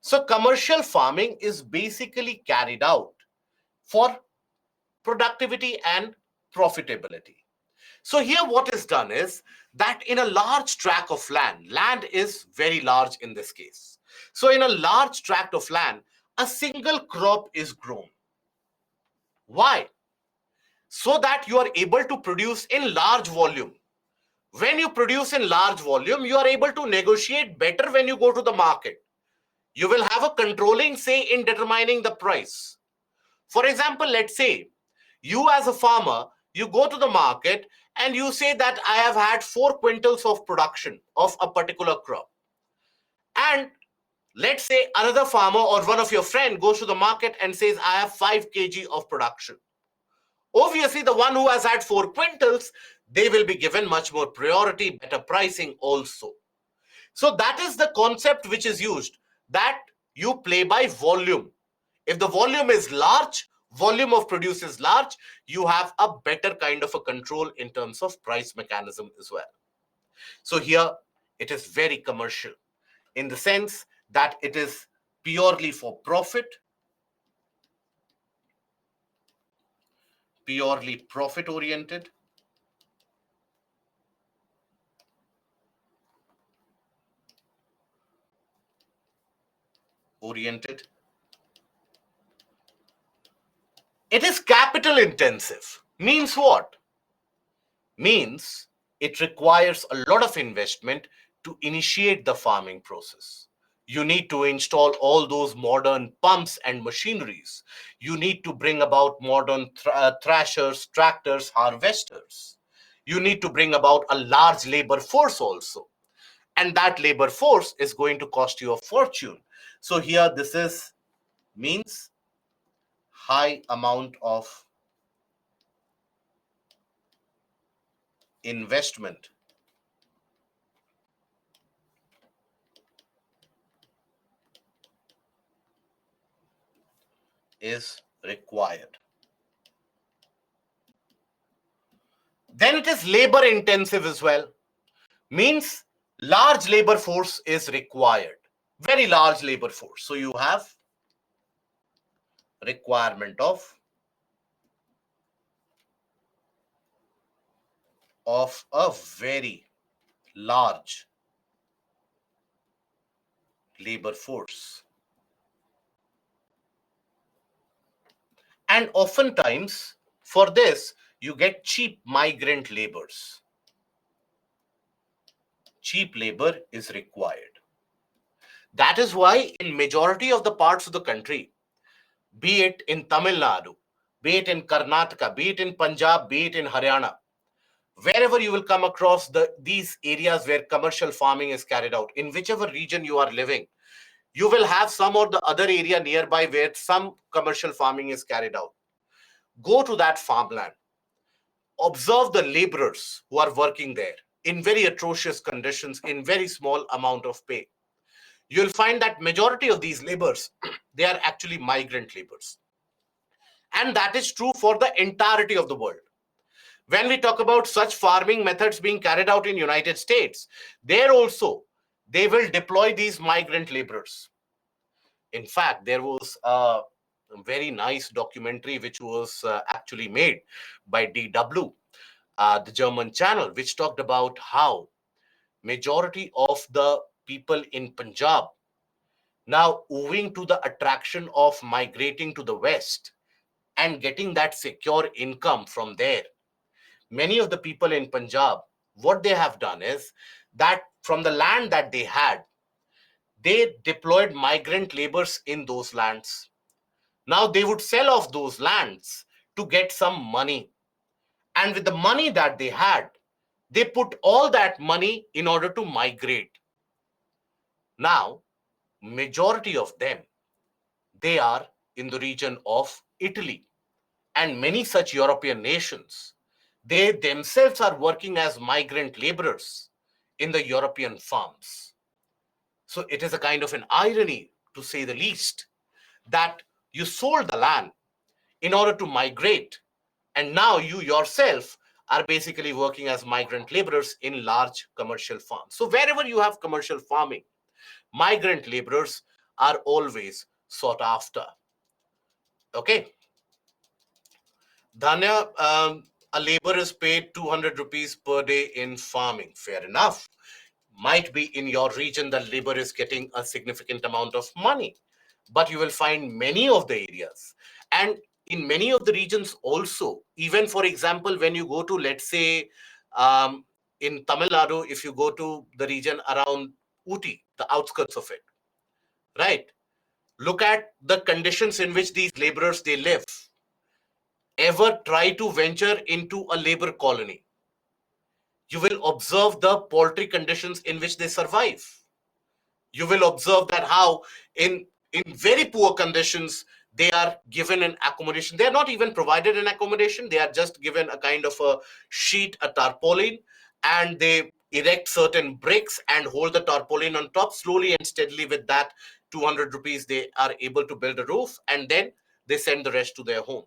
So commercial farming is basically carried out for productivity and profitability. So here what is done is that in a large tract of land, land is very large in this case. So in a large tract of land, a single crop is grown. Why? So that you are able to produce in large volume. When you produce in large volume, you are able to negotiate better when you go to the market. You will have a controlling say in determining the price. For example, let's say you as a farmer, you go to the market and you say that I have had 4 quintals of production of a particular crop. And let's say another farmer or one of your friend goes to the market and says, I have 5 kg of production. Obviously, the one who has had 4 quintals, they will be given much more priority, better pricing also. So that is the concept which is used, that you play by volume. If the volume is large, volume of produce is large, you have a better kind of a control in terms of price mechanism as well. So here it is very commercial in the sense that it is purely for profit, purely profit oriented. It is capital intensive. Means what? Means it requires a lot of investment to initiate the farming process. You need to install all those modern pumps and machineries. You need to bring about modern thrashers, tractors, harvesters. You need to bring about a large labor force also. And that labor force is going to cost you a fortune. So here this is means high amount of investment is required. Then it is labor intensive as well. Means large labor force is required. Very large labor force. So you have requirement of a very large labor force. And oftentimes for this, you get cheap migrant labors. Cheap labor is required. That is why in majority of the parts of the country, be it in Tamil Nadu, be it in Karnataka, be it in Punjab, be it in Haryana, wherever you will come across these areas where commercial farming is carried out, in whichever region you are living, you will have some or the other area nearby where some commercial farming is carried out. Go to that farmland, observe the laborers who are working there in very atrocious conditions, in very small amount of pay. You'll find that majority of these laborers, they are actually migrant laborers. And that is true for the entirety of the world. When we talk about such farming methods being carried out in United States, there also they will deploy these migrant laborers. In fact, there was a very nice documentary which was actually made by DW, the German channel, which talked about how majority of the people in Punjab now, owing to the attraction of migrating to the West and getting that secure income from there, many of the people in Punjab, what they have done is that from the land that they had, they deployed migrant laborers in those lands. Now they would sell off those lands to get some money. And with the money that they had, they put all that money in order to migrate. Now, majority of them, they are in the region of Italy and many such European nations. They themselves are working as migrant laborers in the European farms. So it is a kind of an irony, to say the least, that you sold the land in order to migrate. And now you yourself are basically working as migrant laborers in large commercial farms. So wherever you have commercial farming, migrant laborers are always sought after. Okay. Dhanya, a labor is paid 200 rupees per day in farming. Fair enough. Might be in your region the labor is getting a significant amount of money, but you will find many of the areas and in many of the regions also, even for example, when you go to, let's say, um, in Tamil Nadu, if you go to the region around Uti, the outskirts of it, right? Look at the conditions in which these laborers they live. Ever try to venture into a labor colony, you will observe the poultry conditions in which they survive. You will observe that how in very poor conditions they are given an accommodation. They are not even provided an accommodation. They are just given a kind of a sheet, a tarpaulin, and they erect certain bricks and hold the tarpaulin on top. Slowly and steadily with that 200 rupees they are able to build a roof, and then they send the rest to their home.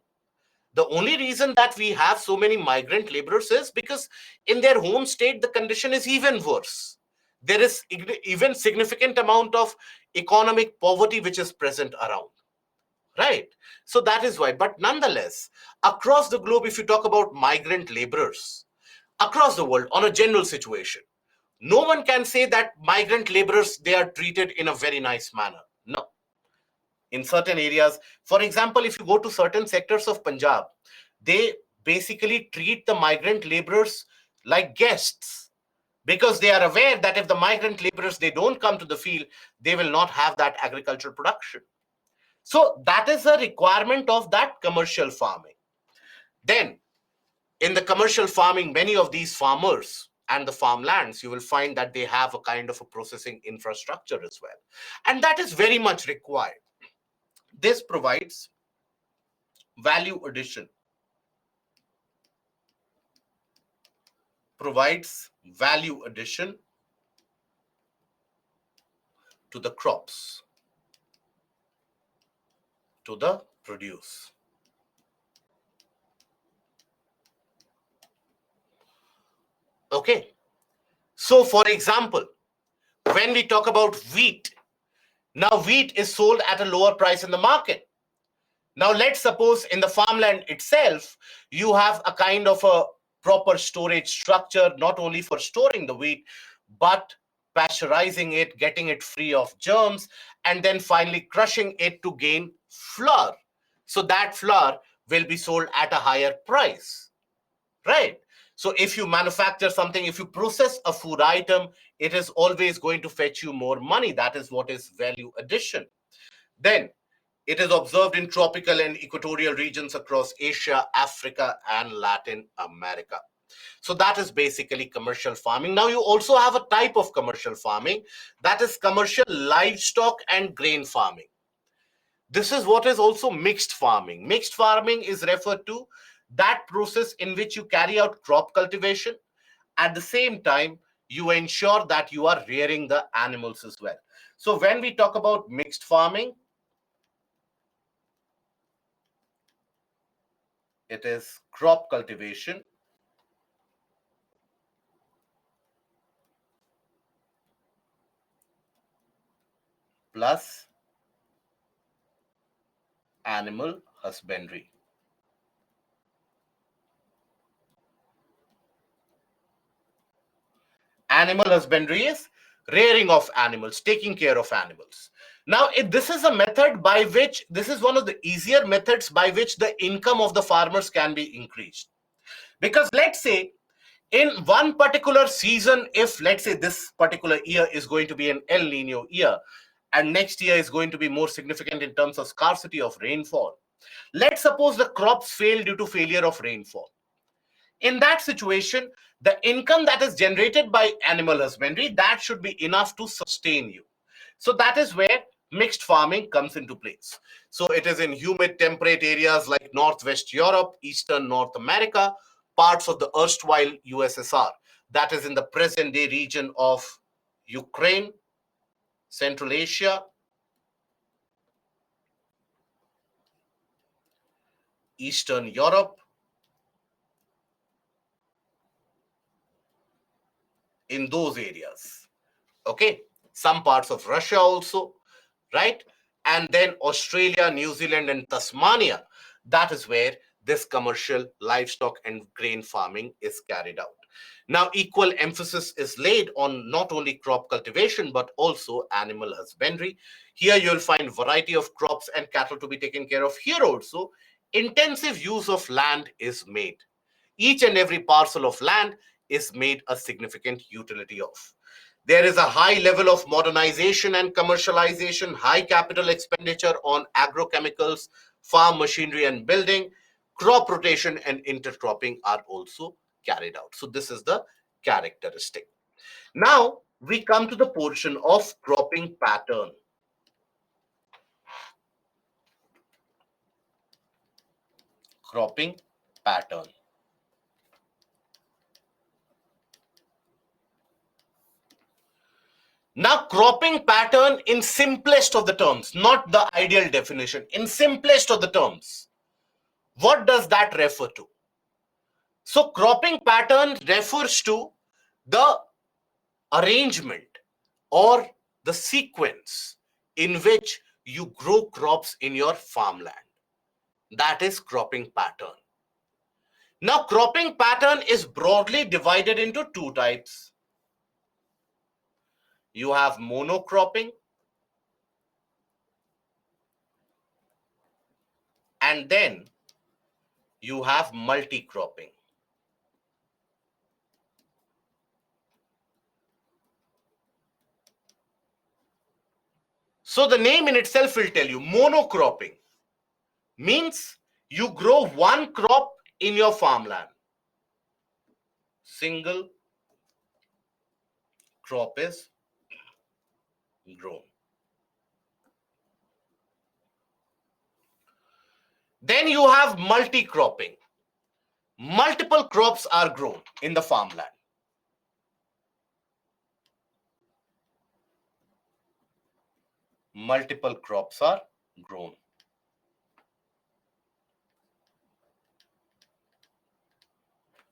The only reason that we have so many migrant laborers is because in their home state the condition is even worse. There is even significant amount of economic poverty which is present around, right? So that is why. But nonetheless, across the globe, if you talk about migrant laborers across the world on a general situation, no one can say that migrant laborers they are treated in a very nice manner. No. In certain areas, for example, if you go to certain sectors of Punjab, they basically treat the migrant laborers like guests, because they are aware that if the migrant laborers they don't come to the field, they will not have that agricultural production. So that is a requirement of that commercial farming. Then in the commercial farming, many of these farmers and the farmlands, you will find that they have a kind of a processing infrastructure as well, and that is very much required. This value addition provides value addition to the crops, to the produce. Okay. So for example, when we talk about wheat, now wheat is sold at a lower price in the market. Now let's suppose in the farmland itself, you have a kind of a proper storage structure, not only for storing the wheat, but pasteurizing it, getting it free of germs, and then finally crushing it to gain flour. So that flour will be sold at a higher price, right? So if you manufacture something, if you process a food item, it is always going to fetch you more money. That is what is value addition. Then it is observed in tropical and equatorial regions across Asia, Africa, and Latin America. So that is basically commercial farming. Now you also have a type of commercial farming, that is commercial livestock and grain farming. This is what is also mixed farming. Mixed farming is referred to that process in which you carry out crop cultivation. At the same time, you ensure that you are rearing the animals as well. So when we talk about mixed farming, it is crop cultivation plus animal husbandry. Animal husbandry is rearing of animals, taking care of animals. Now, this is a method by which, this is one of the easier methods by which the income of the farmers can be increased. Because let's say in one particular season, if let's say this particular year is going to be an El Nino year, and next year is going to be more significant in terms of scarcity of rainfall. Let's suppose the crops fail due to failure of rainfall. In that situation, the income that is generated by animal husbandry, that should be enough to sustain you. So that is where mixed farming comes into place. So it is in humid temperate areas like Northwest Europe, Eastern North America, parts of the erstwhile USSR, that is in the present day region of Ukraine, Central Asia, Eastern Europe, in those areas. Okay, some parts of Russia also, right? And then Australia, New Zealand, and Tasmania. That is where this commercial livestock and grain farming is carried out. Now, equal emphasis is laid on not only crop cultivation but also animal husbandry. Here you'll find variety of crops and cattle to be taken care of. Here also, intensive use of land is made. Each and every parcel of land is made a significant utility of. There is a high level of modernization and commercialization, high capital expenditure on agrochemicals, farm machinery and building, crop rotation and intercropping are also carried out. So this is the characteristic. Now we come to the portion of cropping pattern. Cropping pattern. Now, cropping pattern in simplest of the terms, not the ideal definition, in simplest of the terms, what does that refer to? So, cropping pattern refers to the arrangement or the sequence in which you grow crops in your farmland. That is cropping pattern. Now, cropping pattern is broadly divided into two types. You have monocropping and then you have multi-cropping. So the name in itself will tell you monocropping means you grow one crop in your farmland. Single crop is grown. Then you have multi-cropping. Multiple crops are grown in the farmland. Multiple crops are grown.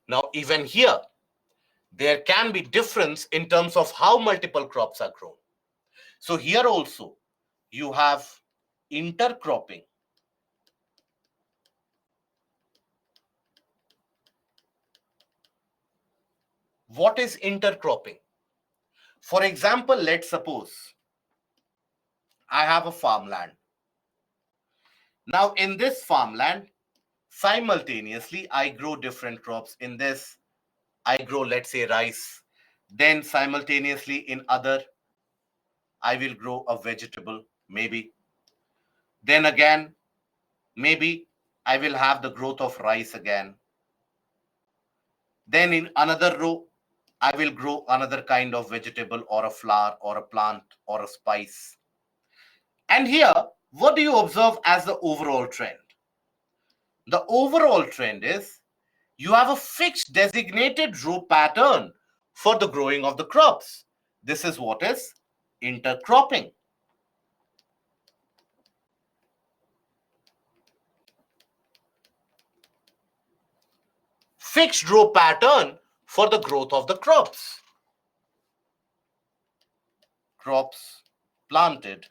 Now, even here, there can be difference in terms of how multiple crops are grown. So here also, you have intercropping. What is intercropping? For example, let's suppose I have a farmland. Now, in this farmland, simultaneously, I grow different crops. In this, I grow, let's say, rice. Then simultaneously in other, I will grow a vegetable, maybe. Then again, maybe I will have the growth of rice again. Then in another row, I will grow another kind of vegetable or a flower or a plant or a spice. And here, what do you observe as the overall trend? The overall trend is you have a fixed designated row pattern for the growing of the crops. This is what is intercropping. Fixed row pattern for the growth of the crops. Crops planted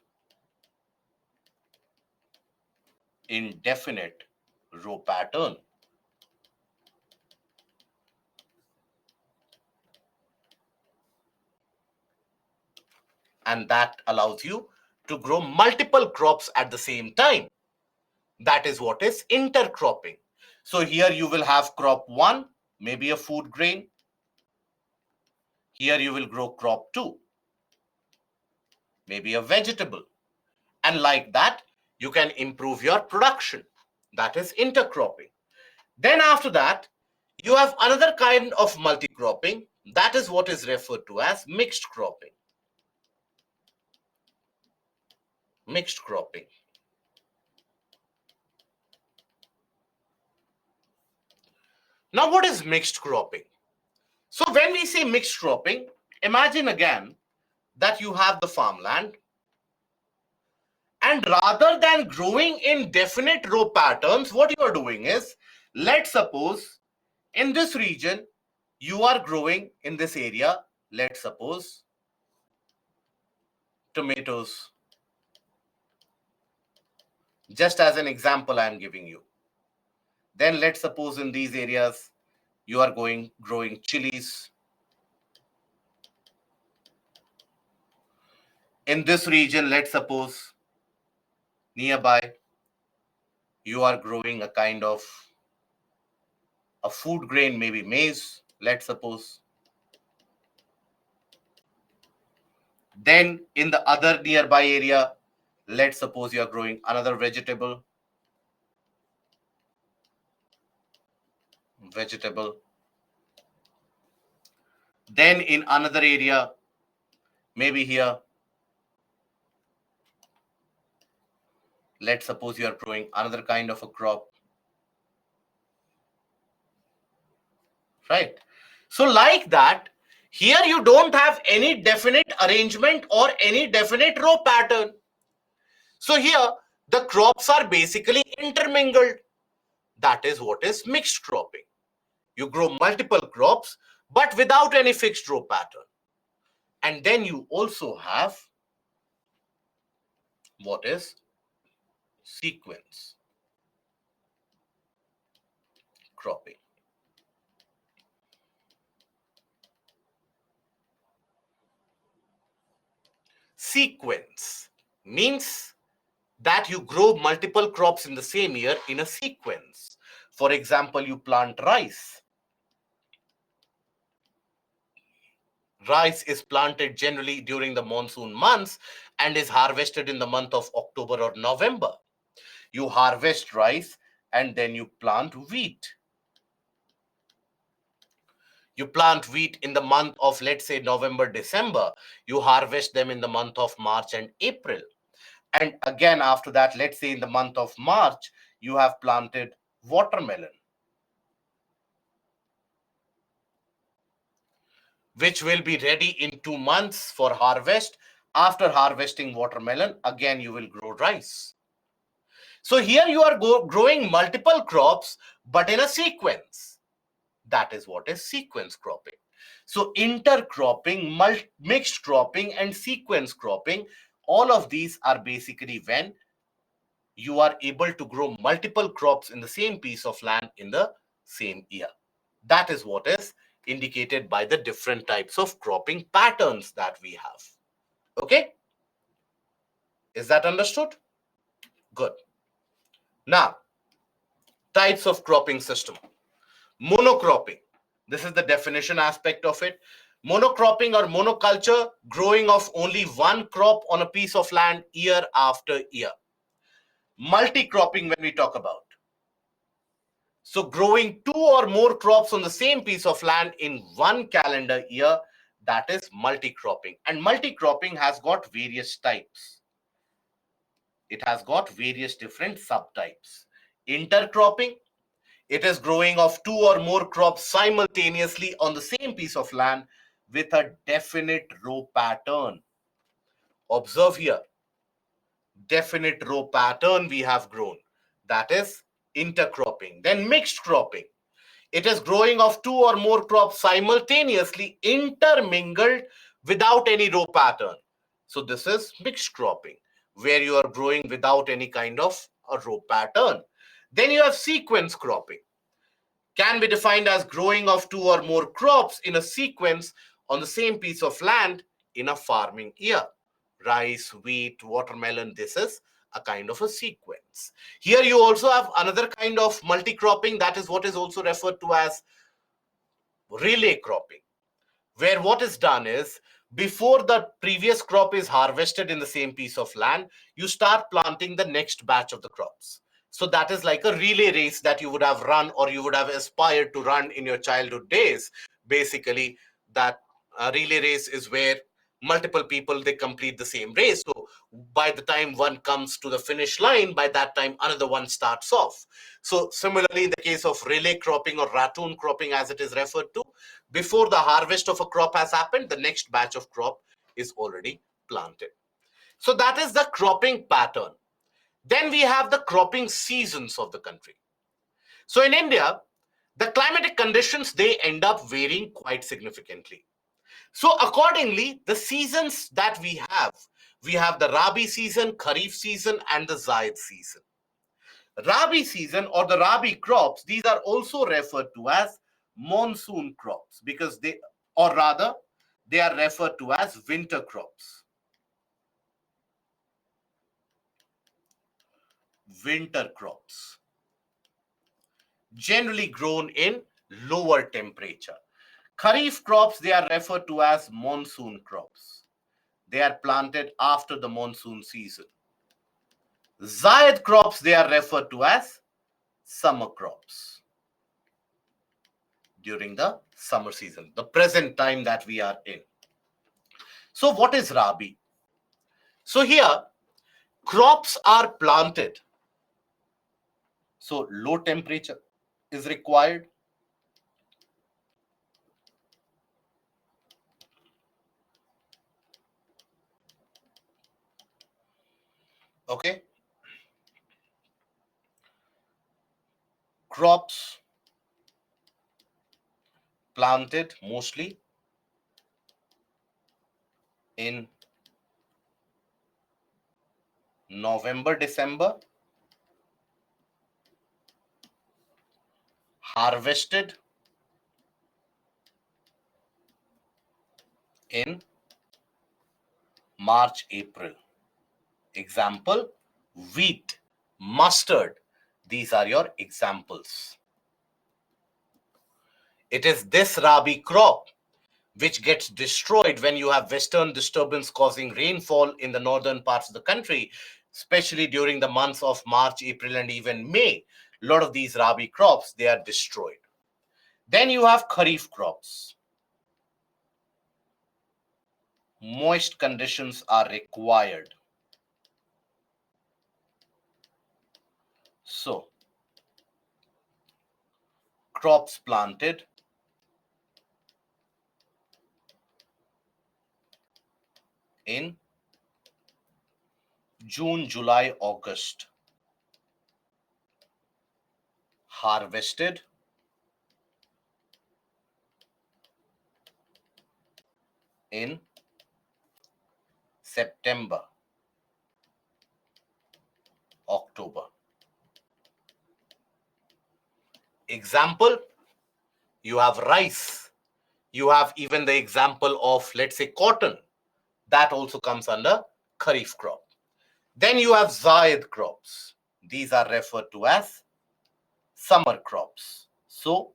in definite row pattern. And that allows you to grow multiple crops at the same time. That is what is intercropping. So here you will have crop 1, maybe a food grain. Here you will grow crop 2, maybe a vegetable. And like that, you can improve your production. That is intercropping. Then after that, you have another kind of multi-cropping. That is what is referred to as mixed cropping. Mixed cropping. Now, what is mixed cropping? So when we say mixed cropping, imagine again that you have the farmland And rather than growing in definite row patterns, what you are doing is, let's suppose in this region, you are growing in this area, let's suppose tomatoes. Just as an example, I am giving you. Then let's suppose in these areas, you are growing chilies. In this region, let's suppose nearby, you are growing a kind of a food grain, maybe maize, let's suppose. Then in the other nearby area, let's suppose you are growing another vegetable. Then in another area, maybe here, let's suppose you are growing another kind of a crop. Right? So like that, here you don't have any definite arrangement or any definite row pattern. So here the crops are basically intermingled. That is what is mixed cropping. You grow multiple crops but without any fixed row pattern. And then you also have what is sequence cropping. Sequence means that you grow multiple crops in the same year in a sequence. For example, you plant rice. Rice is planted generally during the monsoon months and is harvested in the month of October or November. You harvest rice and then you plant wheat. You plant wheat in the month of, let's say, November, December. You harvest them in the month of March and April. And again, after that, let's say in the month of March, you have planted watermelon, which will be ready in 2 months for harvest. After harvesting watermelon, again, you will grow rice. So here you are growing multiple crops, but in a sequence. That is what is sequence cropping. So intercropping, mixed cropping, and sequence cropping, all of these are basically when you are able to grow multiple crops in the same piece of land in the same year. That is what is indicated by the different types of cropping patterns that we have. Okay? Is that understood? Good. Now, types of cropping system. Monocropping. This is the definition aspect of it. Monocropping or monoculture, growing of only one crop on a piece of land year after year. Multi-cropping when we talk about. So growing 2 or more crops on the same piece of land in one calendar year, that is multi-cropping. And multi-cropping has got various types. It has got various different subtypes. Intercropping, it is growing of 2 or more crops simultaneously on the same piece of land with a definite row pattern. Observe here, definite row pattern we have grown. That is intercropping. Then mixed cropping. It is growing of 2 or more crops simultaneously intermingled without any row pattern. So this is mixed cropping, where you are growing without any kind of a row pattern. Then you have sequence cropping. Can be defined as growing of 2 or more crops in a sequence on the same piece of land in a farming year. Rice, wheat, watermelon, this is a kind of a sequence. Here you also have another kind of multi-cropping, that is what is also referred to as relay cropping, where what is done is before the previous crop is harvested in the same piece of land, you start planting the next batch of the crops. So that is like a relay race that you would have run or you would have aspired to run in your childhood days. Basically, that relay race is where multiple people, they complete the same race. So by the time one comes to the finish line, by that time another one starts off. So similarly, in the case of relay cropping or ratoon cropping as it is referred to, before the harvest of a crop has happened, the next batch of crop is already planted. So that is the cropping pattern. Then we have the cropping seasons of the country. So in India, the climatic conditions, they end up varying quite significantly. So accordingly, the seasons that we have the Rabi season, Kharif season, and the Zaid season. Rabi season or the Rabi crops, these are also referred to as monsoon crops because they, or rather, they are referred to as winter crops. Winter crops, generally grown in lower temperature. Kharif crops, they are referred to as monsoon crops. They are planted after the monsoon season. Zaid crops, they are referred to as summer crops during the summer season, the present time that we are in. So what is Rabi? So here, crops are planted. So low temperature is required. Okay. Crops planted mostly in November, December, harvested in March, April. Example, wheat, mustard. These are your examples. It is this Rabi crop which gets destroyed when you have western disturbance causing rainfall in the northern parts of the country, especially during the months of March, April, and even May. A lot of these Rabi crops, they are destroyed. Then you have Kharif crops. Moist conditions are required. So, crops planted in June, July, August, harvested in September, October. Example, you have rice. You have even the example of, let's say, cotton. That also comes under Kharif crop. Then you have Zaid crops. These are referred to as summer crops. So,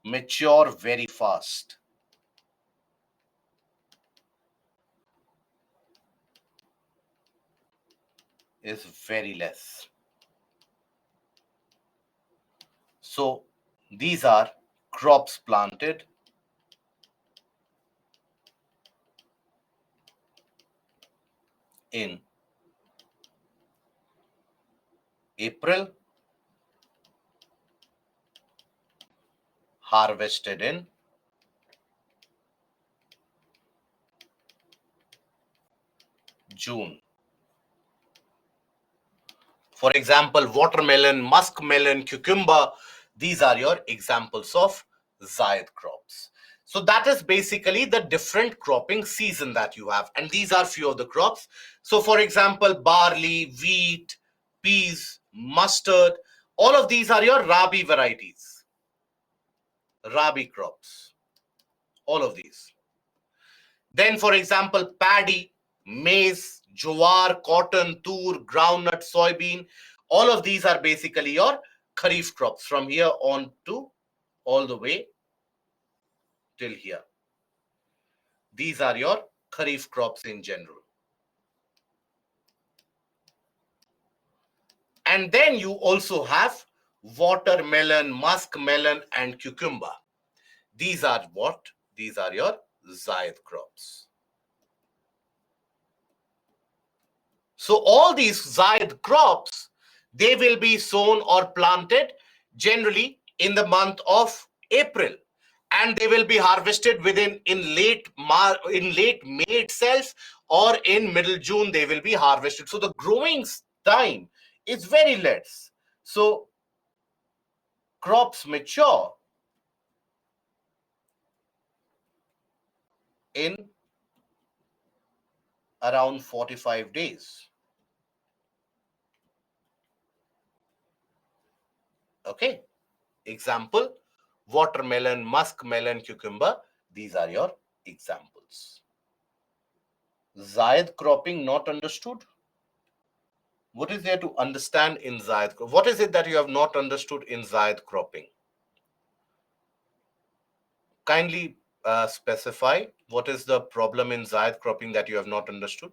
mature very fast. Is very less. So, these are crops planted in April, harvested in June. For example, watermelon, muskmelon, cucumber, these are your examples of Zaid crops. So that is basically the different cropping season that you have. And these are few of the crops. So for example, barley, wheat, peas, mustard, all of these are your Rabi varieties. Rabi crops, all of these. Then for example, paddy, maize, jowar, cotton, tur, groundnut, soybean, all of these are basically your kharif crops from here on to all the way till here. These are your kharif crops in general. And then you also have watermelon, muskmelon, and cucumber. These are what? These are your Zaid crops. So all these Zaid crops, they will be sown or planted generally in the month of April. and they will be harvested in late May itself, or in middle June they will be harvested. So the growing time is very less. So crops mature in around 45 days. Okay. Example: watermelon, muskmelon, cucumber. These are your examples. Zayed cropping not understood. What is there to understand in Zayed? What is it that you have not understood in Zayed cropping? Kindly specify what is the problem in Zayed cropping that you have not understood.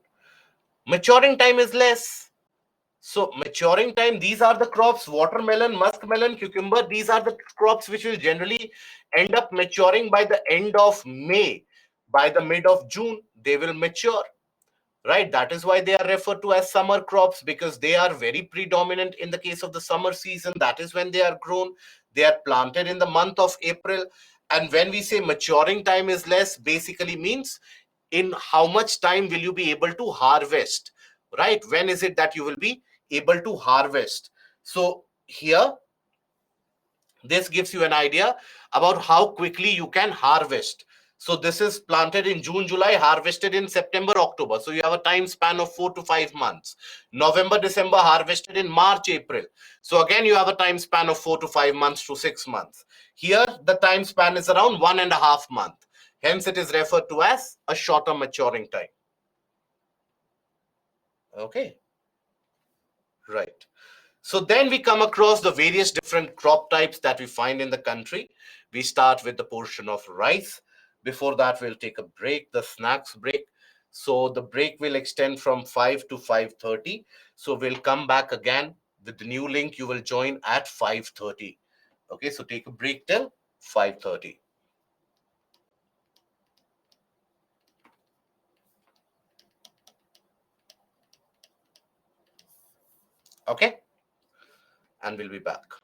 Maturing time is less. So maturing time, these are the crops: watermelon, muskmelon, cucumber. These are the crops which will generally end up maturing by the end of May. By the mid of June, they will mature. Right, that is why they are referred to as summer crops, because they are very predominant in the case of the summer season. That is when they are grown. They are planted in the month of April. And when we say maturing time is less, basically means in how much time will you be able to harvest, right? When is it that you will be able to harvest? So here, this gives you an idea about how quickly you can harvest. So this is planted in June, July, harvested in September, October. So you have a time span of 4 to 5 months. November, December, harvested in March, April. So again, you have a time span of 4 to 5 months to 6 months. Here, the time span is around 1.5 months. Hence, it is referred to as a shorter maturing time. Okay, right. So then we come across the various different crop types that we find in the country. We start with the portion of rice. Before that, we'll take a break, the snacks break. So the break will extend from 5 to 5:30. So we'll come back again with the new link. You will join at 5:30. Okay, so take a break till 5:30. Okay, and we'll be back.